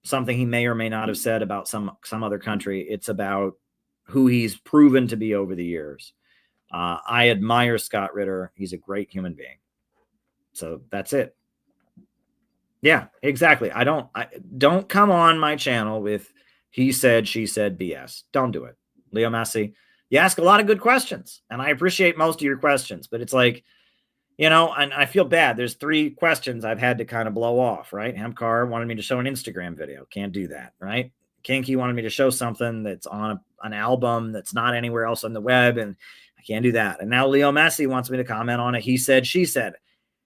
[SPEAKER 1] something he may or may not have said about some other country. It's about who he's proven to be over the years. I admire Scott Ritter. He's a great human being. So that's it. Yeah, exactly. Don't come on my channel with he said, she said BS. Don't do it. Leo Messi, you ask a lot of good questions, and I appreciate most of your questions, but it's like, and I feel bad. There's 3 questions I've had to kind of blow off, right? Hemcar wanted me to show an Instagram video. Can't do that, right? Kinky wanted me to show something that's on an album that's not anywhere else on the web, and I can't do that. And now Leo Messi wants me to comment on it. He said, she said.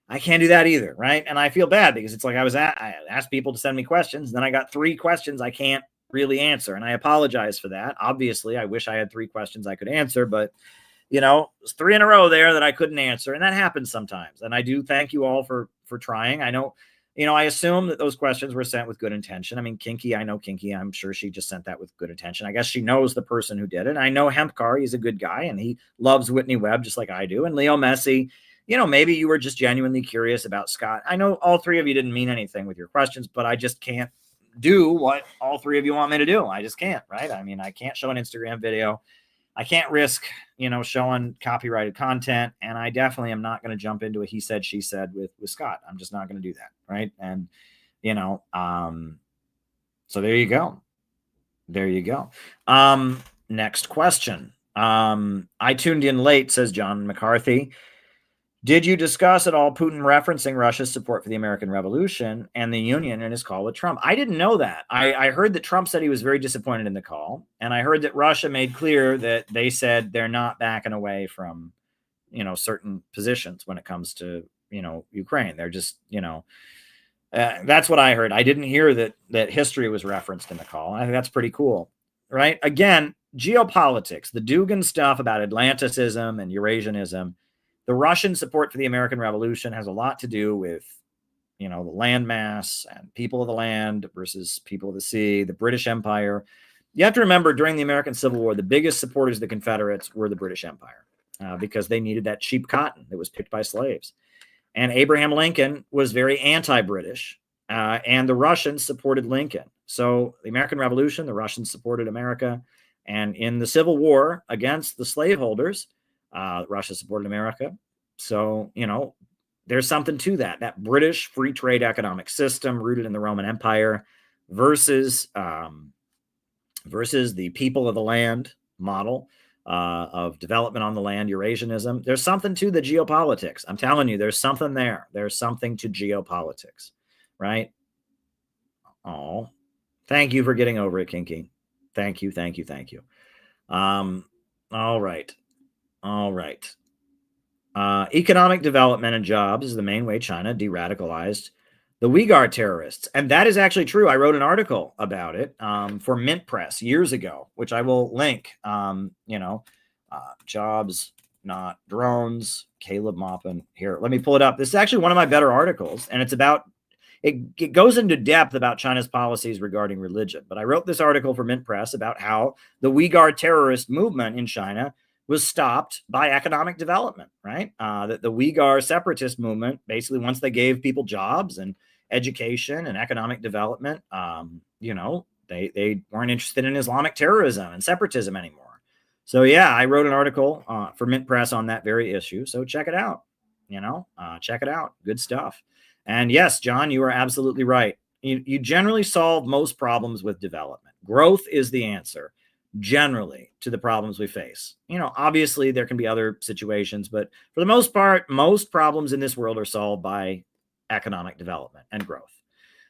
[SPEAKER 1] I can't do that either, right? And I feel bad because it's like I asked people to send me questions, then I got 3 questions I can't really answer, and I apologize for that. Obviously, I wish I had 3 questions I could answer, but it was 3 in a row there that I couldn't answer, and that happens sometimes. And I do thank you all for trying. I know, I assume that those questions were sent with good intention. I mean, Kinky, I know Kinky. I'm sure she just sent that with good intention. I guess she knows the person who did it. I know Hempcar, he's a good guy, and he loves Whitney Webb just like I do. And Leo Messi, maybe you were just genuinely curious about Scott. I know all 3 of you didn't mean anything with your questions, but I just can't do what all 3 of you want me to do. I just can't, right? I mean, I can't show an Instagram video. I can't risk, showing copyrighted content. And I definitely am not going to jump into a he said, she said with Scott. I'm just not going to do that, right? And, so there you go. There you go. Next question. I tuned in late, says John McCarthy. Did you discuss at all Putin referencing Russia's support for the American Revolution and the Union in his call with Trump? I didn't know that. I heard that Trump said he was very disappointed in the call. And I heard that Russia made clear that they said they're not backing away from, certain positions when it comes to, Ukraine. They're just, that's what I heard. I didn't hear that history was referenced in the call. I think that's pretty cool, right? Again, geopolitics, the Dugin stuff about Atlanticism and Eurasianism. The Russian support for the American Revolution has a lot to do with, the landmass and people of the land versus people of the sea, the British Empire. You have to remember during the American Civil War, the biggest supporters of the Confederates were the British Empire because they needed that cheap cotton that was picked by slaves. And Abraham Lincoln was very anti-British, and the Russians supported Lincoln. So the American Revolution, the Russians supported America. And in the Civil War against the slaveholders, Russia supported America. So, there's something to that British free trade economic system rooted in the Roman Empire versus the people of the land model of development on the land, Eurasianism. There's something to the geopolitics. I'm telling you, there's something there. There's something to geopolitics, right? Oh, thank you for getting over it, Kinky. Thank you. All right. Economic development and jobs is the main way China de-radicalized the Uyghur terrorists. And that is actually true. I wrote an article about it for Mint Press years ago, which I will link. Jobs, not drones. Caleb Maupin here. Let me pull it up. This is actually one of my better articles, and it's about it goes into depth about China's policies regarding religion. But I wrote this article for Mint Press about how the Uyghur terrorist movement in China was stopped by economic development, right? That the Uyghur separatist movement, basically once they gave people jobs and education and economic development, they weren't interested in Islamic terrorism and separatism anymore. So yeah, I wrote an article for Mint Press on that very issue. So check it out, check it out. Good stuff. And yes, John, you are absolutely right. You generally solve most problems with development. Growth is the answer. Generally to the problems we face. Obviously there can be other situations, but for the most part, most problems in this world are solved by economic development and growth.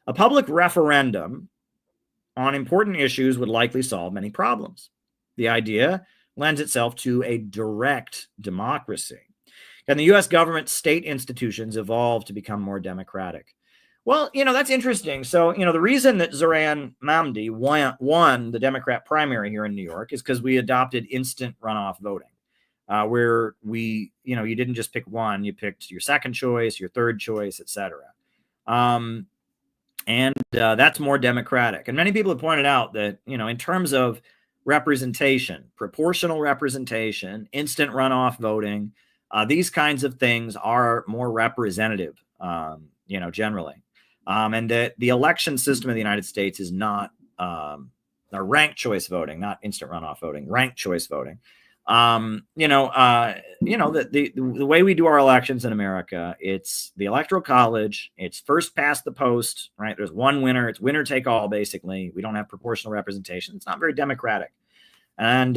[SPEAKER 1] A public referendum on important issues would likely solve many problems. The idea lends itself to a direct democracy. Can the U.S. government, state institutions evolve to become more democratic? Well, that's interesting. So, the reason that Zoran Mamdi won the Democrat primary here in New York is because we adopted instant runoff voting, where you didn't just pick one, you picked your second choice, your third choice, etc. That's more democratic. And many people have pointed out that, in terms of representation, proportional representation, instant runoff voting, these kinds of things are more representative, generally. And that the election system of the United States is not ranked choice voting, not instant runoff voting, ranked choice voting. The way we do our elections in America, it's the Electoral College. It's first past the post, right? There's one winner. It's winner take all, basically. We don't have proportional representation. It's not very democratic. And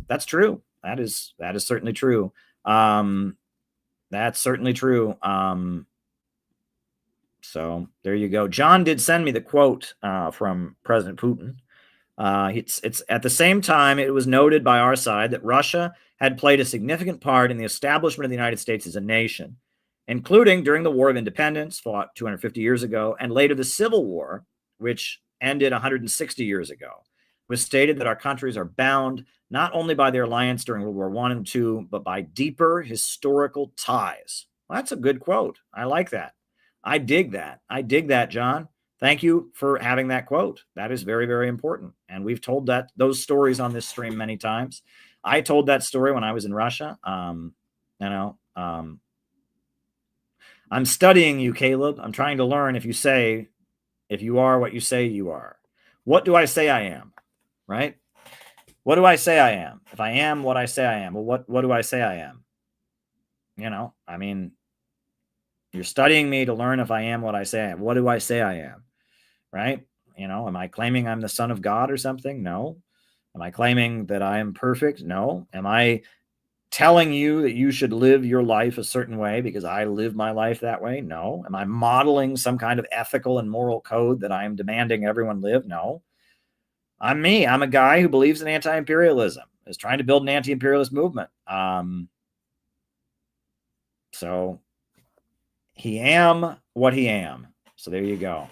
[SPEAKER 1] that's true. That is certainly true. That's certainly true. So there you go. John did send me the quote from President Putin. It's at the same time, it was noted by our side that Russia had played a significant part in the establishment of the United States as a nation, including during the War of Independence, fought 250 years ago, and later the Civil War, which ended 160 years ago. It was stated that our countries are bound not only by their alliance during World War I and II, but by deeper historical ties. Well, that's a good quote. I like that. I dig that. I dig that, John. Thank you for having that quote. That is very, very important. And we've told those stories on this stream many times. I told that story when I was in Russia. I'm studying you, Caleb. I'm trying to learn if you are what you say you are. What do I say I am? Right? What do I say I am? If I am what I say I am, well, what do I say I am? You're studying me to learn if I am what I say I am. What do I say I am? Right? Am I claiming I'm the son of God or something? No. Am I claiming that I am perfect? No. Am I telling you that you should live your life a certain way because I live my life that way? No. Am I modeling some kind of ethical and moral code that I am demanding everyone live? No. I'm me. I'm a guy who believes in anti-imperialism, is trying to build an anti-imperialist movement. So he am what he am. So there you go.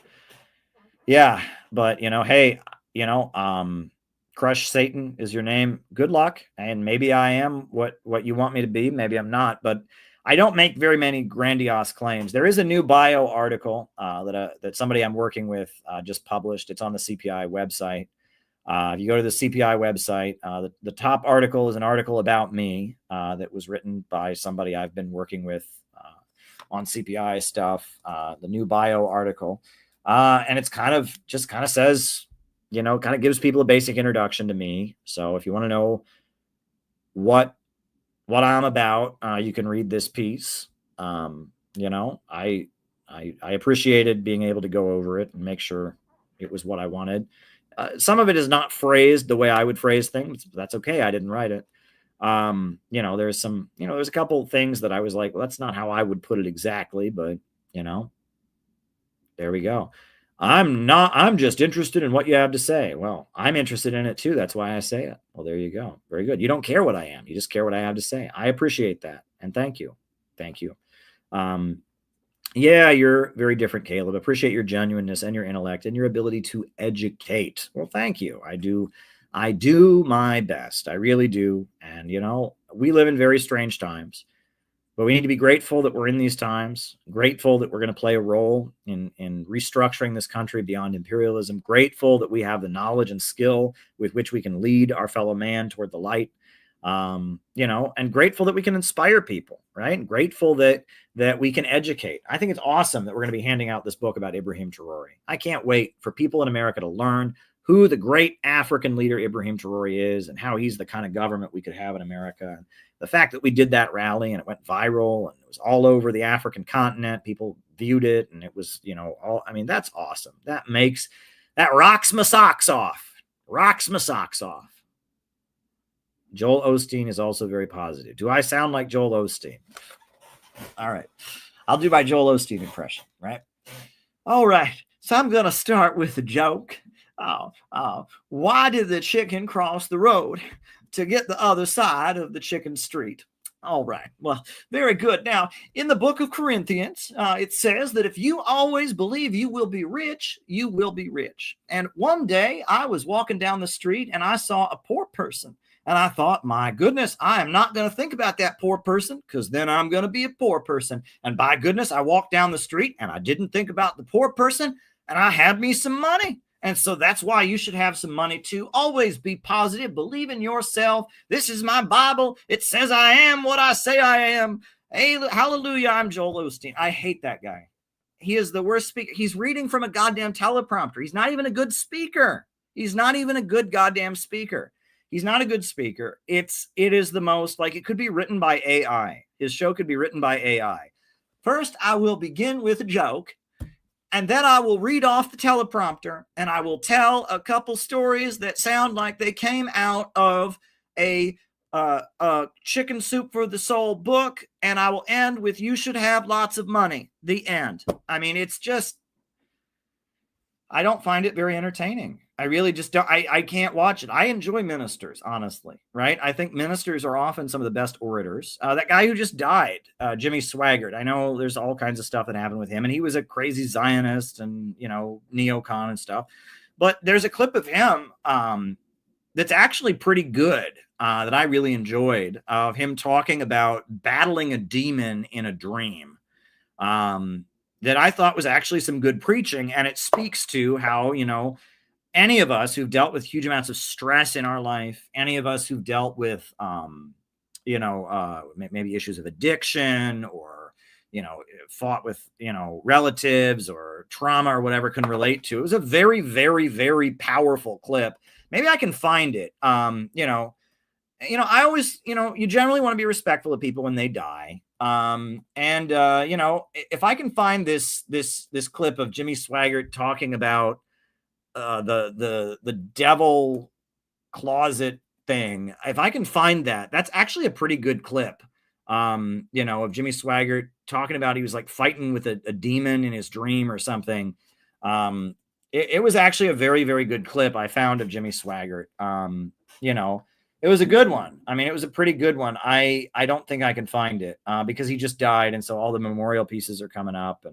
[SPEAKER 1] Yeah. But, hey, Crush Satan is your name. Good luck. And maybe I am what you want me to be. Maybe I'm not, but I don't make very many grandiose claims. There is a new bio article that somebody I'm working with just published. It's on the CPI website. If you go to the CPI website, the top article is an article about me that was written by somebody I've been working with on CPI stuff, the new bio article. And it's kind of says, kind of gives people a basic introduction to me. So if you want to know what I'm about, you can read this piece. I appreciated being able to go over it and make sure it was what I wanted. Some of it is not phrased the way I would phrase things. But that's okay. I didn't write it. There's a couple things that I was like, well, that's not how I would put it exactly, but there we go. I'm just interested in what you have to say. Well, I'm interested in it too. That's why I say it. Well, there you go. Very good. You don't care what I am. You just care what I have to say. I appreciate that. And thank you. Thank you. Yeah, you're very different, Caleb. Appreciate your genuineness and your intellect and your ability to educate. Well, thank you. I do my best. I really do. And, we live in very strange times, but we need to be grateful that we're in these times, grateful that we're going to play a role in restructuring this country beyond imperialism, grateful that we have the knowledge and skill with which we can lead our fellow man toward the light, and grateful that we can inspire people, right? And grateful that we can educate. I think it's awesome that we're going to be handing out this book about Ibrahim Traore. I can't wait for people in America to learn who the great African leader Ibrahim Traore is and how he's the kind of government we could have in America. And the fact that we did that rally and it went viral and it was all over the African continent, people viewed it, and it was, that's awesome. That rocks my socks off. Rocks my socks off. Joel Osteen is also very positive. Do I sound like Joel Osteen? All right. I'll do my Joel Osteen impression, right? All right. So I'm going to start with a joke. Why did the chicken cross the road? To get the other side of the chicken street. All right. Well, very good. Now, in the book of Corinthians, it says that if you always believe you will be rich, you will be rich. And one day I was walking down the street and I saw a poor person. And I thought, my goodness, I am not going to think about that poor person because then I'm going to be a poor person. And by goodness, I walked down the street and I didn't think about the poor person and I had me some money. And so that's why you should have some money too. Always be positive. Believe in yourself. This is my Bible. It says I am what I say I am. Hey, hallelujah. I'm Joel Osteen. I hate that guy. He is the worst speaker. He's reading from a goddamn teleprompter. He's not even a good speaker. He's not even a good goddamn speaker. He's not a good speaker. It is the most, like, it could be written by AI. His show could be written by AI. First, I will begin with a joke, and then I will read off the teleprompter, and I will tell a couple stories that sound like they came out of a Chicken Soup for the Soul book, and I will end with "You should have lots of money." The end. I mean, it's just, I don't find it very entertaining. I really just don't. I can't watch it. I enjoy ministers, honestly, right? I think ministers are often some of the best orators. That guy who just died, Jimmy Swaggart, I know there's all kinds of stuff that happened with him, and he was a crazy Zionist and, you know, neocon and stuff. But there's a clip of him that's actually pretty good that I really enjoyed, of him talking about battling a demon in a dream. That I thought was actually some good preaching, and it speaks to how, you know, any of us who've dealt with huge amounts of stress in our life, any of us who've dealt with, maybe issues of addiction, or, you know, fought with, you know, relatives or trauma or whatever, can relate to. It was a very, very, very powerful clip. Maybe I can find it. I always, you generally want to be respectful of people when they die. If I can find this clip of Jimmy Swaggart talking about the devil closet thing, if I can find that, that's actually a pretty good clip. Of Jimmy Swaggart talking about, he was like fighting with a demon in his dream or something. It was actually a very, very good clip I found of Jimmy Swaggart. It was a good one. I mean, it was a pretty good one. I don't think I can find it because he just died, and so all the memorial pieces are coming up.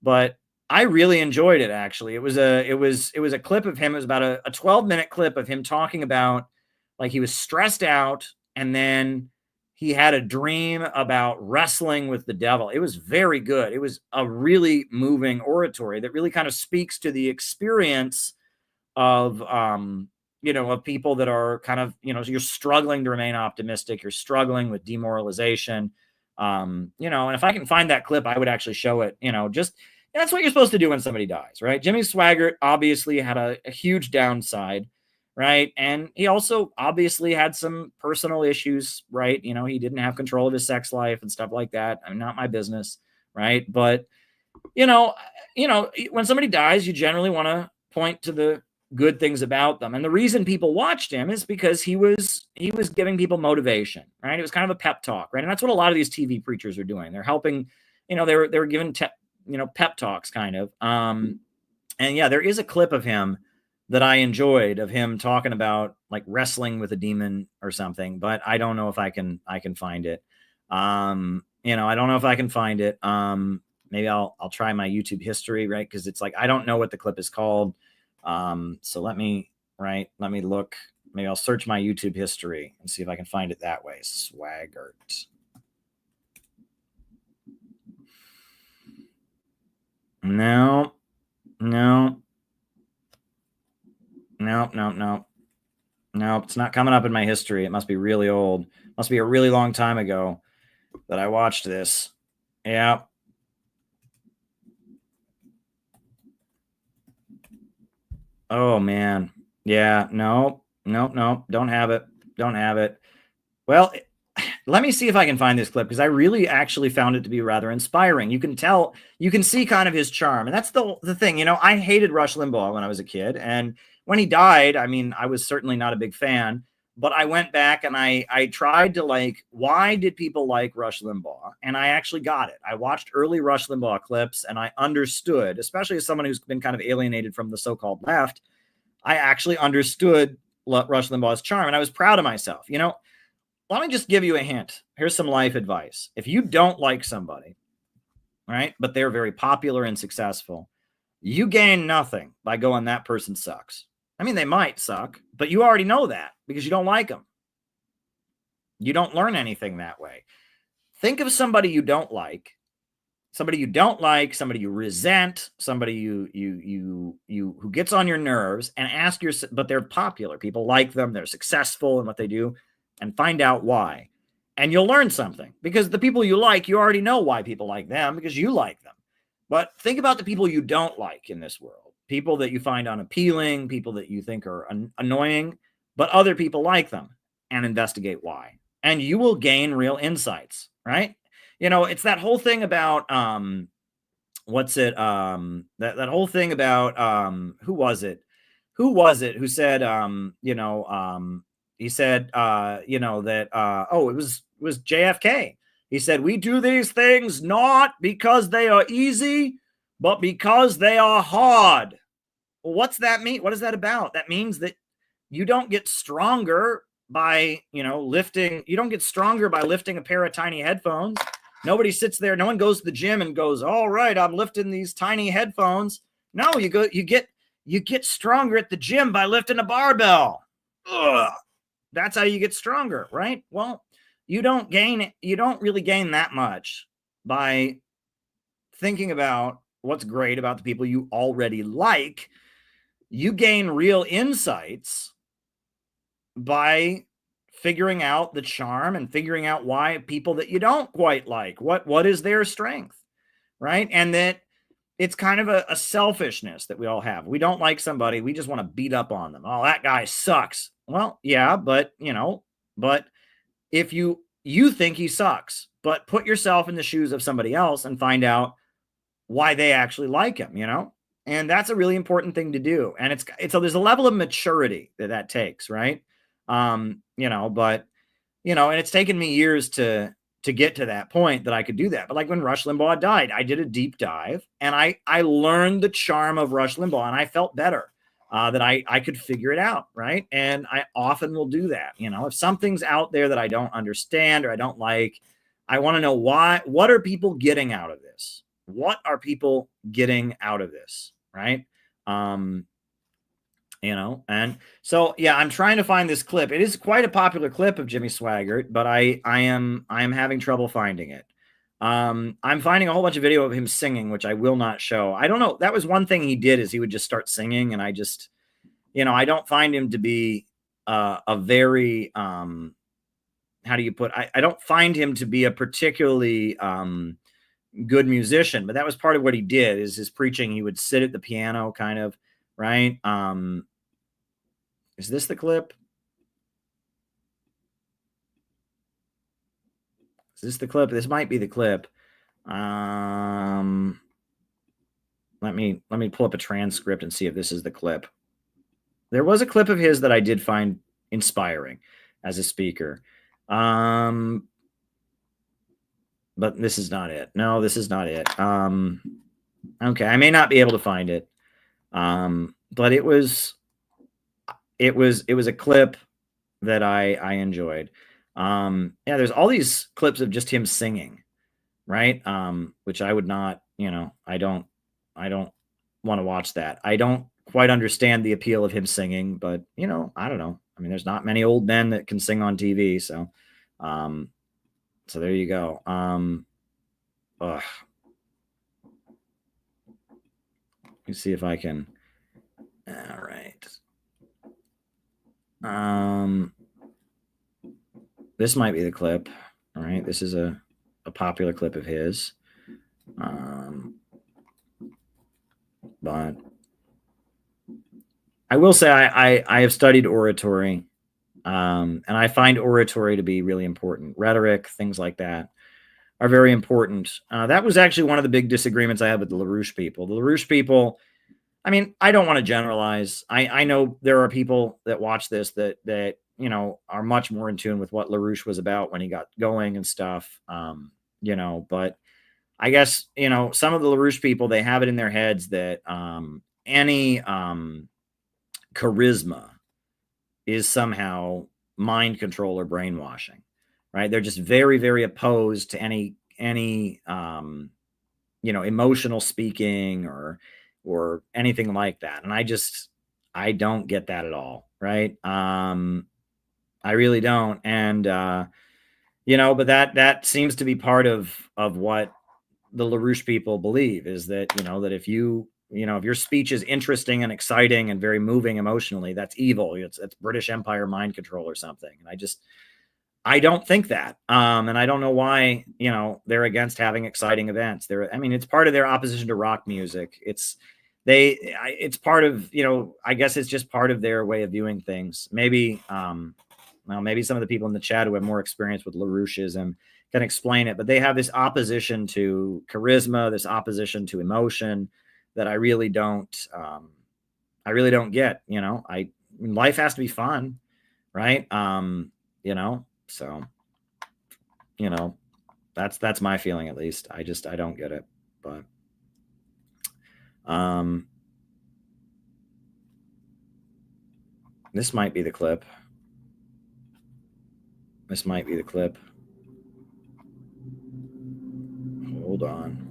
[SPEAKER 1] But I really enjoyed it. Actually, it was a clip of him. It was about a 12-minute clip of him talking about, like, he was stressed out, and then he had a dream about wrestling with the devil. It was very good. It was a really moving oratory that really kind of speaks to the experience of of people that are kind of, you're struggling to remain optimistic. You're struggling with demoralization. And if I can find that clip, I would actually show it, that's what you're supposed to do when somebody dies, right? Jimmy Swaggart obviously had a huge downside, right? And he also obviously had some personal issues, right? He didn't have control of his sex life and stuff like that. I mean, not my business, right? But, when somebody dies, you generally want to point to the good things about them. And the reason people watched him is because he was giving people motivation, right? It was kind of a pep talk, right? And that's what a lot of these TV preachers are doing. They're helping, they were giving pep talks kind of. And yeah, there is a clip of him that I enjoyed, of him talking about, like, wrestling with a demon or something, but I don't know if I can find it. I don't know if I can find it. Maybe I'll try my YouTube history, right? Because it's like, I don't know what the clip is called. So let me look. Maybe I'll search my YouTube history and see if I can find it that way. Swaggart. No. It's not coming up in my history. It must be really old. Must be a really long time ago that I watched this. Yeah. Oh man. Yeah. No. Don't have it. Well, let me see if I can find this clip, because I really actually found it to be rather inspiring. You can see kind of his charm. And that's the thing, I hated Rush Limbaugh when I was a kid. And when he died, I mean, I was certainly not a big fan, but I went back and I tried to, like, why did people like Rush Limbaugh? And I actually got it. I watched early Rush Limbaugh clips, and I understood, especially as someone who's been kind of alienated from the so-called left, I actually understood Rush Limbaugh's charm, and I was proud of myself. Let me just give you a hint. Here's some life advice. If you don't like somebody, right, but they're very popular and successful, you gain nothing by going, that person sucks. I mean, they might suck, but you already know that because you don't like them. You don't learn anything that way. Think of somebody you don't like, somebody you resent, somebody who gets on your nerves, and ask yourself, but they're popular. People like them. They're successful in what they do, and find out why. And you'll learn something, because the people you like, you already know why people like them, because you like them. But think about the people you don't like in this world. People that you find unappealing, people that you think are annoying. but other people like them, and investigate why. And you will gain real insights, right? You know, it's that whole thing about, that whole thing about, who was it who said, he said, it was JFK. He said, we do these things not because they are easy, but because they are hard. Well, what's that mean? What is that about? That means that you don't get stronger by, lifting. You don't get stronger by lifting a pair of tiny headphones. Nobody sits there. No one goes to the gym and goes, all right, I'm lifting these tiny headphones. No, you get stronger at the gym by lifting a barbell. Ugh. That's how you get stronger, right? Well, you don't really gain that much by thinking about what's great about the people you already like. You gain real insights by figuring out the charm and figuring out why people that you don't quite like, what is their strength, right? And that it's kind of a selfishness that we all have. We don't like somebody, we just want to beat up on them. Oh, that guy sucks. Well, yeah, but if you think he sucks, but put yourself in the shoes of somebody else and find out why they actually like him, and that's a really important thing to do. And so there's a level of maturity that takes, right? And it's taken me years to get to that point that I could do that. But like when Rush Limbaugh died, I did a deep dive and I learned the charm of Rush Limbaugh, and I felt better that I could figure it out. Right. And I often will do that. If something's out there that I don't understand or I don't like, I want to know why. What are people getting out of this? What are people getting out of this? Right. And so, yeah, I'm trying to find this clip. It is quite a popular clip of Jimmy Swaggart, but I am having trouble finding it. I'm finding a whole bunch of video of him singing, which I will not show. I don't know. That was one thing he did, is he would just start singing. And I just, I don't find him to be a very, how do you put, I don't find him to be a particularly good musician, but that was part of what he did, is his preaching. He would sit at the piano kind of, right? Is this the clip? Is this the clip? This might be the clip. Let me pull up a transcript and see if this is the clip. There was a clip of his that I did find inspiring as a speaker. But this is not it. No, this is not it. Okay, I may not be able to find it. But it was a clip that I enjoyed. There's all these clips of just him singing, right? Which I would not, I don't want to watch that. I don't quite understand the appeal of him singing, but I don't know. I mean, there's not many old men that can sing on TV. So there you go. Let me see if I can. All right. This might be the clip. All right. This is a popular clip of his. But I will say I have studied oratory, and I find oratory to be really important. Rhetoric, things like that are very important. That was actually one of the big disagreements I had with the LaRouche people. The LaRouche people, I mean, I don't want to generalize. I know there are people that watch this that are much more in tune with what LaRouche was about when he got going and stuff. But I guess, some of the LaRouche people, they have it in their heads that any charisma is somehow mind control or brainwashing, right? They're just very, very opposed to any emotional speaking or anything like that. And I don't get that at all. Right. I really don't. And, but that seems to be part of what the LaRouche people believe, is that, that if if your speech is interesting and exciting and very moving emotionally, that's evil. It's British Empire mind control or something. And I don't think that. And I don't know why, they're against having exciting events. It's part of their opposition to rock music. it's part of, I guess it's just part of their way of viewing things. Maybe, maybe some of the people in the chat who have more experience with LaRoucheism can explain it, but they have this opposition to charisma, this opposition to emotion that I really don't get. Life has to be fun, right? So, that's my feeling, at least. I don't get it, but, this might be the clip. Hold on.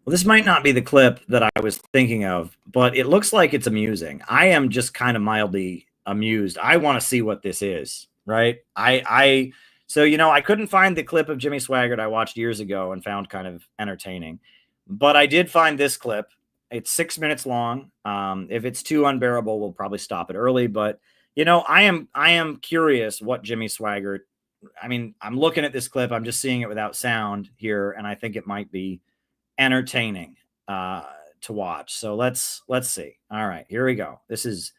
[SPEAKER 1] Well, this might not be the clip that I was thinking of, but it looks like it's amusing. I am just kind of mildly amused. I want to see what this is, right? So, I couldn't find the clip of Jimmy Swaggart I watched years ago and found kind of entertaining, but I did find this clip. It's 6 minutes long. If it's too unbearable, we'll probably stop it early, but I am curious what Jimmy Swaggart, I'm looking at this clip. I'm just seeing it without sound here. And I think it might be entertaining to watch. So let's see. All right, here we go. This is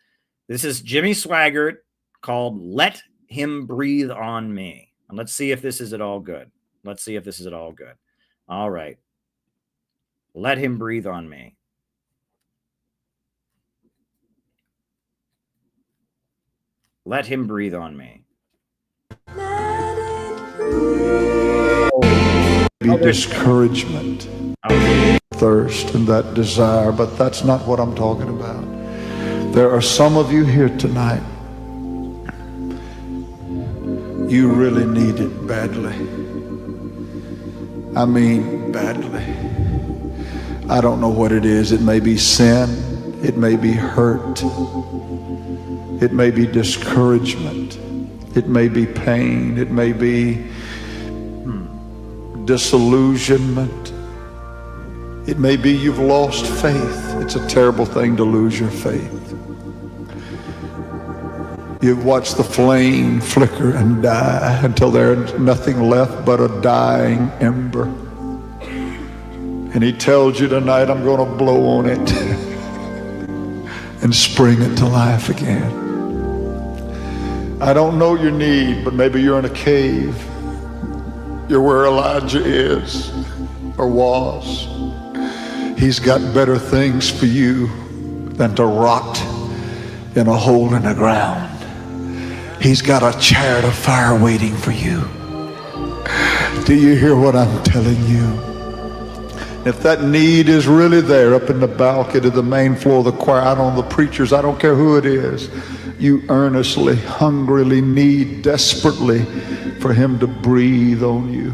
[SPEAKER 1] Jimmy Swaggart called "Let Him Breathe on Me," and let's see if this is at all good. All right, let him breathe on me. Let him breathe on me.
[SPEAKER 8] Be discouragement, thirst, and that desire, but that's not what I'm talking about. There are some of you here tonight, you really need it badly. I mean badly. I don't know what it is. It may be sin, it may be hurt, it may be discouragement, it may be pain, it may be disillusionment. It may be you've lost faith. It's a terrible thing to lose your faith. You've watched the flame flicker and die until there's nothing left but a dying ember. And he tells you tonight, I'm going to blow on it and spring it to life again. I don't know your need, but maybe you're in a cave. You're where Elijah is or was. He's got better things for you than to rot in a hole in the ground. He's got a chariot of fire waiting for you. Do you hear what I'm telling you? If that need is really there up in the balcony, the main floor of the choir, I don't know the preachers, I don't care who it is, you earnestly, hungrily need desperately for him to breathe on you.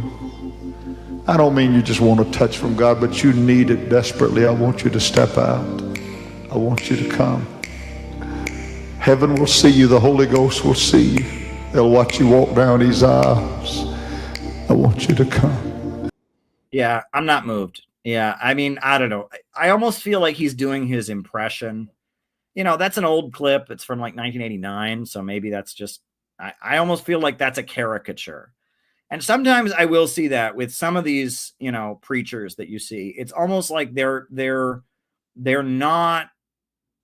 [SPEAKER 8] I don't mean you just want a touch from God, but you need it desperately. I want you to step out. I want you to come. Heaven will see you. The Holy Ghost will see you. They'll watch you walk down these aisles. I want you to come.
[SPEAKER 1] Yeah, I'm not moved. Yeah, I don't know. I almost feel like he's doing his impression. That's an old clip. It's from like 1989. So maybe that's just, I almost feel like that's a caricature. And sometimes I will see that with some of these, preachers that you see. It's almost like they're not,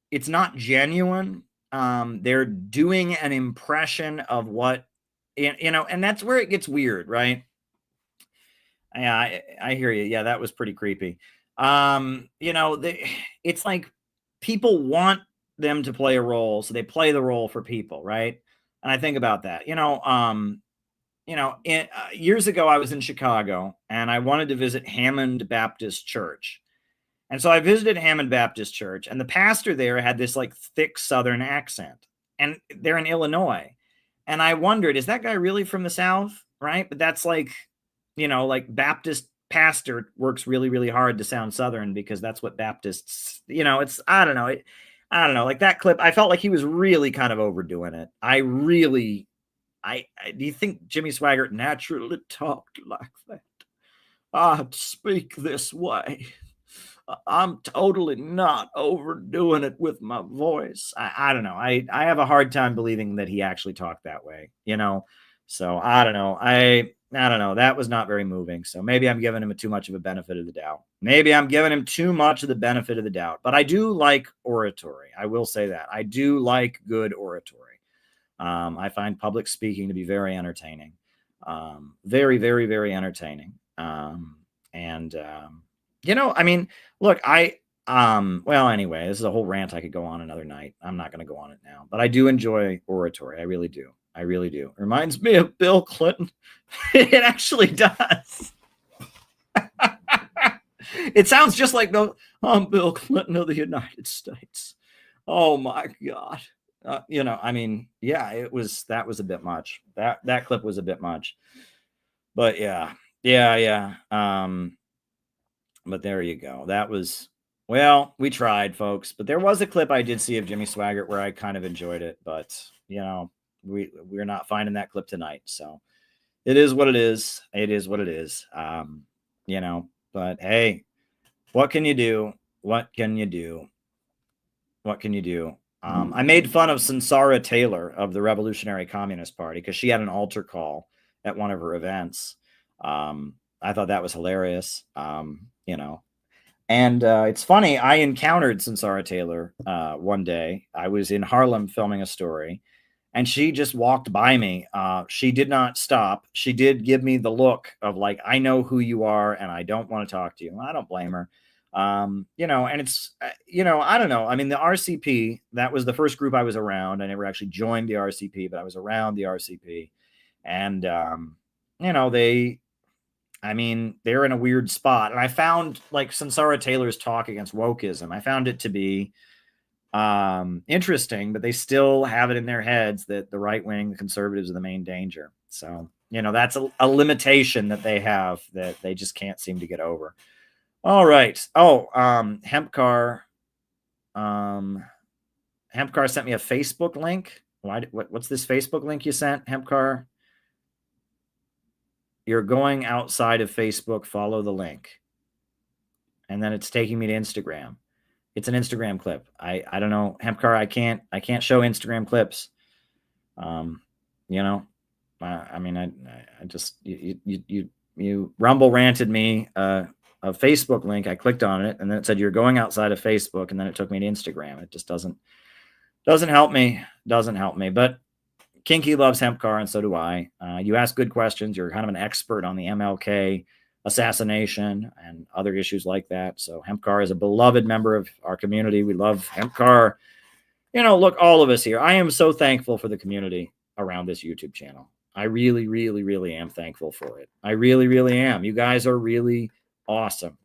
[SPEAKER 1] it's not genuine. They're doing an impression of what, and that's where it gets weird, right? Yeah, I hear you. Yeah, that was pretty creepy. It's like people want them to play a role, so they play the role for people, right? And I think about that. Years ago I was in Chicago and I wanted to visit Hammond Baptist Church. And so I visited Hammond Baptist Church, and the pastor there had this like thick Southern accent, and they're in Illinois. And I wondered, is that guy really from the South? Right. But that's like, like Baptist pastor works really, really hard to sound Southern because that's what Baptists, it's, I don't know. Like that clip, I felt like he was really kind of overdoing it. Do you think Jimmy Swaggart naturally talked like that? I'd speak this way. I'm totally not overdoing it with my voice. I don't know. I have a hard time believing that he actually talked that way, you know? So I don't know. I don't know. That was not very moving. So maybe I'm giving him too much of a benefit of the doubt. Maybe I'm giving him too much of the benefit of the doubt. But I do like oratory. I will say that. I do like good oratory. I find public speaking to be very entertaining. Very, very, very entertaining. You know, I mean, look, well, anyway, this is a whole rant I could go on another night. I'm not going to go on it now, but I do enjoy oratory. I really do. I really do. It reminds me of Bill Clinton. It actually does. It sounds just like I'm Bill Clinton of the United States. Oh my God. You know, I mean, yeah, that was a bit much. That clip was a bit much, but yeah. But there you go. That was, well, we tried, folks, but there was a clip I did see of Jimmy Swaggart where I kind of enjoyed it, but you know, we're not finding that clip tonight. So it is what it is. It is what it is. You know, but hey, what can you do? What can you do? What can you do? I made fun of Sunsara Taylor of the Revolutionary Communist Party because she had an altar call at one of her events. I thought that was hilarious. You know, and it's funny. I encountered Sunsara Taylor one day. I was in Harlem filming a story, and she just walked by me. She did not stop. She did give me the look of like, I know who you are, and I don't want to talk to you. I don't blame her. You know, and it's, you know, I don't know. I mean, the RCP, that was the first group I was around. I never actually joined the RCP, but I was around the RCP. And, you know, they're in a weird spot. And I found like Sunsara Taylor's talk against wokeism, I found it to be interesting, but they still have it in their heads that the right wing, the conservatives are the main danger. So, you know, that's a limitation that they have that they just can't seem to get over. All right. Oh, Hempcar sent me a Facebook link. What's this Facebook link you sent, Hempcar? You're going outside of Facebook, follow the link. And then it's taking me to Instagram. It's an Instagram clip. I don't know, Hempcar, I can't show Instagram clips. You know, I mean, I just, you Rumble ranted me a Facebook link. I clicked on it and then it said you're going outside of Facebook, and then it took me to Instagram. It just doesn't help me. But Kinky loves Hempcar, and so do I. You ask good questions. You're kind of an expert on the MLK assassination and other issues like that. So Hempcar is a beloved member of our community. We love Hempcar. You know, look, all of us here, I am so thankful for the community around this YouTube channel. I really, really, really am thankful for it. I really, really am. You guys are really awesome.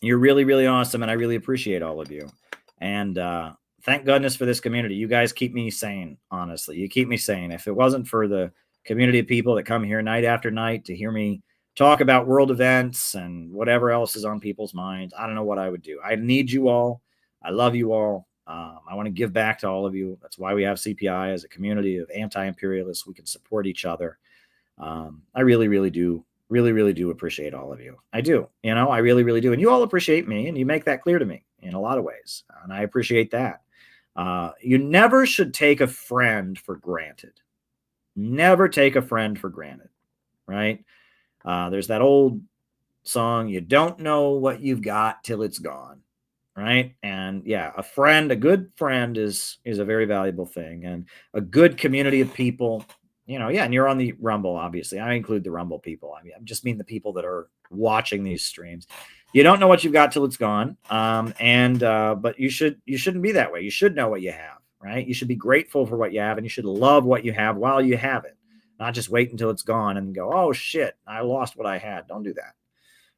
[SPEAKER 1] You're really, really awesome, and I really appreciate all of you. And thank goodness for this community. You guys keep me sane, honestly. You keep me sane. If it wasn't for the community of people that come here night after night to hear me talk about world events and whatever else is on people's minds, I don't know what I would do. I need you all. I love you all. I want to give back to all of you. That's why we have CPI as a community of anti-imperialists. We can support each other. I really, really do. Really, really do appreciate all of you. I do. You know, I really, really do. And you all appreciate me, and you make that clear to me in a lot of ways. And I appreciate that. You never should take a friend for granted. Never take a friend for granted, right? There's that old song, you don't know what you've got till it's gone, right? And yeah, a good friend is a very valuable thing, and a good community of people. You know, yeah, and you're on the Rumble, obviously. I include the Rumble people. I just mean the people that are watching these streams. You don't know what you've got till it's gone. But you shouldn't be that way. You should know what you have, right? You should be grateful for what you have, and you should love what you have while you have it. Not just wait until it's gone and go, oh shit, I lost what I had. Don't do that.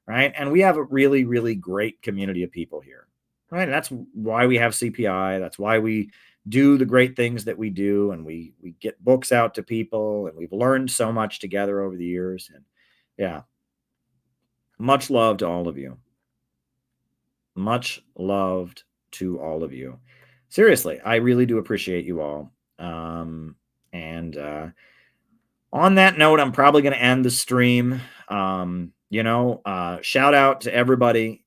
[SPEAKER 1] Right? And we have a really, really great community of people here. Right? And that's why we have CPI. That's why we do the great things that we do, and we get books out to people, and we've learned so much together over the years. And yeah, much love to all of you. Much loved to all of you. Seriously, I really do appreciate you all. On that note, I'm probably going to end the stream. Shout out to everybody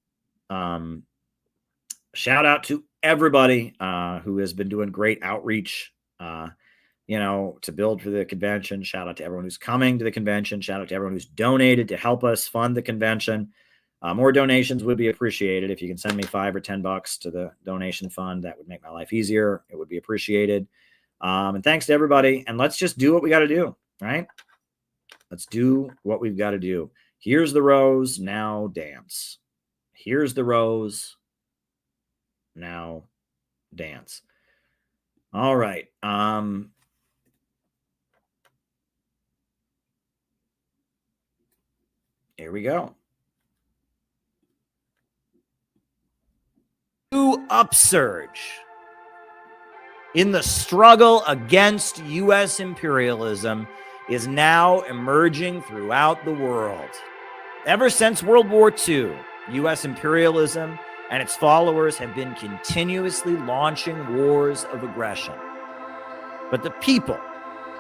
[SPEAKER 1] Shout out to everybody who has been doing great outreach, to build for the convention. Shout out to everyone who's coming to the convention. Shout out to everyone who's donated to help us fund the convention. More donations would be appreciated. If you can send me $5 or $10 to the donation fund, that would make my life easier. It would be appreciated. And thanks to everybody. And let's just do what we got to do, right? Let's do what we've got to do. Here's the rose, now dance. Here's the rose, now dance. All right. Here we go. New upsurge in the struggle against U.S. imperialism is now emerging throughout the world. Ever since World War II, U.S. imperialism and its followers have been continuously launching wars of aggression. But the people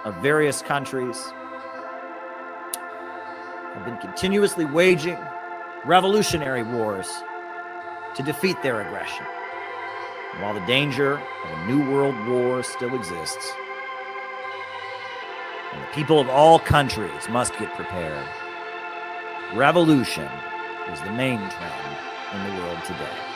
[SPEAKER 1] of various countries have been continuously waging revolutionary wars to defeat their aggression. And while the danger of a new world war still exists, and the people of all countries must get prepared, revolution is the main trend in the world today.